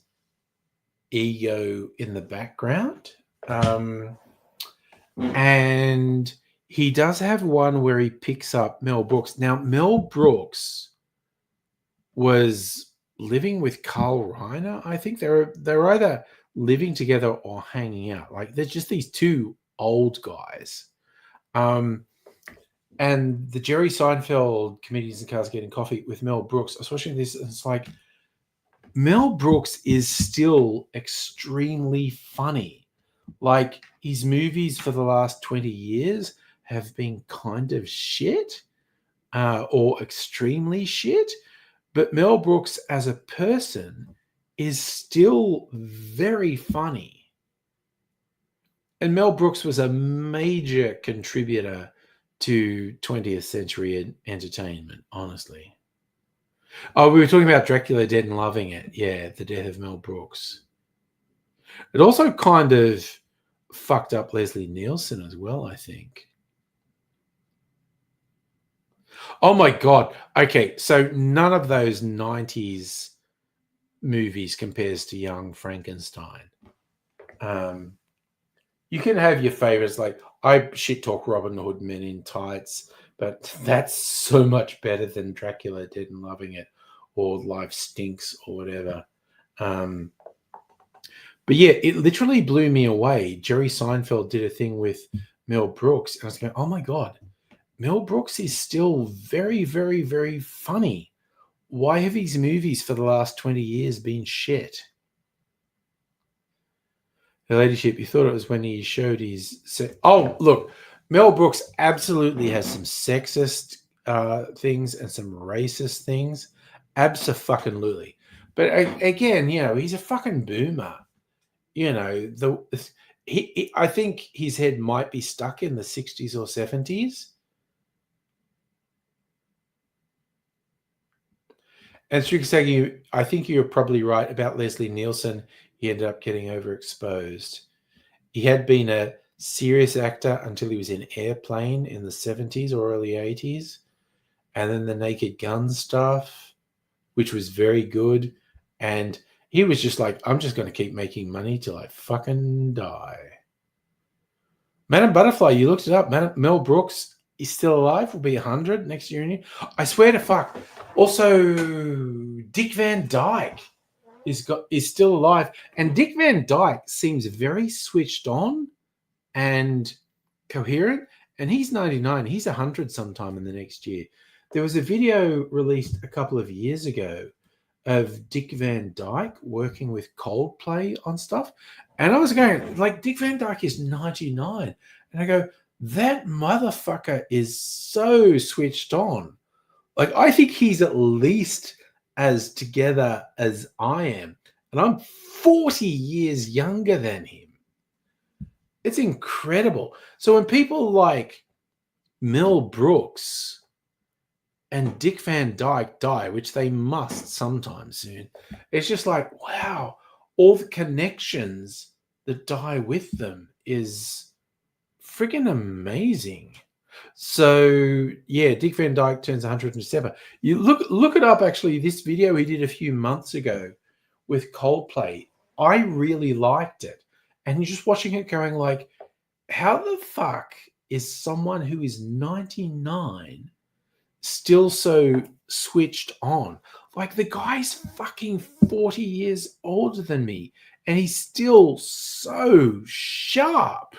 S2: ego in the background. And he does have one where he picks up Mel Brooks. Now, Mel Brooks was living with Carl Reiner. I think they're either living together or hanging out. Like, there's just these two old guys. And the Jerry Seinfeld Comedians in Cars Getting Coffee with Mel Brooks, I was watching this, and it's like, Mel Brooks is still extremely funny. Like, his movies for the last 20 years have been kind of shit or extremely shit. But Mel Brooks as a person is still very funny. And Mel Brooks was a major contributor to 20th century entertainment, honestly. Oh, we were talking about Dracula Dead and Loving It. Yeah, the death of Mel Brooks. It also kind of fucked up Leslie Nielsen as well, I think. Oh my God. Okay, so none of those 90s movies compares to Young Frankenstein. You can have your favorites, like I shit talk Robin Hood, Men in Tights, but that's so much better than Dracula Dead and Loving It or Life Stinks or whatever. But yeah, it literally blew me away. Jerry Seinfeld did a thing with Mel Brooks, and I was going, oh my God, Mel Brooks is still very, very, very funny. Why have his movies for the last 20 years been shit? Her Ladyship, you thought it was when he showed his... Oh, look, Mel Brooks absolutely has some sexist things and some racist things. Abso-fucking-lutely. But again, you know, he's a fucking boomer. You know, I think his head might be stuck in the 60s or 70s. And Strixagi, I think you're probably right about Leslie Nielsen. He ended up getting overexposed. He had been a serious actor until he was in Airplane in the 70s or early 80s. And then the Naked Gun stuff, which was very good. And he was just like, I'm just going to keep making money till I fucking die. Madame Butterfly, you looked it up. Mel Brooks is still alive. Will be 100 next year. I swear to fuck. Also, Dick Van Dyke is still alive. And Dick Van Dyke seems very switched on and coherent. And he's 99. He's 100 sometime in the next year. There was a video released a couple of years ago of Dick Van Dyke working with Coldplay on stuff. And I was going, like, Dick Van Dyke is 99. And I go, that motherfucker is so switched on. Like, I think he's at least as together as I am. And I'm 40 years younger than him. It's incredible. So when people like Mel Brooks and Dick Van Dyke die, which they must sometime soon, it's just like, wow, all the connections that die with them is freaking amazing. So yeah, Dick Van Dyke turns 107. You look it up. Actually, this video he did a few months ago with Coldplay, I really liked it. And you're just watching it going like, how the fuck is someone who is 99 still so switched on? Like, the guy's fucking 40 years older than me and he's still so sharp.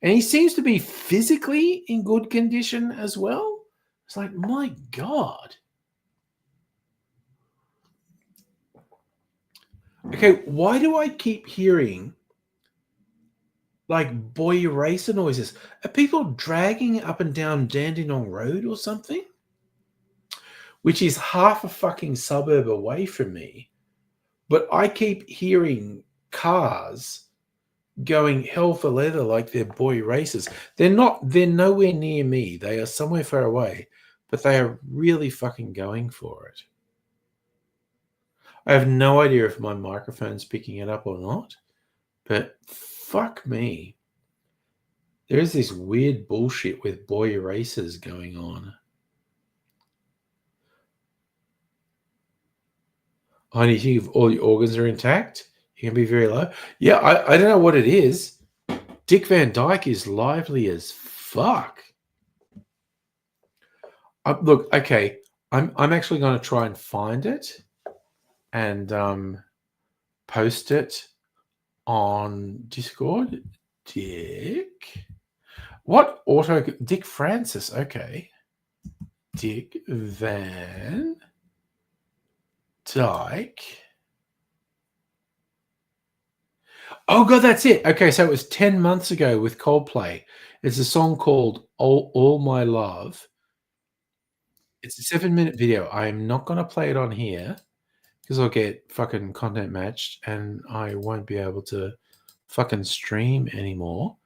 S2: And he seems to be physically in good condition as well. It's like, my God. Okay, why do I keep hearing like boy eraser noises? Are people dragging up and down Dandenong Road or something? Which is half a fucking suburb away from me. But I keep hearing cars going hell for leather like they're boy racers. They're nowhere near me. They are somewhere far away, but they are really fucking going for it. I have no idea if my microphone's picking it up or not, but fuck me. There is this weird bullshit with boy erasers going on. Oh, and you think if all your organs are intact, you can be very low? Yeah, I don't know what it is. Dick Van Dyke is lively as fuck. Look, okay, I'm actually going to try and find it and post it on Discord. Dick Francis, okay. Dick Van Dyke. Oh God, that's it. Okay, so it was 10 months ago with Coldplay. It's a song called All My Love. It's a 7-minute video. I am not going to play it on here because I'll get fucking content matched and I won't be able to fucking stream anymore.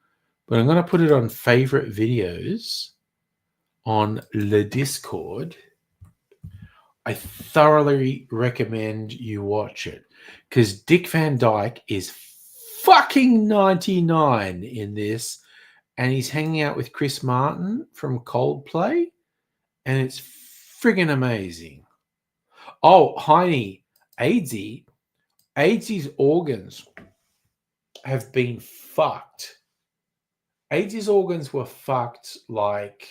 S2: But I'm going to put it on favorite videos on the Discord. I thoroughly recommend you watch it because Dick Van Dyke is fucking 99 in this, and he's hanging out with Chris Martin from Coldplay, and it's friggin' amazing. Oh, Heine, AIDS's organs have been fucked. AIDS's organs were fucked like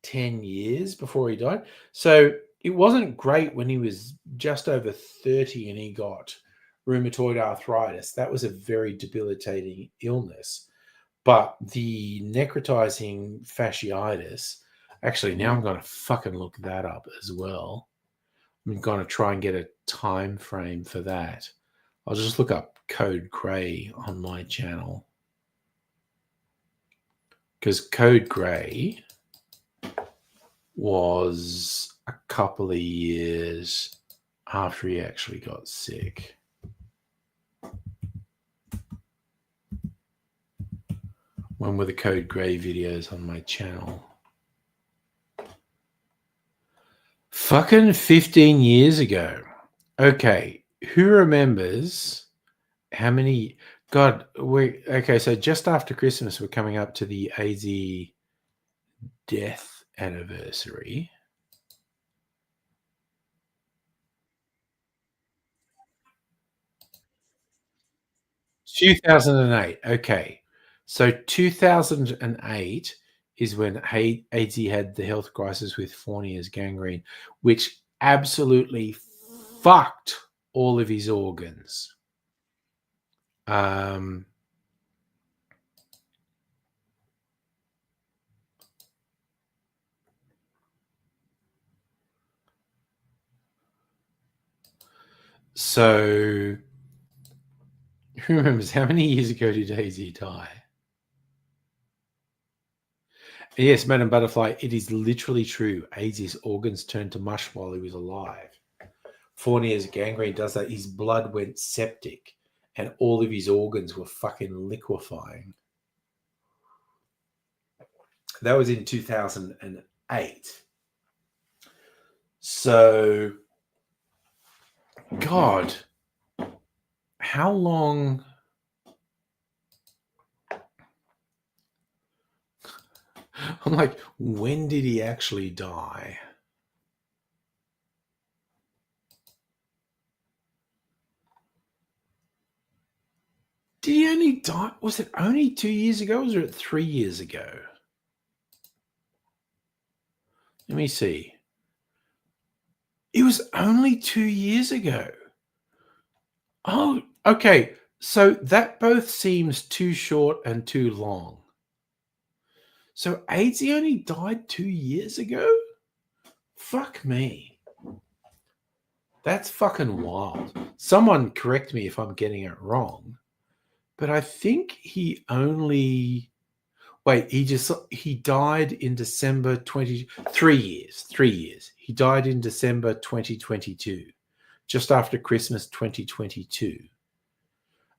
S2: 10 years before he died. So it wasn't great when he was just over 30 and he got rheumatoid arthritis. That was a very debilitating illness. But the necrotizing fasciitis, actually, now I'm going to fucking look that up as well. I'm going to try and get a time frame for that. I'll just look up Code Grey on my channel. Because Code Grey was a couple of years after he actually got sick. When were the Code Grey videos on my channel? Fucking 15 years ago. Okay, who remembers how many? God, okay. So just after Christmas, we're coming up to the AZ death anniversary. It's 2008. Okay, so 2008 is when AZ had the health crisis with Fournier's gangrene, which absolutely fucked all of his organs. So who remembers how many years ago did AZ die? Yes, Madam Butterfly, it is literally true. AZ's organs turned to mush while he was alive. Fournier's gangrene does that. His blood went septic and all of his organs were fucking liquefying. That was in 2008. So, God, how long? I'm like, when did he actually die? Did he only die? Was it only 2 years ago or was it 3 years ago? Let me see. It was only 2 years ago. Oh, okay. So that both seems too short and too long. So AZ only died 2 years ago? Fuck me. That's fucking wild. Someone correct me if I'm getting it wrong. But I think he only... Wait, he died in December 3 years. 3 years. He died in December 2022, just after Christmas 2022.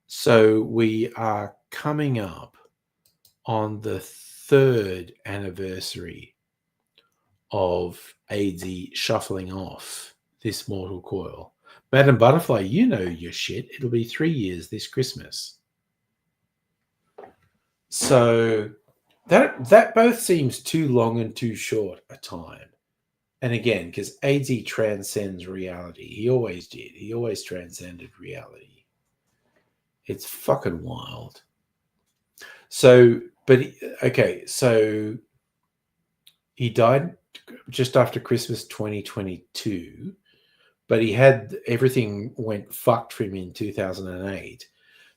S2: So we are coming up on the 3rd anniversary of AZ shuffling off this mortal coil. Madam Butterfly, you know your shit. It'll be 3 years this Christmas. So that both seems too long and too short a time. And again, because AZ transcends reality. He always did. He always transcended reality. It's fucking wild. So, but, okay, so he died just after Christmas 2022, but he had, everything went fucked for him in 2008.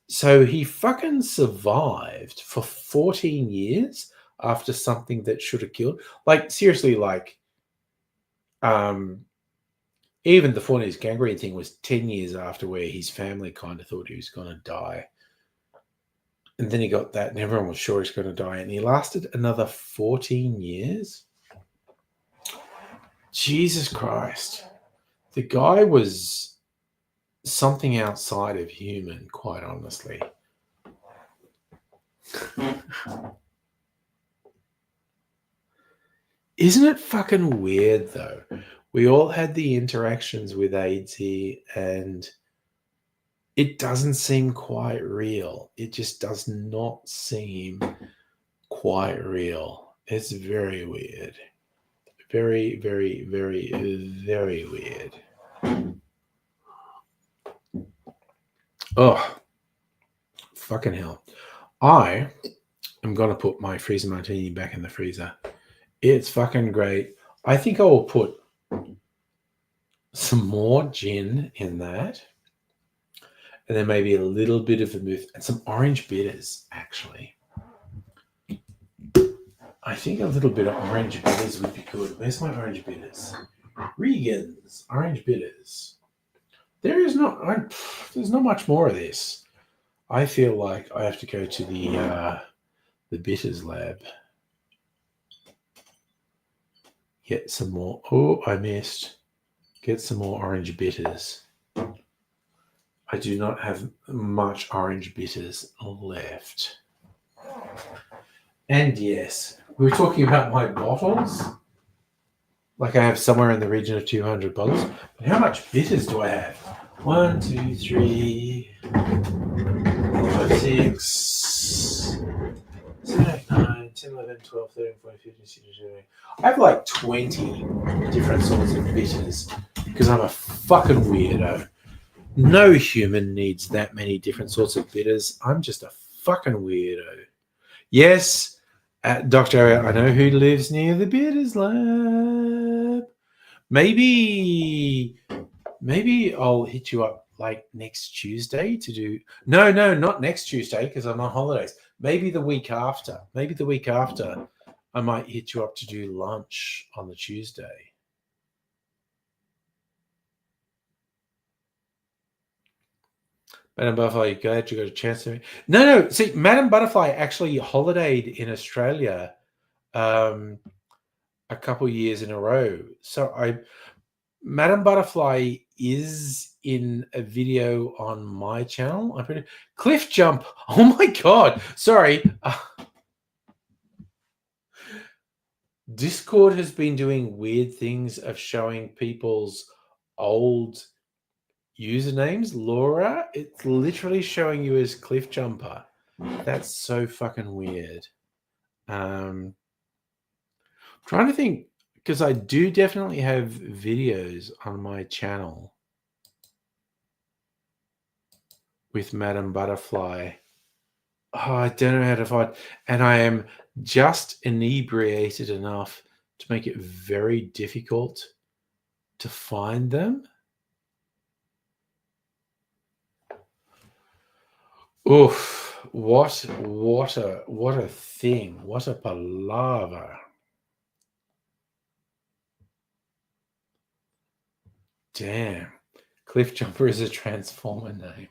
S2: So he fucking survived for 14 years after something that should have killed. Like, seriously, like, even the Fournier's gangrene thing was 10 years after, where his family kind of thought he was going to die. And then he got that and everyone was sure he's going to die. And he lasted another 14 years. Jesus Christ. The guy was something outside of human, quite honestly. Isn't it fucking weird, though? We all had the interactions with AZ and it doesn't seem quite real. It just does not seem quite real. It's very weird. Very, very, very, very weird. Oh, fucking hell. I am going to put my freezer martini back in the freezer. It's fucking great. I think I will put some more gin in that. And then maybe a little bit of vermouth and some orange bitters, actually. I think a little bit of orange bitters would be good. Where's my orange bitters? Regan's orange bitters. There's not much more of this. I feel like I have to go to the bitters lab. get some more. Oh, I missed. Get some more orange bitters. I do not have much orange bitters left. And yes, we were talking about my bottles. Like I have somewhere in the region of 200 bottles. But how much bitters do I have? 1, 2, 3, 5, 6, 7, 8, 9, 10, 11, 12, 13, 14, 15, 16, 17. I have like 20 different sorts of bitters because I'm a fucking weirdo. No human needs that many different sorts of bitters. I'm just a fucking weirdo. Yes, Dr. Area, I know who lives near the bitters lab. Maybe I'll hit you up like next Tuesday to do. No, not next Tuesday because I'm on holidays. Maybe the week after. I might hit you up to do lunch on the Tuesday. Madam Butterfly, glad you got a chance to. No. See, Madam Butterfly actually holidayed in Australia a couple years in a row. So Madam Butterfly is in a video on my channel. I'm pretty cliff jump. Oh my god! Sorry. Discord has been doing weird things of showing people's old usernames. Laura, it's literally showing you as Cliff Jumper. That's so fucking weird. Trying to think, because I do definitely have videos on my channel with Madam Butterfly. Oh, I don't know how to find, and I am just inebriated enough to make it very difficult to find them. Oof! What a thing! What a palaver! Damn, Cliff Jumper is a Transformer name.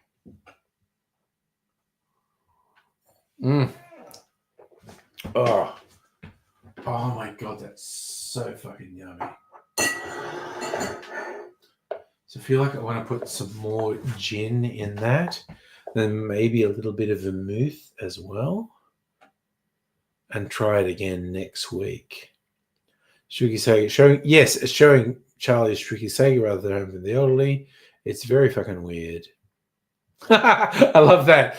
S2: Oh my god, that's so fucking yummy. So I feel like I want to put some more gin in that, then maybe a little bit of vermouth as well, and try it again next week. Shrieky Sega it's showing Charlie's Shrieky Sega rather than Home for the Elderly. It's very fucking weird. I love that.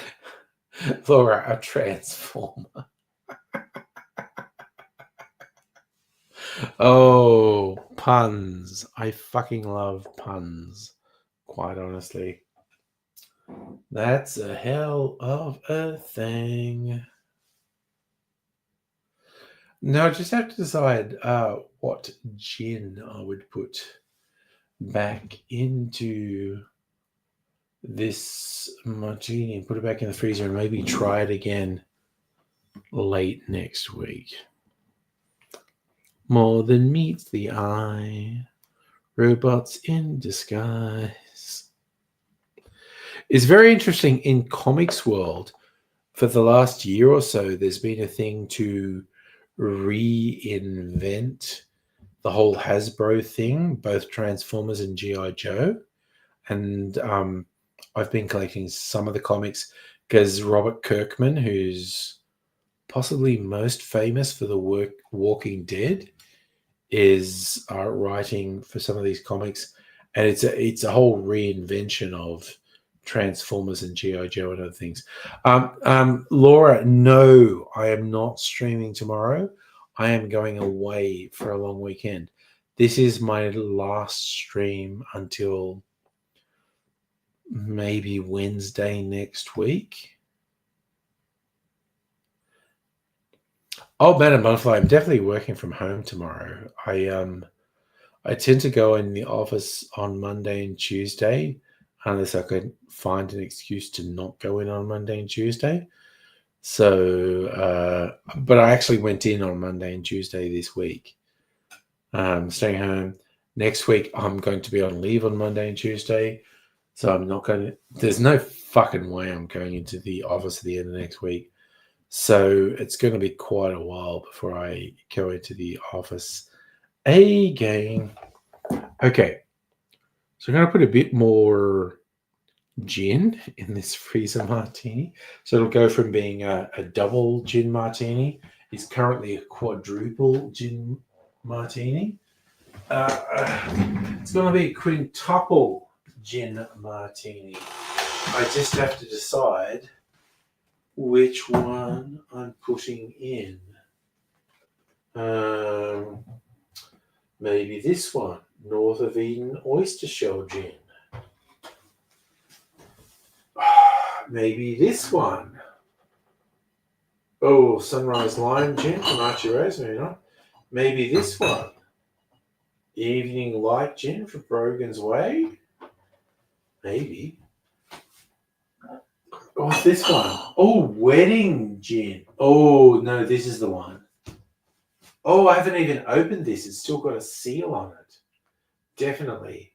S2: Laura, a Transformer. Oh, puns. I fucking love puns, quite honestly. That's a hell of a thing. No, I just have to decide what gin I would put back into this martini and put it back in the freezer and maybe try it again late next week. More than meets the eye, robots in disguise. It's very interesting in comics world. For the last year or so, there's been a thing to reinvent the whole Hasbro thing, both Transformers and G.I. Joe. And I've been collecting some of the comics because Robert Kirkman, who's possibly most famous for the work Walking Dead, is writing for some of these comics, and it's a whole reinvention of Transformers and G.I. Joe and other things. Laura, no, I am not streaming tomorrow. I am going away for a long weekend. This is my last stream until maybe Wednesday next week. Oh, Madam Butterfly, I'm definitely working from home tomorrow. I tend to go in the office on Monday and Tuesday, unless I could find an excuse to not go in on Monday and Tuesday. So, but I actually went in on Monday and Tuesday this week. Staying home. Next week, I'm going to be on leave on Monday and Tuesday. So I'm not going to, there's no fucking way I'm going into the office at the end of next week. So it's going to be quite a while before I go into the office Again. Okay. So I'm going to put a bit more gin in this freezer martini. So it'll go from being a double gin martini. It's currently a quadruple gin martini. It's going to be a quintuple gin martini. I just have to decide which one I'm putting in. Maybe this one, North of Eden Oyster Shell Gin. Maybe this one. Oh, Sunrise Lime Gin from Archie Rose, maybe not. Maybe this one. Evening Light Gin from Brogan's Way. Maybe. What's this one? Oh, Wedding Gin. Oh, no, this is the one. Oh, I haven't even opened this. It's still got a seal on it. Definitely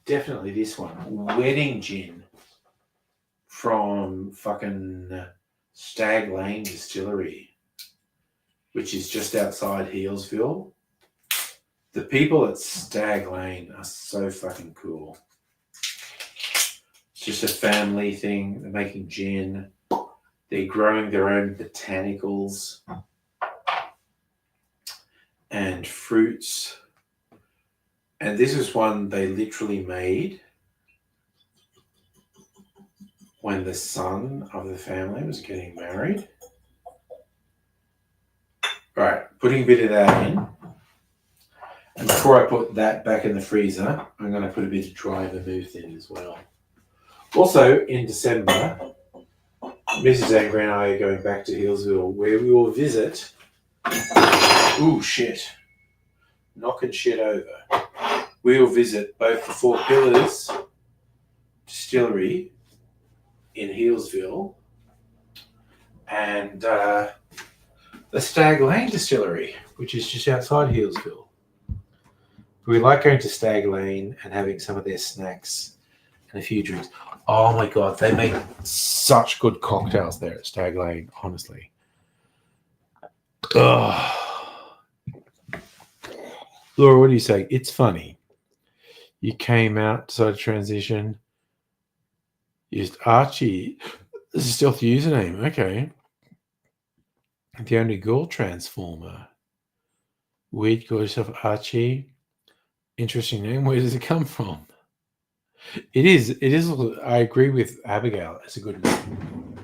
S2: this one. Wedding Gin from fucking Stag Lane Distillery, which is just outside Healesville. The people at Stag Lane are so fucking cool. It's just a family thing. They're making gin. They're growing their own botanicals and fruits. And this is one they literally made when the son of the family was getting married. All right, putting a bit of that in. And before I put that back in the freezer, I'm going to put a bit of dry vermouth in as well. Also, in December, Mrs. Angry and I are going back to Healesville, where we will visit... Ooh, shit. Knocking shit over. We will visit both the Four Pillars Distillery in Healesville and the Stag Lane Distillery, which is just outside Healesville. We like going to Stag Lane and having some of their snacks and a few drinks. Oh my God, they make such good cocktails there at Stag Lane, honestly. Ugh. Laura, what do you say? It's funny. You came out, decided to transition, used Archie. This is still the username. Okay. The only girl transformer. Weird, call yourself Archie. Interesting name. Where does it come from? It is. I agree with Abigail. It's a good name.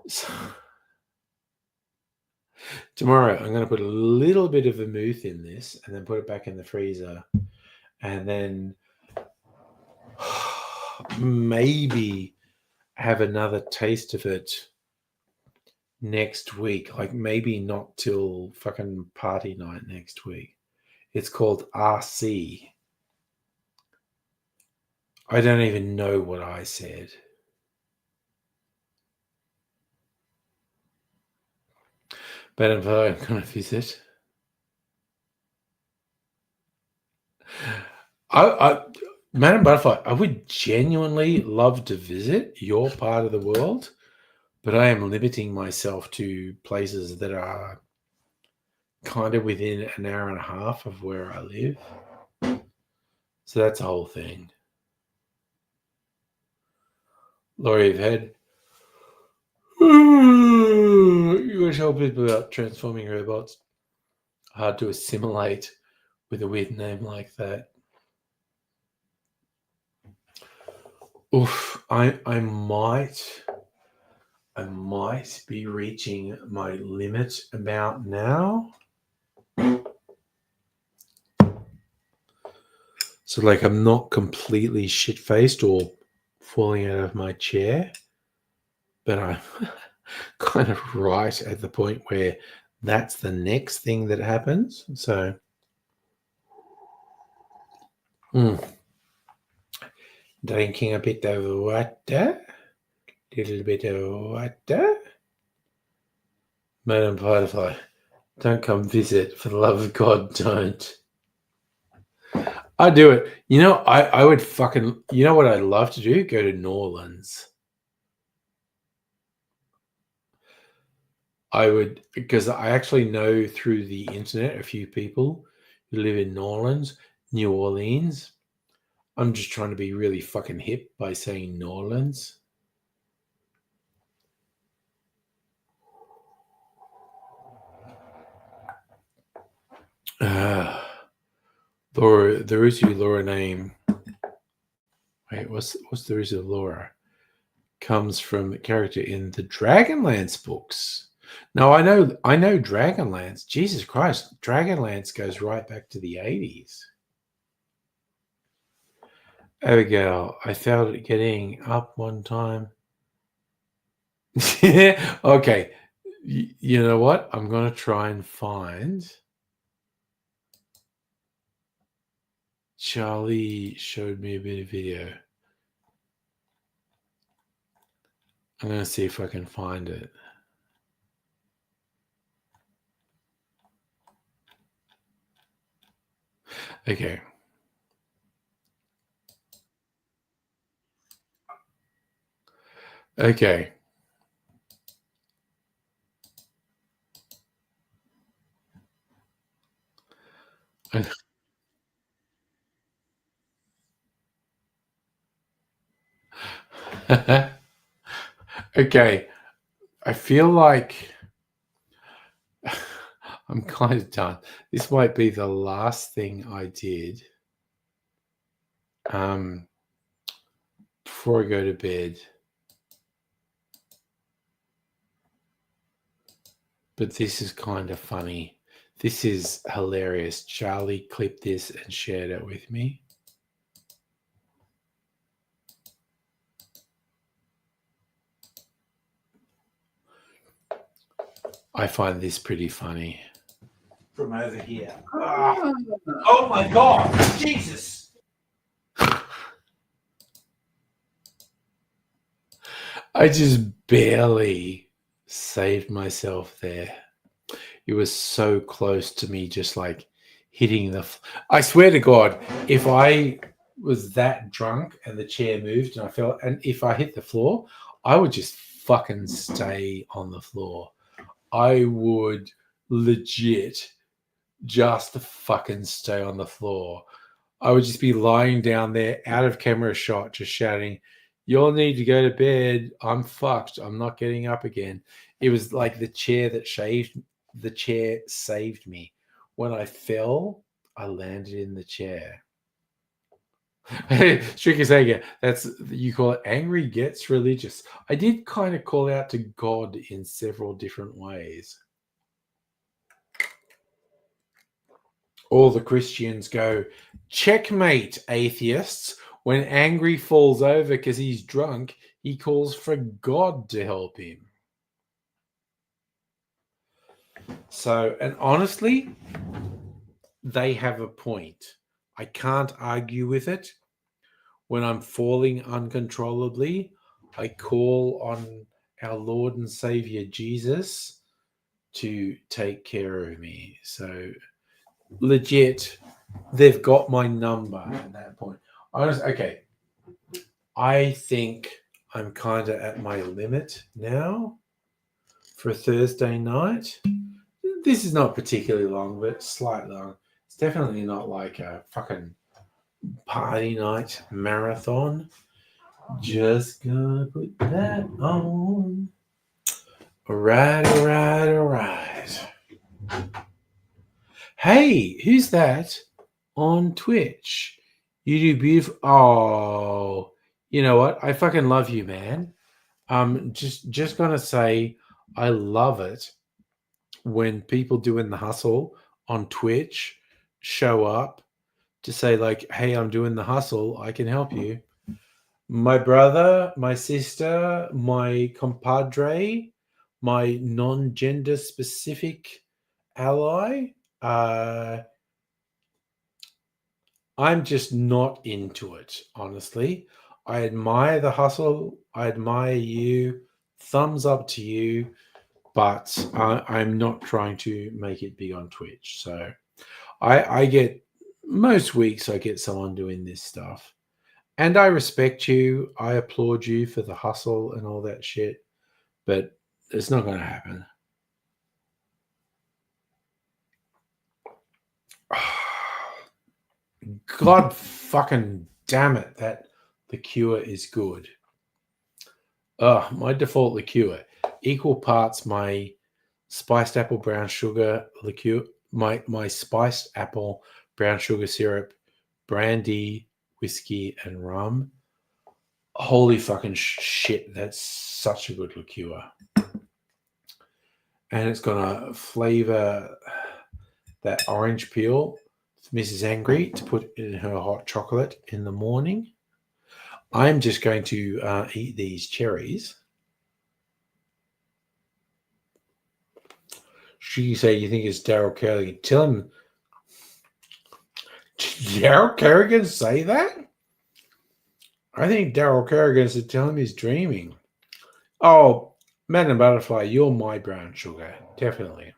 S2: So, tomorrow, I'm going to put a little bit of vermouth in this and then put it back in the freezer. And then maybe have another taste of it next week. Like maybe not till fucking party night next week. It's called RC. I don't even know what I said. But I'm going to visit. Madam Butterfly, I would genuinely love to visit your part of the world, but I am limiting myself to places that are kind of within an hour and a half of where I live. So that's the whole thing. Laurie, you've had... You want to tell people about transforming robots? Hard to assimilate with a weird name like that. Oof, I might be reaching my limit about now. So like I'm not completely shit-faced or falling out of my chair, but I'm kind of right at the point where that's the next thing that happens. So drinking a bit of water. A little bit of water. Madam Butterfly, don't come visit. For the love of God, don't. I do it. You know, I would fucking... You know what I'd love to do? Go to New Orleans. I would, because I actually know through the internet a few people who live in New Orleans. I'm just trying to be really fucking hip by saying New Orleans. Laura, the Rusu Laura name. Wait, what's the Rusu Laura? Comes from a character in the Dragonlance books. No, I know Dragonlance. Jesus Christ, Dragonlance goes right back to the 80s. Abigail, I felt it getting up one time. Okay, you know what? I'm going to try and find. Charlie showed me a bit of video. I'm going to see if I can find it. Okay. Okay. Okay. I feel like I'm kind of done. This might be the last thing I did before I go to bed. But this is kind of funny. This is hilarious. Charlie clipped this and shared it with me. I find this pretty funny. From over here. Oh my God! Jesus! I just barely saved myself there. It was so close to me just like hitting the... I swear to God, if I was that drunk and the chair moved and I fell... And if I hit the floor, I would just fucking stay on the floor. I would legit just fucking stay on the floor. I would just be lying down there out of camera shot, just shouting, "You all need to go to bed. I'm fucked. I'm not getting up again." It was like the chair saved me. When I fell, I landed in the chair. Tricky Sega, that's, you call it angry gets religious. I did kind of call out to God in several different ways. All the Christians go, checkmate, atheists. When angry falls over because he's drunk, he calls for God to help him. So, and honestly, they have a point. I can't argue with it. When I'm falling uncontrollably, I call on our Lord and Savior Jesus to take care of me. So, legit, they've got my number at that point. Okay, I think I'm kind of at my limit now for Thursday night. This is not particularly long, but slightly long. It's definitely not like a fucking party night marathon. Just gonna put that on. All right. Hey, who's that on Twitch? You do beautiful. Oh, you know what? I fucking love you, man. Just gonna say I love it when people doing the hustle on Twitch show up to say like, "Hey, I'm doing the hustle. I can help you." My brother, my sister, my compadre, my non-gender specific ally. I'm just not into it, honestly. I admire the hustle. I admire you. Thumbs up to you. But I'm not trying to make it big on Twitch. So I get, most weeks I get someone doing this stuff. And I respect you. I applaud you for the hustle and all that shit. But it's not going to happen. God fucking damn it, that liqueur is good. My default liqueur. Equal parts my spiced apple brown sugar liqueur, my spiced apple brown sugar syrup, brandy, whiskey, and rum. Holy fucking shit, that's such a good liqueur. And it's gonna flavor that orange peel Mrs. Angry to put in her hot chocolate in the morning. I'm just going to eat these cherries. She said, "You think it's Daryl Kerrigan?" Tell him. Did Daryl Kerrigan say that? I think Daryl Kerrigan said, "Tell him he's dreaming." Oh, Madam Butterfly, you're my brown sugar, definitely.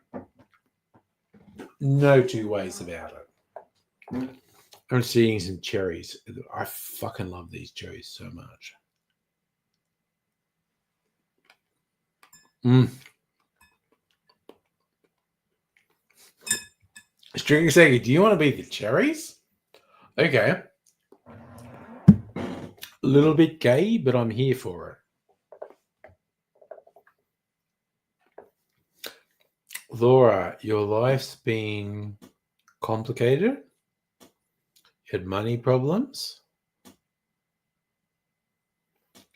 S2: No two ways about it. I'm just eating some cherries. I fucking love these cherries so much. String Segi, do you want to be the cherries? Okay. A little bit gay, but I'm here for it. Laura, your life's been complicated. You had money problems.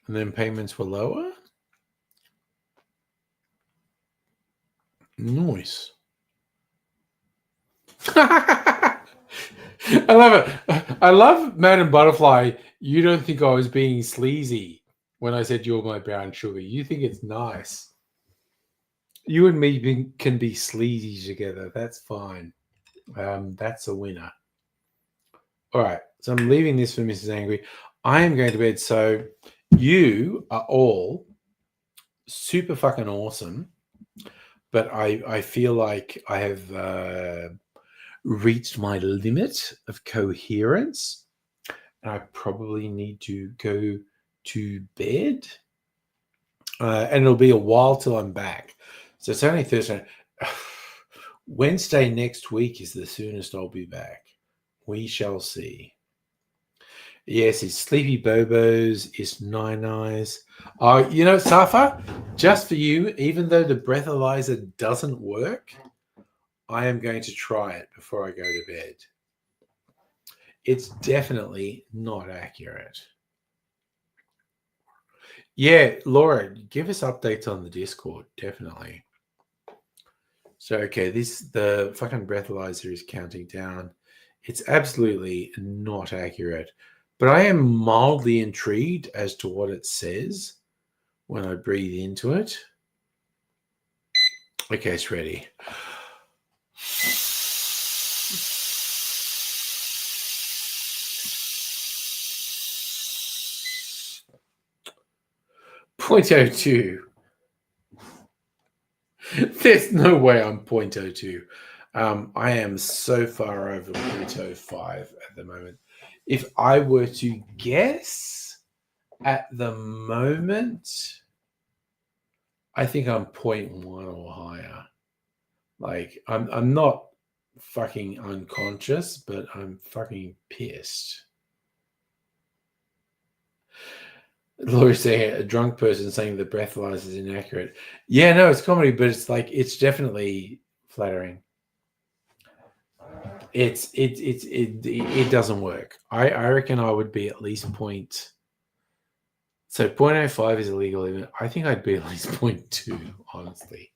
S2: And then payments were lower. Nice. I love it. I love Madam Butterfly. You don't think I was being sleazy when I said you're my brown sugar. You think it's nice. You and me can be sleazy together. That's fine. That's a winner. All right. So I'm leaving this for Mrs. Angry. I am going to bed. So you are all super fucking awesome. But I feel like I have reached my limit of coherence. And I probably need to go to bed. And it'll be a while till I'm back. So it's only Thursday. Wednesday next week is the soonest I'll be back. We shall see. Yes, it's Sleepy Bobos, it's Nine Eyes. You know, Safa, just for you, even though the breathalyzer doesn't work, I am going to try it before I go to bed. It's definitely not accurate. Yeah, Laura, give us updates on the Discord, definitely. So, okay, the fucking breathalyzer is counting down. It's absolutely not accurate. But I am mildly intrigued as to what it says when I breathe into it. Okay, it's ready. .02. There's no way I'm .02. I am so far over .05 at the moment. If I were to guess at the moment, I think I'm 0.1 or higher. Like, I'm not fucking unconscious, but I'm fucking pissed. Laura's saying a drunk person saying the breathalyzer is inaccurate. Yeah, no, it's comedy, but it's like, it's definitely flattering. It doesn't work. I reckon I would be at least point. So 0.05 is a legal limit. I think I'd be at least 0.2, honestly.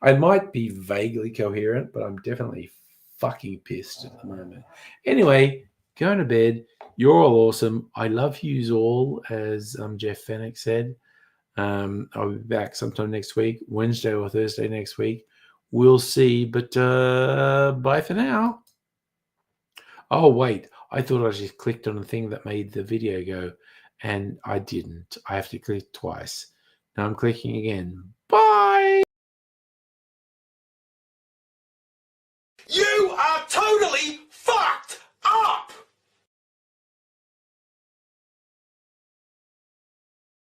S2: I might be vaguely coherent, but I'm definitely fucking pissed at the moment. Anyway, going to bed. You're all awesome. I love yous all, as Jeff Fennick said. I'll be back sometime next week, Wednesday or Thursday next week. We'll see, but bye for now. Oh, wait. I thought I just clicked on the thing that made the video go, and I didn't. I have to click twice. Now I'm clicking again. Bye!
S5: You are totally fucked!